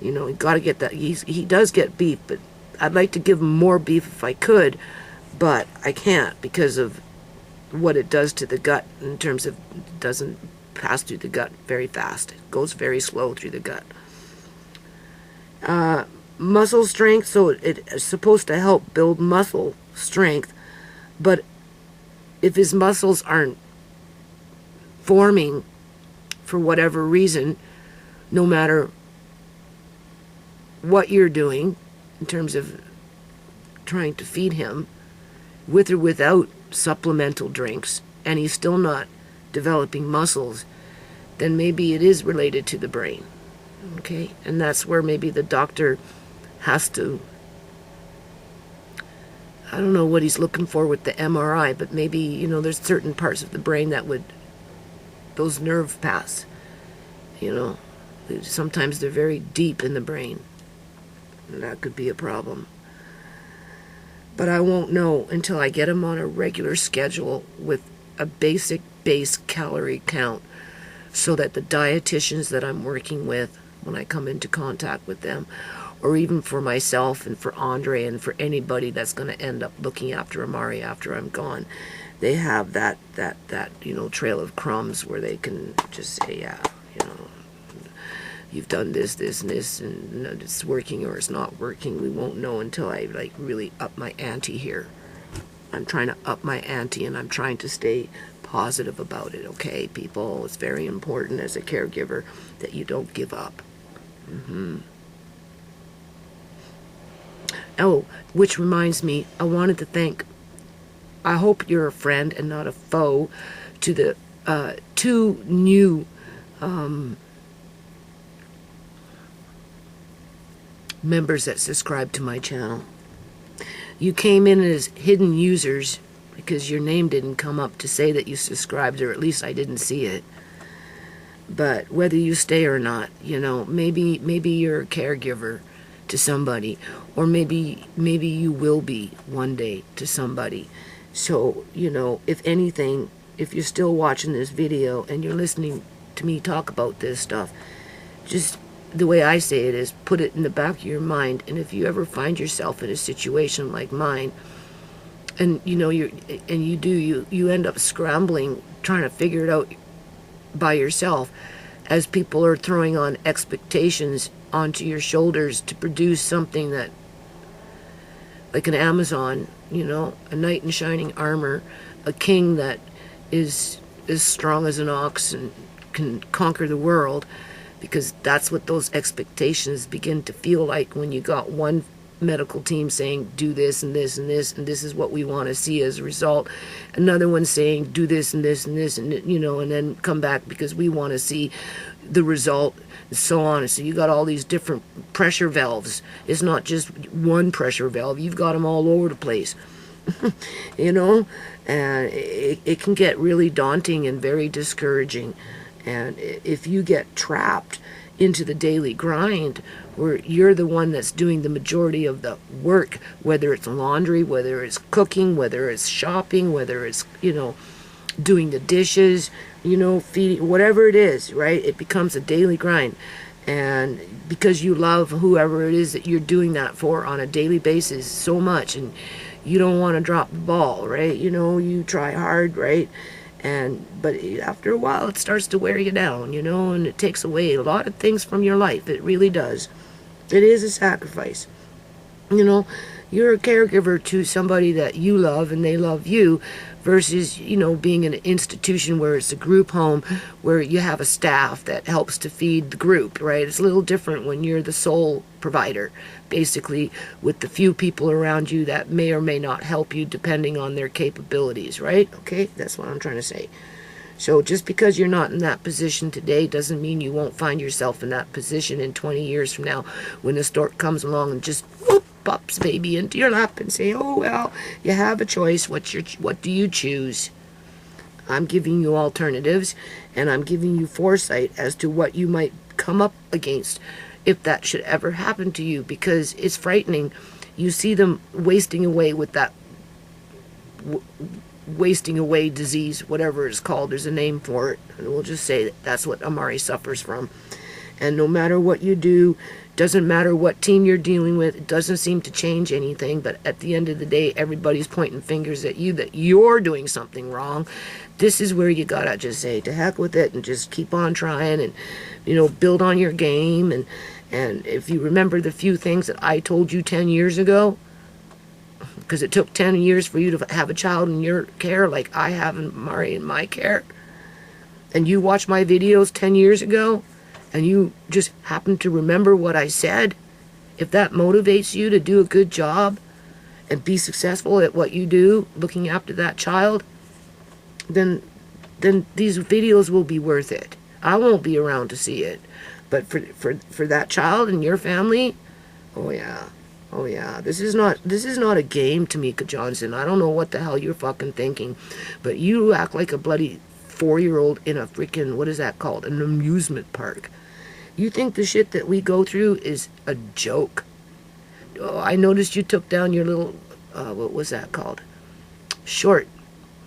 you know, you got to get that. He does get beef, but I'd like to give him more beef if I could, but I can't because of what it does to the gut in terms of it doesn't pass through the gut very fast. It goes very slow through the gut. Muscle strength, so it's supposed to help build muscle strength, but if his muscles aren't forming for whatever reason, no matter what you're doing in terms of trying to feed him, with or without supplemental drinks, and he's still not developing muscles, then maybe it is related to the brain. Okay? And that's where maybe the doctor has to, I don't know what he's looking for with the MRI, but maybe, you know, there's certain parts of the brain that would, those nerve paths, you know, sometimes they're very deep in the brain. And that could be a problem. But I won't know until I get him on a regular schedule with a basic base calorie count, so that the dietitians that I'm working with, when I come into contact with them, or even for myself and for Andre and for anybody that's going to end up looking after Amari after I'm gone, they have that you know, trail of crumbs where they can just say, yeah, you know, you've done this, this, and this, and it's working or it's not working. We won't know until I, like, really up my ante here. I'm trying to up my ante, and I'm trying to stay positive about it, okay, people? It's very important as a caregiver that you don't give up. Oh, which reminds me, I wanted to thank, I hope you're a friend and not a foe, to the 2 new members that subscribe to my channel. You came in as hidden users because your name didn't come up to say that you subscribed, or at least I didn't see it. But whether you stay or not, you know, maybe you're a caregiver to somebody, or maybe you will be one day to somebody. So, you know, if anything, if you're still watching this video and you're listening to me talk about this stuff, just the way I say it is, put it in the back of your mind. And if you ever find yourself in a situation like mine, and you know, you end up scrambling, trying to figure it out by yourself, as people are throwing on expectations onto your shoulders to produce something that, like an Amazon, you know, a knight in shining armor, a king that is as strong as an ox and can conquer the world, because that's what those expectations begin to feel like when you got one medical team saying do this and this and this and this is what we want to see as a result, another one saying do this and this and this, and you know, and then come back because we want to see the result, and so on. And so you got all these different pressure valves. It's not just one pressure valve, you've got them all over the place. You know, and it can get really daunting and very discouraging. And if you get trapped into the daily grind where you're the one that's doing the majority of the work, whether it's laundry, whether it's cooking, whether it's shopping, whether it's, you know, doing the dishes, you know, feeding, whatever it is, right? It becomes a daily grind. And because you love whoever it is that you're doing that for on a daily basis so much, and you don't want to drop the ball, right? You know, you try hard, right? But after a while, it starts to wear you down, you know, and it takes away a lot of things from your life. It really does. It is a sacrifice. You know, you're a caregiver to somebody that you love and they love you, versus, you know, being in an institution where it's a group home where you have a staff that helps to feed the group, right? It's a little different when you're the sole provider, basically, with the few people around you that may or may not help you depending on their capabilities, right? Okay, that's what I'm trying to say. So just because you're not in that position today doesn't mean you won't find yourself in that position in 20 years from now, when the stork comes along and just whoop, pops baby into your lap and say, oh, well, you have a choice. What do you choose? I'm giving you alternatives, and I'm giving you foresight as to what you might come up against if that should ever happen to you, because it's frightening. You see them wasting away with that wasting away disease, whatever it's called. There's a name for it, and we'll just say that that's what Amari suffers from. And no matter what you do, doesn't matter what team you're dealing with, it doesn't seem to change anything. But at the end of the day, everybody's pointing fingers at you that you're doing something wrong. This is where you gotta just say, to heck with it, and just keep on trying, and, you know, build on your game. And if you remember the few things that I told you 10 years ago, because it took 10 years for you to have a child in your care, like I have in Amari in my care, and you watched my videos 10 years ago, and you just happen to remember what I said, if that motivates you to do a good job and be successful at what you do, looking after that child, then these videos will be worth it. I won't be around to see it, but for that child and your family, oh yeah. Oh yeah, this is not a game, Tamika Johnson. I don't know what the hell you're fucking thinking, but you act like a bloody 4-year-old in a freaking, what is that called? An amusement park. You think the shit that we go through is a joke? Oh, I noticed you took down your little, what was that called? Short.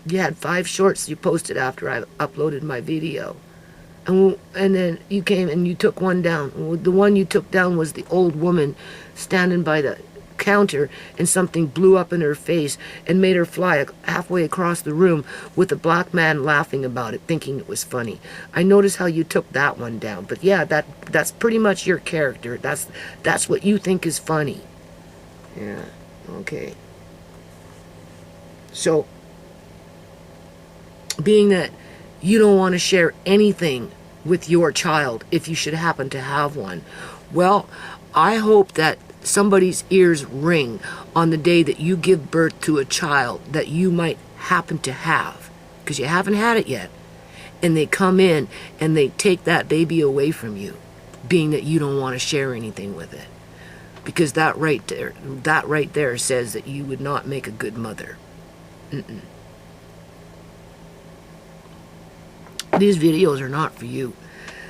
You had 5 shorts you posted after I uploaded my video. And then you came and you took one down. The one you took down was the old woman standing by the counter, and something blew up in her face and made her fly halfway across the room, with a black man laughing about it, thinking it was funny. I noticed how you took that one down. But yeah, that's pretty much your character. That's what you think is funny. Yeah, okay. So, being that you don't want to share anything with your child, if you should happen to have one, well, I hope that somebody's ears ring on the day that you give birth to a child that you might happen to have, because you haven't had it yet, and they come in and they take that baby away from you, being that you don't want to share anything with it, because that right there says that you would not make a good mother. These videos are not for you.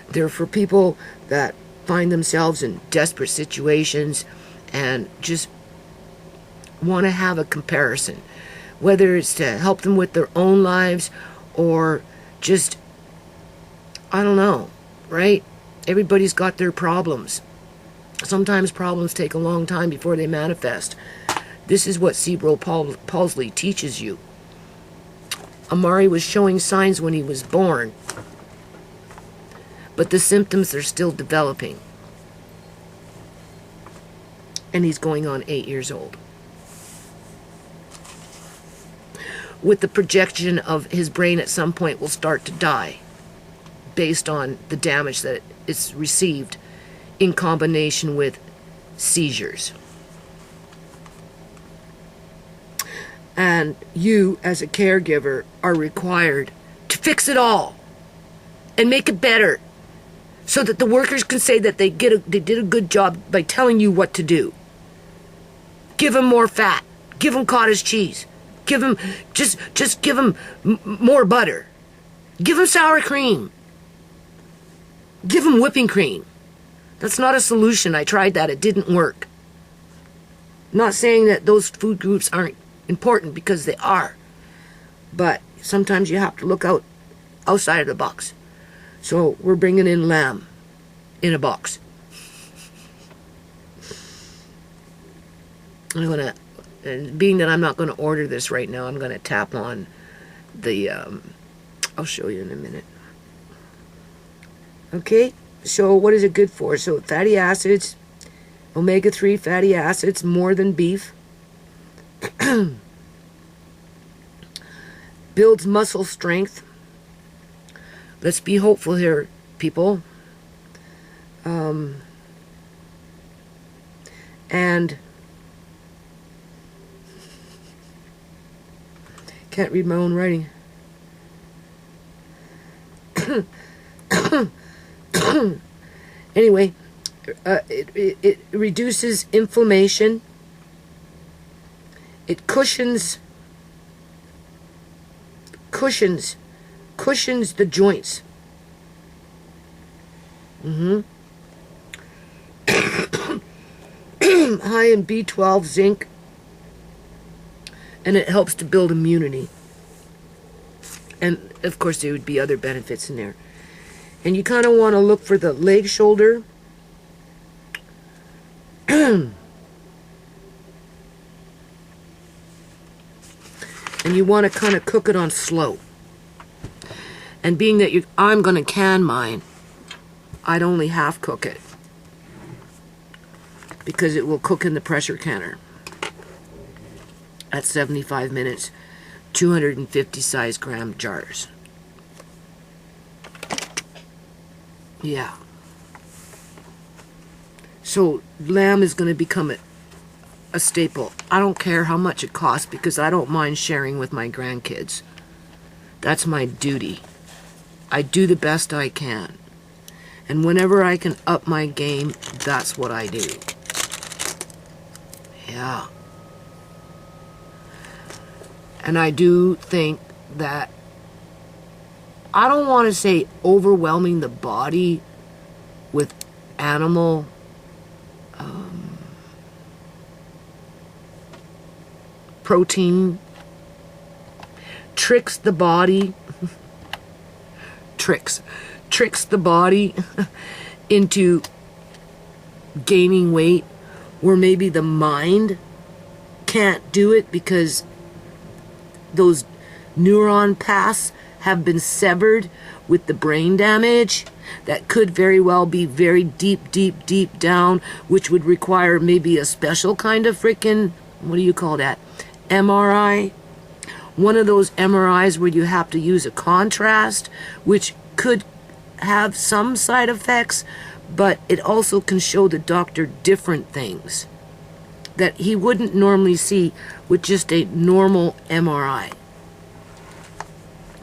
They're for people that find themselves in desperate situations and just want to have a comparison, whether it's to help them with their own lives or just, I don't know, right? Everybody's got their problems. Sometimes problems take a long time before they manifest. This is what cerebral palsy teaches you. Amari was showing signs when he was born, but the symptoms are still developing. And he's going on 8 years old, with the projection of his brain at some point will start to die, based on the damage that it's received in combination with seizures. And you, as a caregiver, are required to fix it all and make it better, so that the workers can say that they did a good job by telling you what to do. Give him more fat. Give him cottage cheese. Give him, just give him more butter. Give him sour cream. Give him whipping cream. That's not a solution. I tried that. It didn't work. Not saying that those food groups aren't important, because they are. But sometimes you have to look outside of the box. So we're bringing in lamb in a box. I'm gonna, being that I'm not gonna order this right now, I'm gonna tap on the, I'll show you in a minute. Okay, so what is it good for? So fatty acids, Omega-3 fatty acids, more than beef. Builds muscle strength. Let's be hopeful here, people. And can't read my own writing. Anyway, it reduces inflammation. It cushions the joints. High in B12, zinc, and it helps to build immunity. And of course there would be other benefits in there. And you kind of want to look for the leg shoulder. And you want to kind of cook it on slow. And being that I'm going to can mine, I'd only half cook it, because it will cook in the pressure canner at 75 minutes, 250 size gram jars. Yeah. So lamb is going to become a staple. I don't care how much it costs, because I don't mind sharing with my grandkids. That's my duty. I do the best I can. And whenever I can up my game, that's what I do. Yeah. And I do think that, I don't want to say overwhelming the body with animal protein tricks the body tricks the body into gaining weight, where maybe the mind can't do it because those neuron paths have been severed with the brain damage. That could very well be very deep down, which would require maybe a special kind of freaking, what do you call that, MRI? One of those MRIs where you have to use a contrast, which could have some side effects, but it also can show the doctor different things that he wouldn't normally see with just a normal MRI.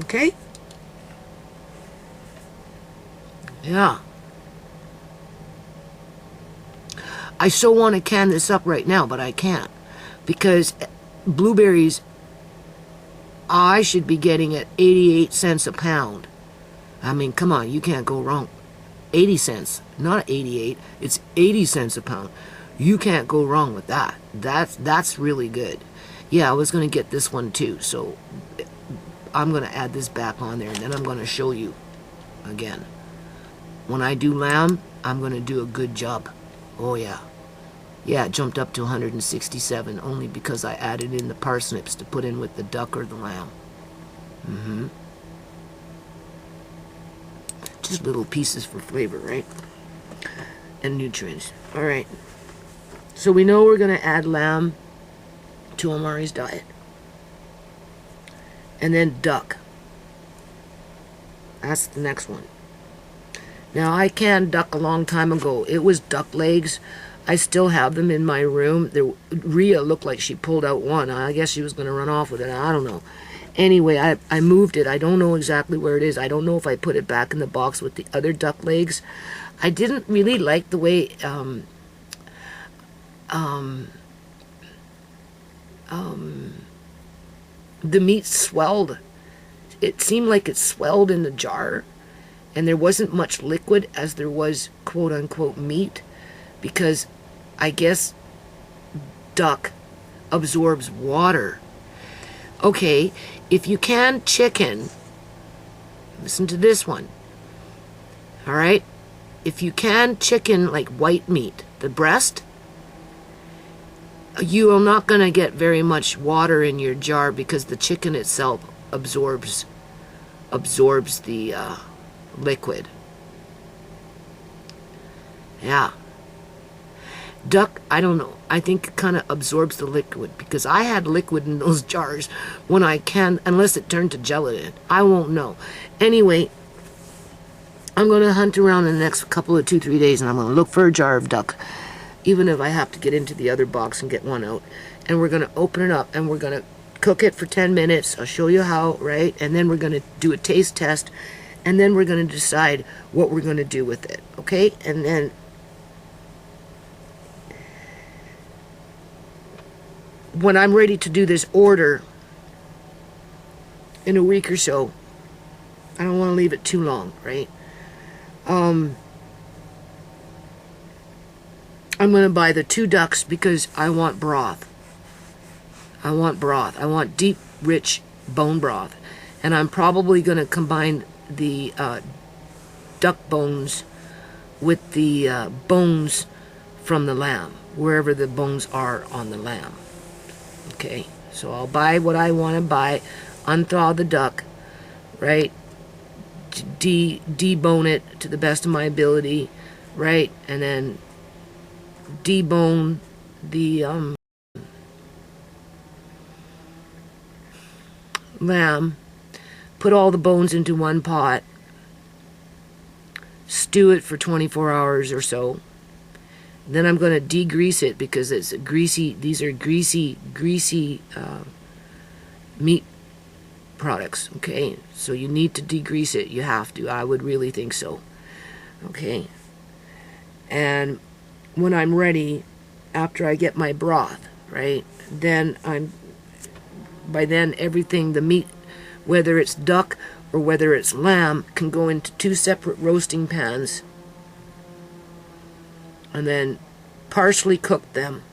Okay? Yeah. I so want to can this up right now, but I can't, because blueberries, I should be getting at 88 cents a pound. I mean, come on, you can't go wrong. 80 cents, not 88, it's 80 cents a pound. You can't go wrong with that. That's really good. Yeah, I was going to get this one too, so I'm going to add this back on there, and then I'm going to show you again. When I do lamb, I'm going to do a good job. Oh yeah. Yeah, it jumped up to 167 only because I added in the parsnips to put in with the duck or the lamb. Just little pieces for flavor, right? And nutrients. All right. So we know we're going to add lamb to Amari's diet. And then duck. That's the next one. Now, I canned duck a long time ago. It was duck legs. I still have them in my room. Rhea looked like she pulled out one. I guess she was going to run off with it. I don't know. Anyway, I moved it. I don't know exactly where it is. I don't know if I put it back in the box with the other duck legs. I didn't really like the way the meat swelled. It seemed like it swelled in the jar, and there wasn't much liquid as there was quote-unquote meat, because I guess duck absorbs water. Okay, if you can chicken, listen to this one, all right? If you can chicken, like white meat, the breast, you are not going to get very much water in your jar, because the chicken itself absorbs the liquid. Yeah. Duck, I don't know. I think it kind of absorbs the liquid, because I had liquid in those jars when I can, unless it turned to gelatin. I won't know. Anyway, I'm going to hunt around in the next couple of 2-3 days, and I'm going to look for a jar of duck, even if I have to get into the other box and get one out. And we're going to open it up, and we're going to cook it for 10 minutes. I'll show you how, right? And then we're going to do a taste test, and then we're going to decide what we're going to do with it, okay? And then when I'm ready to do this order in a week or so, I don't want to leave it too long, right? I'm going to buy the 2 ducks because I want broth. I want broth. I want deep, rich bone broth. And I'm probably going to combine the duck bones with the bones from the lamb, wherever the bones are on the lamb. Okay, so I'll buy what I want to buy, unthaw the duck, right? Debone it to the best of my ability, right? And then debone the lamb, put all the bones into one pot, stew it for 24 hours or so. Then I'm going to degrease it because it's greasy. These are greasy meat products, okay? So you need to degrease it. You have to. I would really think so, okay? And when I'm ready, after I get my broth, right, then by then everything, the meat, whether it's duck or whether it's lamb, can go into 2 separate roasting pans, and then partially cook them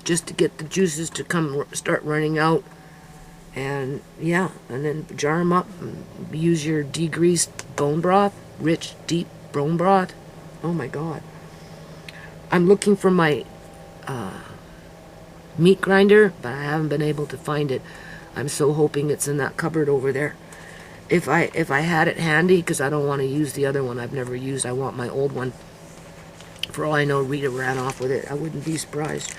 just to get the juices to start running out. And yeah, and then jar them up and use your degreased bone broth, rich, deep bone broth. Oh my God. I'm looking for my meat grinder, but I haven't been able to find it. I'm so hoping it's in that cupboard over there. If I had it handy, because I don't want to use the other one I've never used. I want my old one. For all I know, Rita ran off with it. I wouldn't be surprised.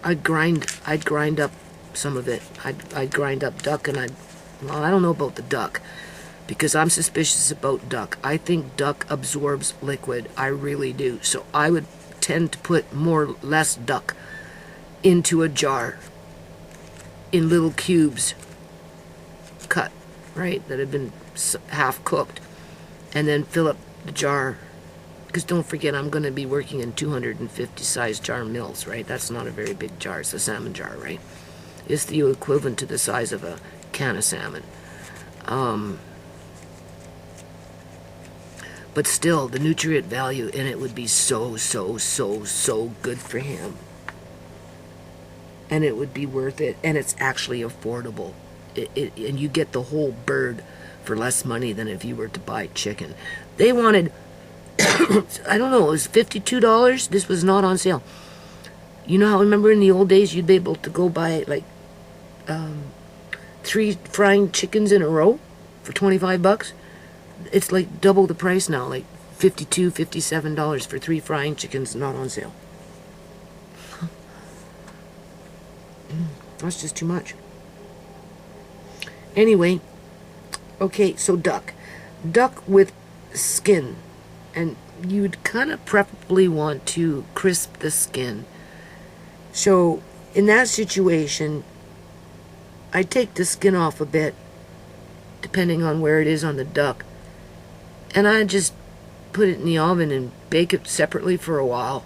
I'd grind up some of it. I'd grind up duck, and well, I don't know about the duck, because I'm suspicious about duck. I think duck absorbs liquid. I really do. So I would tend to put less duck into a jar in little cubes cut, right, that have been half cooked, and then fill up the jar. Because don't forget, I'm going to be working in 250 size jar mills, right? That's not a very big jar. It's a salmon jar, right? It's the equivalent to the size of a can of salmon. But still, the nutrient value in it would be so good for him. And it would be worth it. And it's actually affordable. And you get the whole bird for less money than if you were to buy chicken. They wanted, I don't know, it was $52. This was not on sale. You know how, remember in the old days, you'd be able to go buy like 3 frying chickens in a row for $25? It's like double the price now, like $52, $57 for 3 frying chickens, not on sale. That's just too much. Anyway, okay, so duck. Duck with skin. And you'd kind of preferably want to crisp the skin. So in that situation, I take the skin off a bit, depending on where it is on the duck. And I just put it in the oven and bake it separately for a while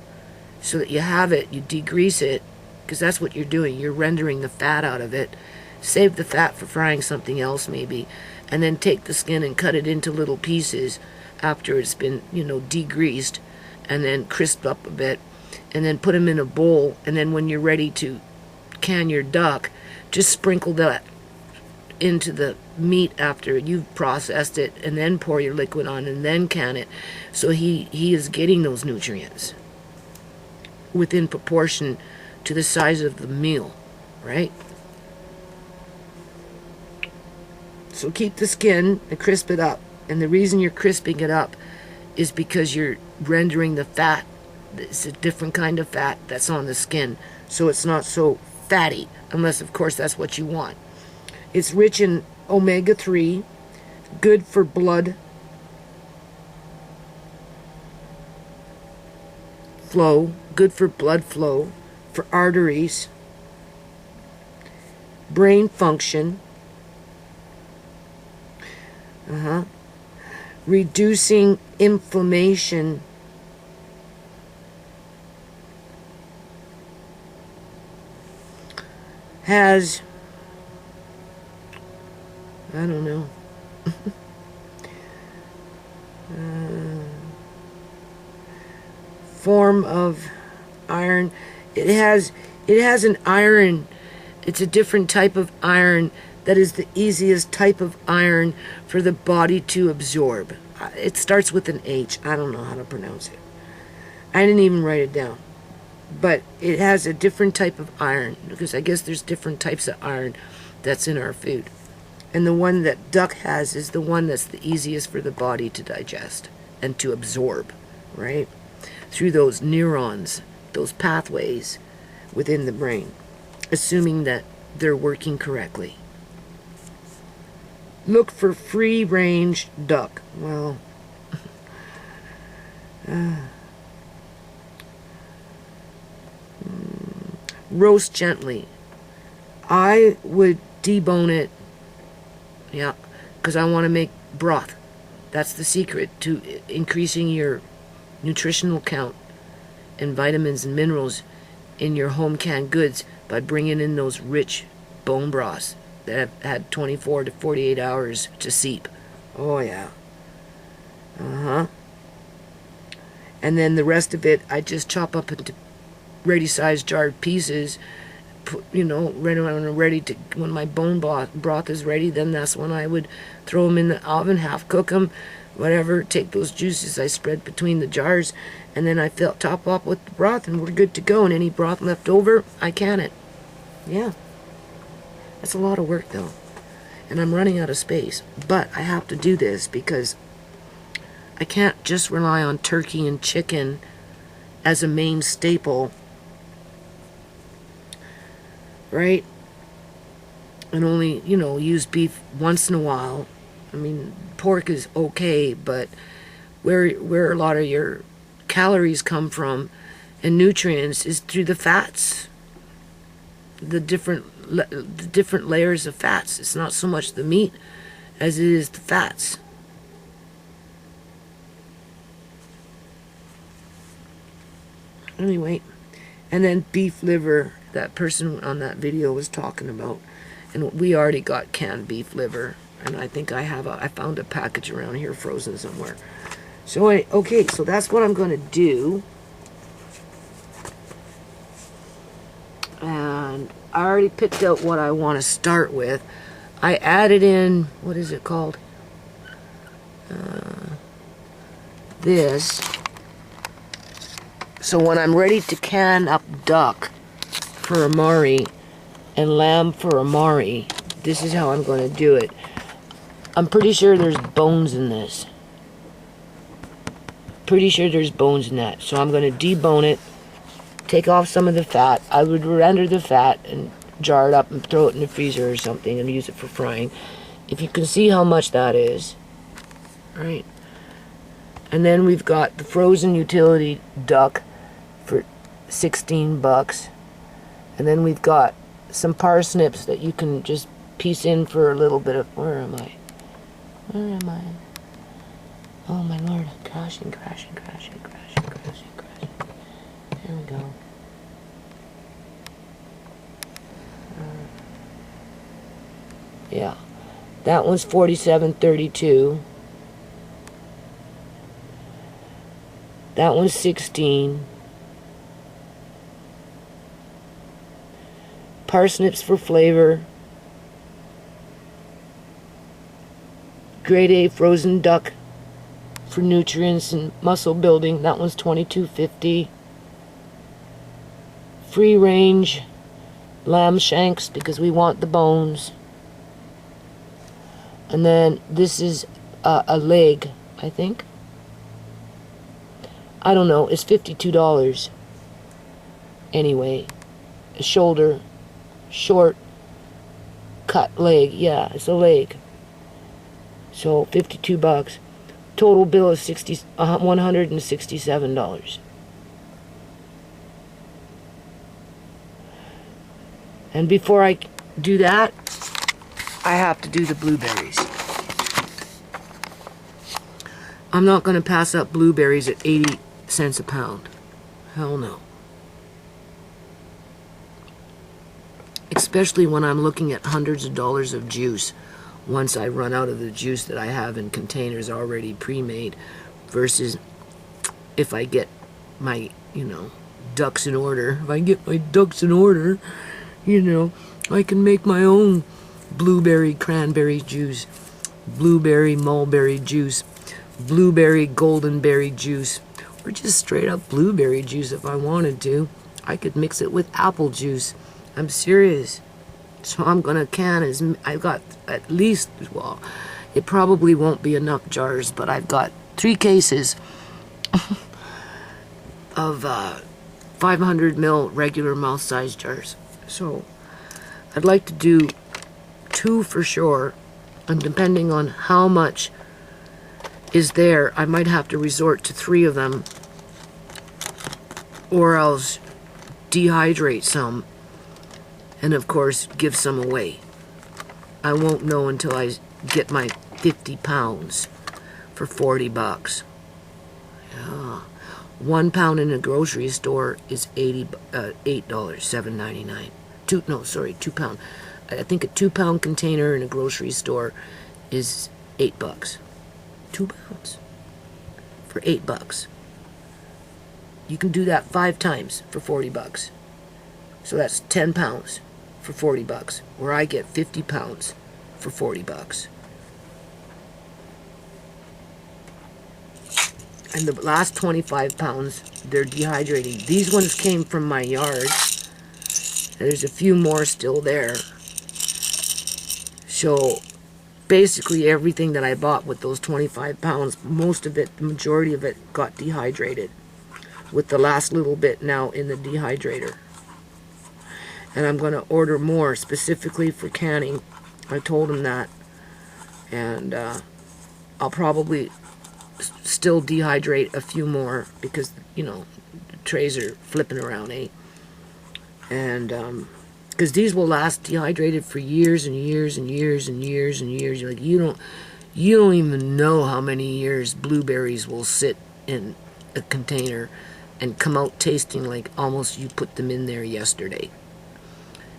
so that you have it, you degrease it, because that's what you're doing. You're rendering the fat out of it. Save the fat for frying something else maybe, and then take the skin and cut it into little pieces after it's been, degreased, and then crisped up a bit, and then put them in a bowl, and then when you're ready to can your duck, just sprinkle that into the meat after you've processed it, and then pour your liquid on, and then can it. So he is getting those nutrients within proportion to the size of the meal, right? So keep the skin and crisp it up, And the reason you're crisping it up is because you're rendering the fat. It's a different kind of fat that's on the skin, so it's not so fatty, unless of course that's what you want. It's rich in omega-3, good for blood flow, good for blood flow, for arteries, brain function, reducing inflammation, has, I don't know, form of iron. It has an iron. It's a different type of iron that is the easiest type of iron for the body to absorb. It starts with an H. I don't know how to pronounce it. I didn't even write it down. But it has a different type of iron, because I guess there's different types of iron that's in our food. And the one that duck has is the one that's the easiest for the body to digest and to absorb, right? Through those neurons, those pathways within the brain, assuming that they're working correctly. Look for free-range duck. Well, roast gently. I would debone it, yeah, because I want to make broth. That's the secret to increasing your nutritional count and vitamins and minerals in your home canned goods, by bringing in those rich bone broths that have had 24 to 48 hours to seep. Oh yeah. And then the rest of it, I just chop up into ready-sized jarred pieces. Put, you know, when my bone broth is ready, then that's when I would throw them in the oven, half cook them, whatever. Take those juices I spread between the jars, and then I top up with the broth, and we're good to go. And any broth left over, I can it. Yeah. That's a lot of work, though. And I'm running out of space. But I have to do this because I can't just rely on turkey and chicken as a main staple, right? And only, you know, use beef once in a while. I mean, pork is okay, but where a lot of your calories come from and nutrients is through the fats, the different layers of fats. It's not so much the meat as it is the fats. Anyway, and then beef liver, that person on that video was talking about, and we already got canned beef liver, and I think I found a package around here frozen somewhere. So okay, so that's what I'm going to do. And I already picked out what I want to start with. I added in, what is it called? This. So when I'm ready to can up duck for Amari and lamb for Amari, this is how I'm going to do it. I'm pretty sure there's bones in this. Pretty sure there's bones in that. So I'm going to debone it, take off some of the fat. I would render the fat and jar it up and throw it in the freezer or something and use it for frying. If you can see how much that is. Right. And then we've got the frozen utility duck for $16. And then we've got some parsnips that you can just piece in for a little bit of, where am I? Where am I? Oh my lord, crashing. There we go. Yeah, that one's $47.32. That one's $16. Parsnips for flavor. Grade A frozen duck for nutrients and muscle building. That one's $22.50. Free range lamb shanks because we want the bones. And then this is a leg, I think. I don't know, it's $52. Anyway, a shoulder, short, cut leg. Yeah, it's a leg. So $52. Total bill is $167. And before I do that, I have to do the blueberries. I'm not going to pass up blueberries at 80 cents a pound. Hell no. Especially when I'm looking at hundreds of dollars of juice once I run out of the juice that I have in containers already pre-made, versus if I get my, ducks in order. If I get my ducks in order, I can make my own blueberry cranberry juice, blueberry mulberry juice, blueberry goldenberry juice, or just straight up blueberry juice if I wanted to. I could mix it with apple juice. I'm serious. So I'm gonna can I've got at least, well, it probably won't be enough jars, but I've got 3 cases of 500 ml regular mouth size jars. So I'd like to do 2 for sure, and depending on how much is there, I might have to resort to 3 of them, or else dehydrate some, and of course give some away. I won't know until I get my 50 pounds for $40. Yeah. 1 pound in a grocery store is $8.799. 2 pound. I think a 2 pound container in a grocery store is $8. 2 pounds for $8. You can do that 5 times for $40. So that's 10 pounds for $40, where I get 50 pounds for $40. And the last 25 pounds, they're dehydrating. These ones came from my yard. There's a few more still there. So basically everything that I bought with those 25 pounds, most of it, the majority of it, got dehydrated, with the last little bit now in the dehydrator. And I'm going to order more specifically for canning. I told him that. And I'll probably still dehydrate a few more because, the trays are flipping around, eh? And because these will last dehydrated for years and years and years and years and years. You're like, you don't even know how many years blueberries will sit in a container and come out tasting like almost you put them in there yesterday.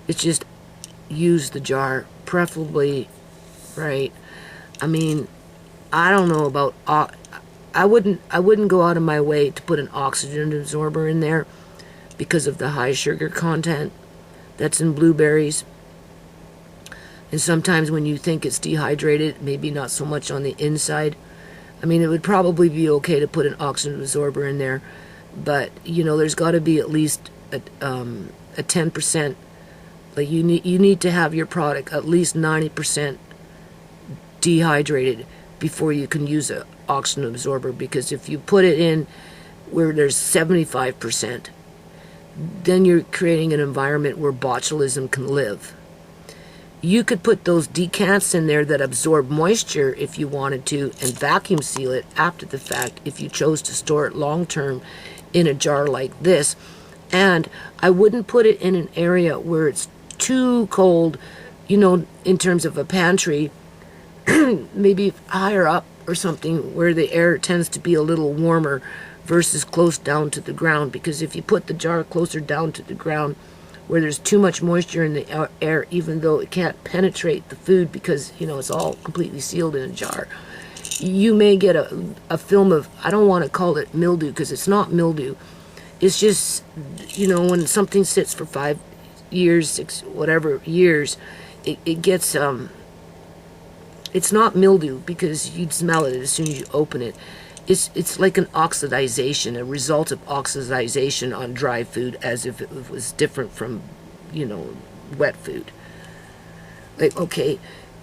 It's just use the jar, preferably, right? I mean, I don't know about, I wouldn't go out of my way to put an oxygen absorber in there because of the high sugar content that's in blueberries. And sometimes when you think it's dehydrated, maybe not so much on the inside. I mean, it would probably be okay to put an oxygen absorber in there, but there's got to be at least a 10%. Like you need to have your product at least 90% dehydrated before you can use an oxygen absorber, because if you put it in where there's 75%, then you're creating an environment where botulism can live. You could put those decants in there that absorb moisture if you wanted to, and vacuum seal it after the fact if you chose to store it long term in a jar like this. And I wouldn't put it in an area where it's too cold, in terms of a pantry, maybe higher up or something where the air tends to be a little warmer versus close down to the ground. Because if you put the jar closer down to the ground where there's too much moisture in the air, even though it can't penetrate the food because, it's all completely sealed in a jar, you may get a film of, I don't want to call it mildew because it's not mildew. It's just, when something sits for 5 years, 6, whatever years, it gets, it's not mildew because you'd smell it as soon as you open it. It's like an oxidization, a result of oxidization on dry food, as if it was different from, wet food. Like, okay,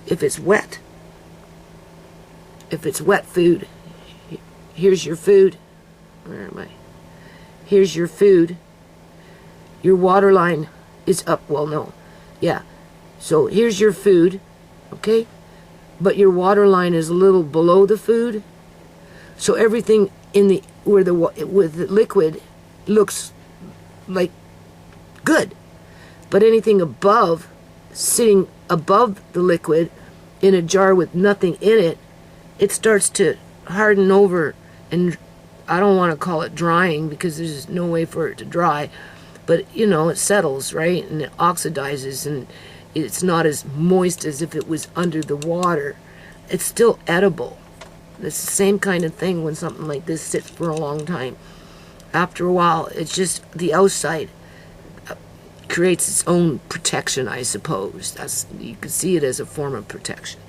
if it's wet, if it's wet food, here's your food. Where am I? Here's your food. Your water line is up. Well, no. Yeah. So here's your food, okay? But your water line is a little below the food. So everything in the with the liquid looks like good. But anything above, sitting above the liquid in a jar with nothing in it, it starts to harden over, and I don't want to call it drying because there's no way for it to dry, but you know, it settles, right? And it oxidizes, and it's not as moist as if it was under the water. It's still edible. It's the same kind of thing when something like this sits for a long time. After a while, it's just the outside creates its own protection, I suppose. You could see it as a form of protection.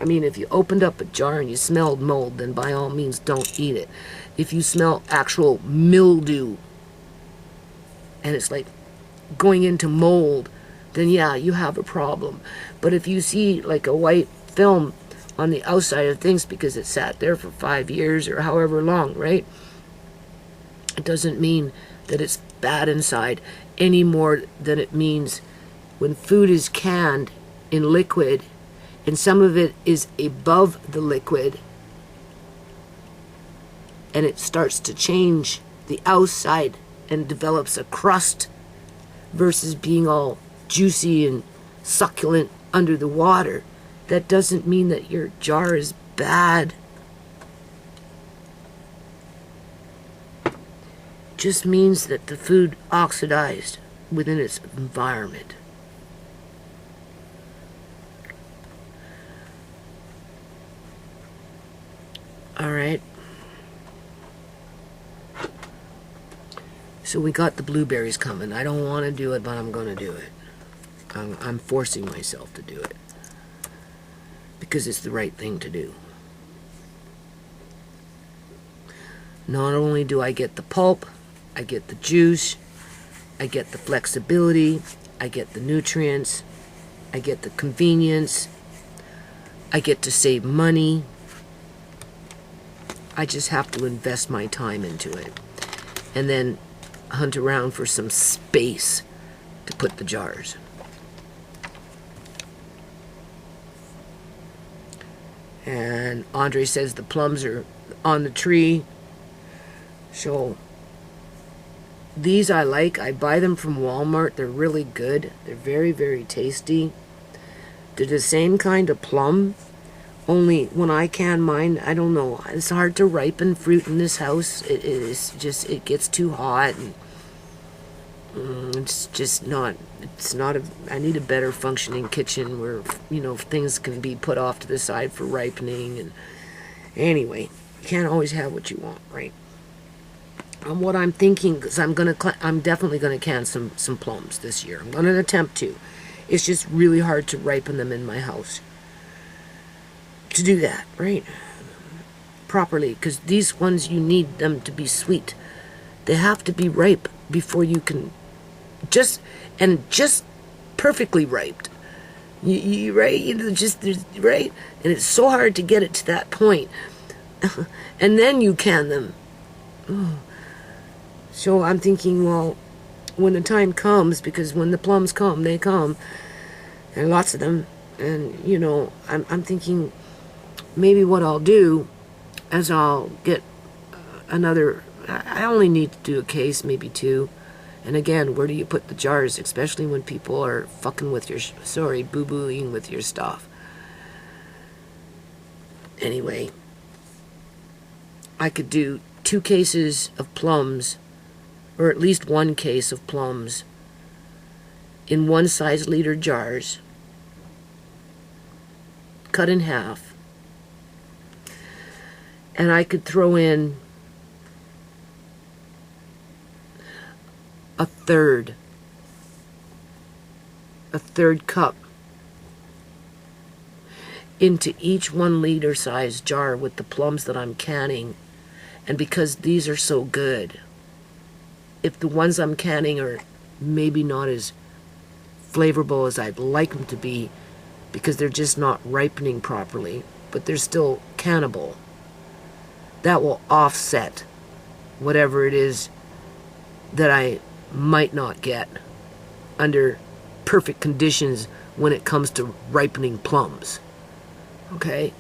I mean, if you opened up a jar and you smelled mold, then by all means don't eat it. If you smell actual mildew and it's like going into mold, then yeah, you have a problem. But if you see like a white film on the outside of things because it sat there for 5 years or however long, right? It doesn't mean that it's bad inside any more than it means when food is canned in liquid and some of it is above the liquid and it starts to change the outside and develops a crust versus being all juicy and succulent under the water. That doesn't mean that your jar is bad. Just means that the food oxidized within its environment. All right. So we got the blueberries coming. I don't want to do it, but I'm going to do it. I'm forcing myself to do it because it's the right thing to do. Not only do I get the pulp, I get the juice, I get the flexibility, I get the nutrients, I get the convenience, I get to save money. I just have to invest my time into it and then hunt around for some space to put the jars. And Andre says the plums are on the tree. So these I like. I buy them from Walmart. They're really good. They're very, very tasty. They're the same kind of plum. Only when I can mine, I don't know. It's hard to ripen fruit in this house. It is just, it gets too hot. And it's just not, I need a better functioning kitchen where, you know, things can be put off to the side for ripening. And anyway, you can't always have what you want, right? What I'm thinking, because I'm definitely gonna can some plums this year. I'm gonna attempt to. It's just really hard to ripen them in my house. To do that, right? Properly, because these ones, you need them to be sweet. They have to be ripe before you can just perfectly ripe. You right? You know, just right, and it's so hard to get it to that point, and then you can them. Oh. So I'm thinking, well, when the time comes, because when the plums come, they come. There are lots of them, and you know, I'm thinking maybe what I'll do is I'll get another. I only need to do a case, maybe two. And again, where do you put the jars, especially when people are fucking with your, boo-booing with your stuff. Anyway, I could do 2 cases of plums, or at least 1 case of plums, in 1 size liter jars, cut in half, and I could throw in a third cup into each 1 liter size jar with the plums that I'm canning. And because these are so good, if the ones I'm canning are maybe not as flavorful as I'd like them to be because they're just not ripening properly, but they're still cannable. That will offset whatever it is that I might not get under perfect conditions when it comes to ripening plums. Okay?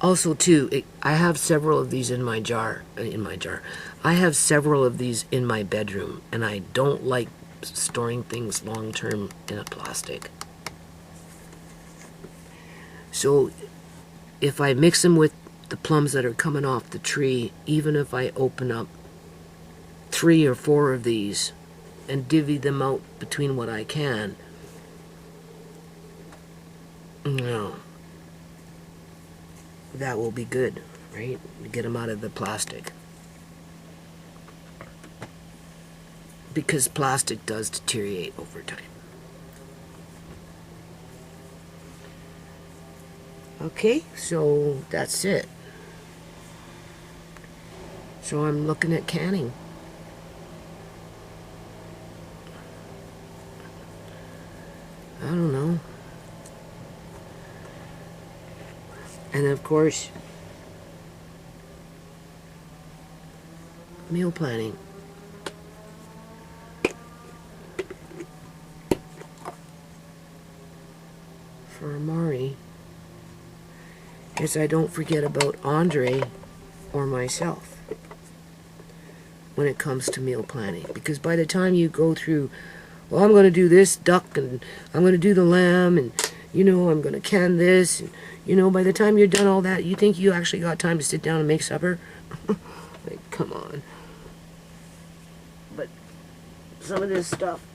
Also, too, I have several of these in my jar. I have several of these in my bedroom, and I don't like storing things long term in a plastic. So, if I mix them with the plums that are coming off the tree, even if I open up 3 or 4 of these and divvy them out between what I can, that will be good, right? Get them out of the plastic. Because plastic does deteriorate over time. Okay, so that's it. So I'm looking at canning. I don't know. And of course, meal planning. For Amari, is I don't forget about Andre or myself when it comes to meal planning. Because by the time you go through, well, I'm going to do this duck, and I'm going to do the lamb, and, I'm going to can this, and, by the time you're done all that, you think you actually got time to sit down and make supper? Like, come on. But some of this stuff,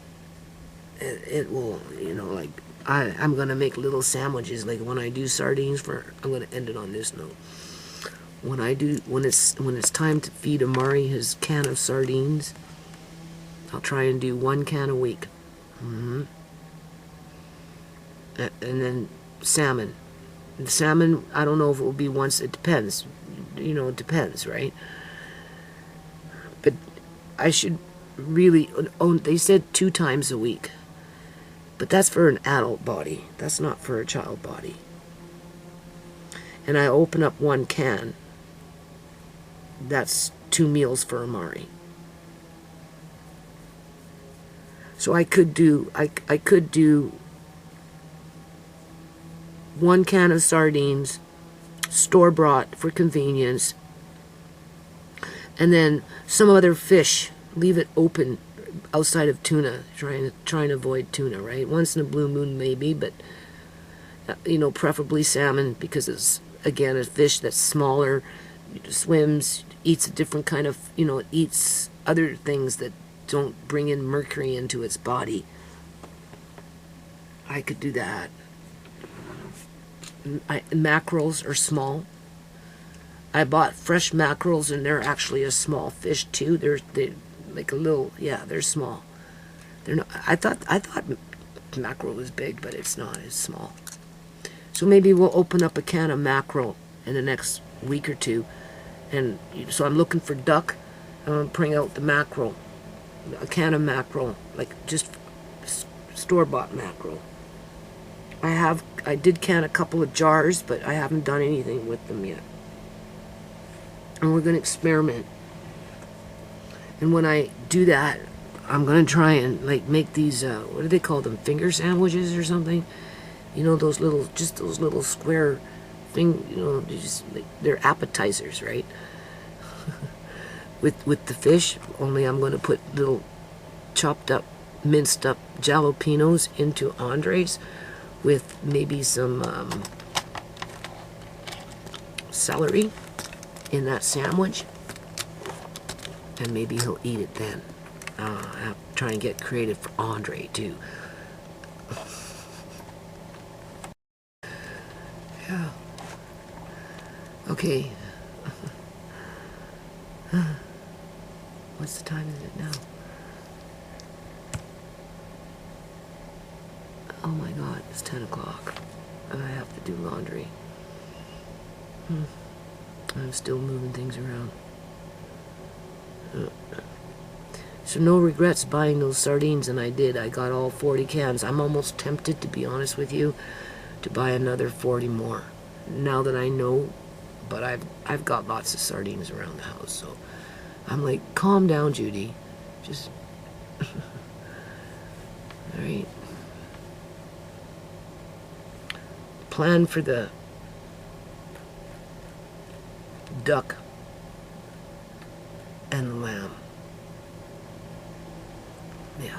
it will, like, I'm going to make little sandwiches. Like when I do sardines I'm going to end it on this note. When it's time to feed Amari his can of sardines, I'll try and do 1 can a week. And then salmon. And salmon, I don't know if it will be once. It depends. It depends, right? But I should really... Oh, they said 2 times a week. But that's for an adult body. That's not for a child body. And I open up 1 can. That's 2 meals for Amari. So I could do 1 can of sardines, store-bought for convenience, and then some other fish. Leave it open outside of tuna, trying to avoid tuna, right? Once in a blue moon maybe, but preferably salmon, because it's, again, a fish that's smaller, swims, eats a different kind of, it eats other things that don't bring in mercury into its body. I could do that. Mackerels are small. I bought fresh mackerels, and they're actually a small fish too. They're like a little, they're small. They're not. I thought mackerel was big, but it's not. It's small. So maybe we'll open up a can of mackerel in the next week or 2, and so I'm looking for duck. I'm gonna bring out the mackerel, a can of mackerel, like just store-bought mackerel. I did can a couple of jars, but I haven't done anything with them yet. And we're gonna experiment. And when I do that, I'm gonna try and make these what do they call them? Finger sandwiches or something? Those little square thing. They're appetizers, right? with the fish. Only I'm gonna put little chopped up, minced up jalapenos into Andre's, with maybe some celery in that sandwich. And maybe he'll eat it then. I'll have to try and get creative for Andre, too. Yeah. Okay. What's the time is it now? Oh my God, it's 10 o'clock. And I have to do laundry. I'm still moving things around. So no regrets buying those sardines, and I did. I got all 40 cans. I'm almost tempted, to be honest with you, to buy another 40 more. Now that I know, but I've got lots of sardines around the house, so I'm like, calm down, Judy. Just all right. Plan for the duck and the lamb. Yeah.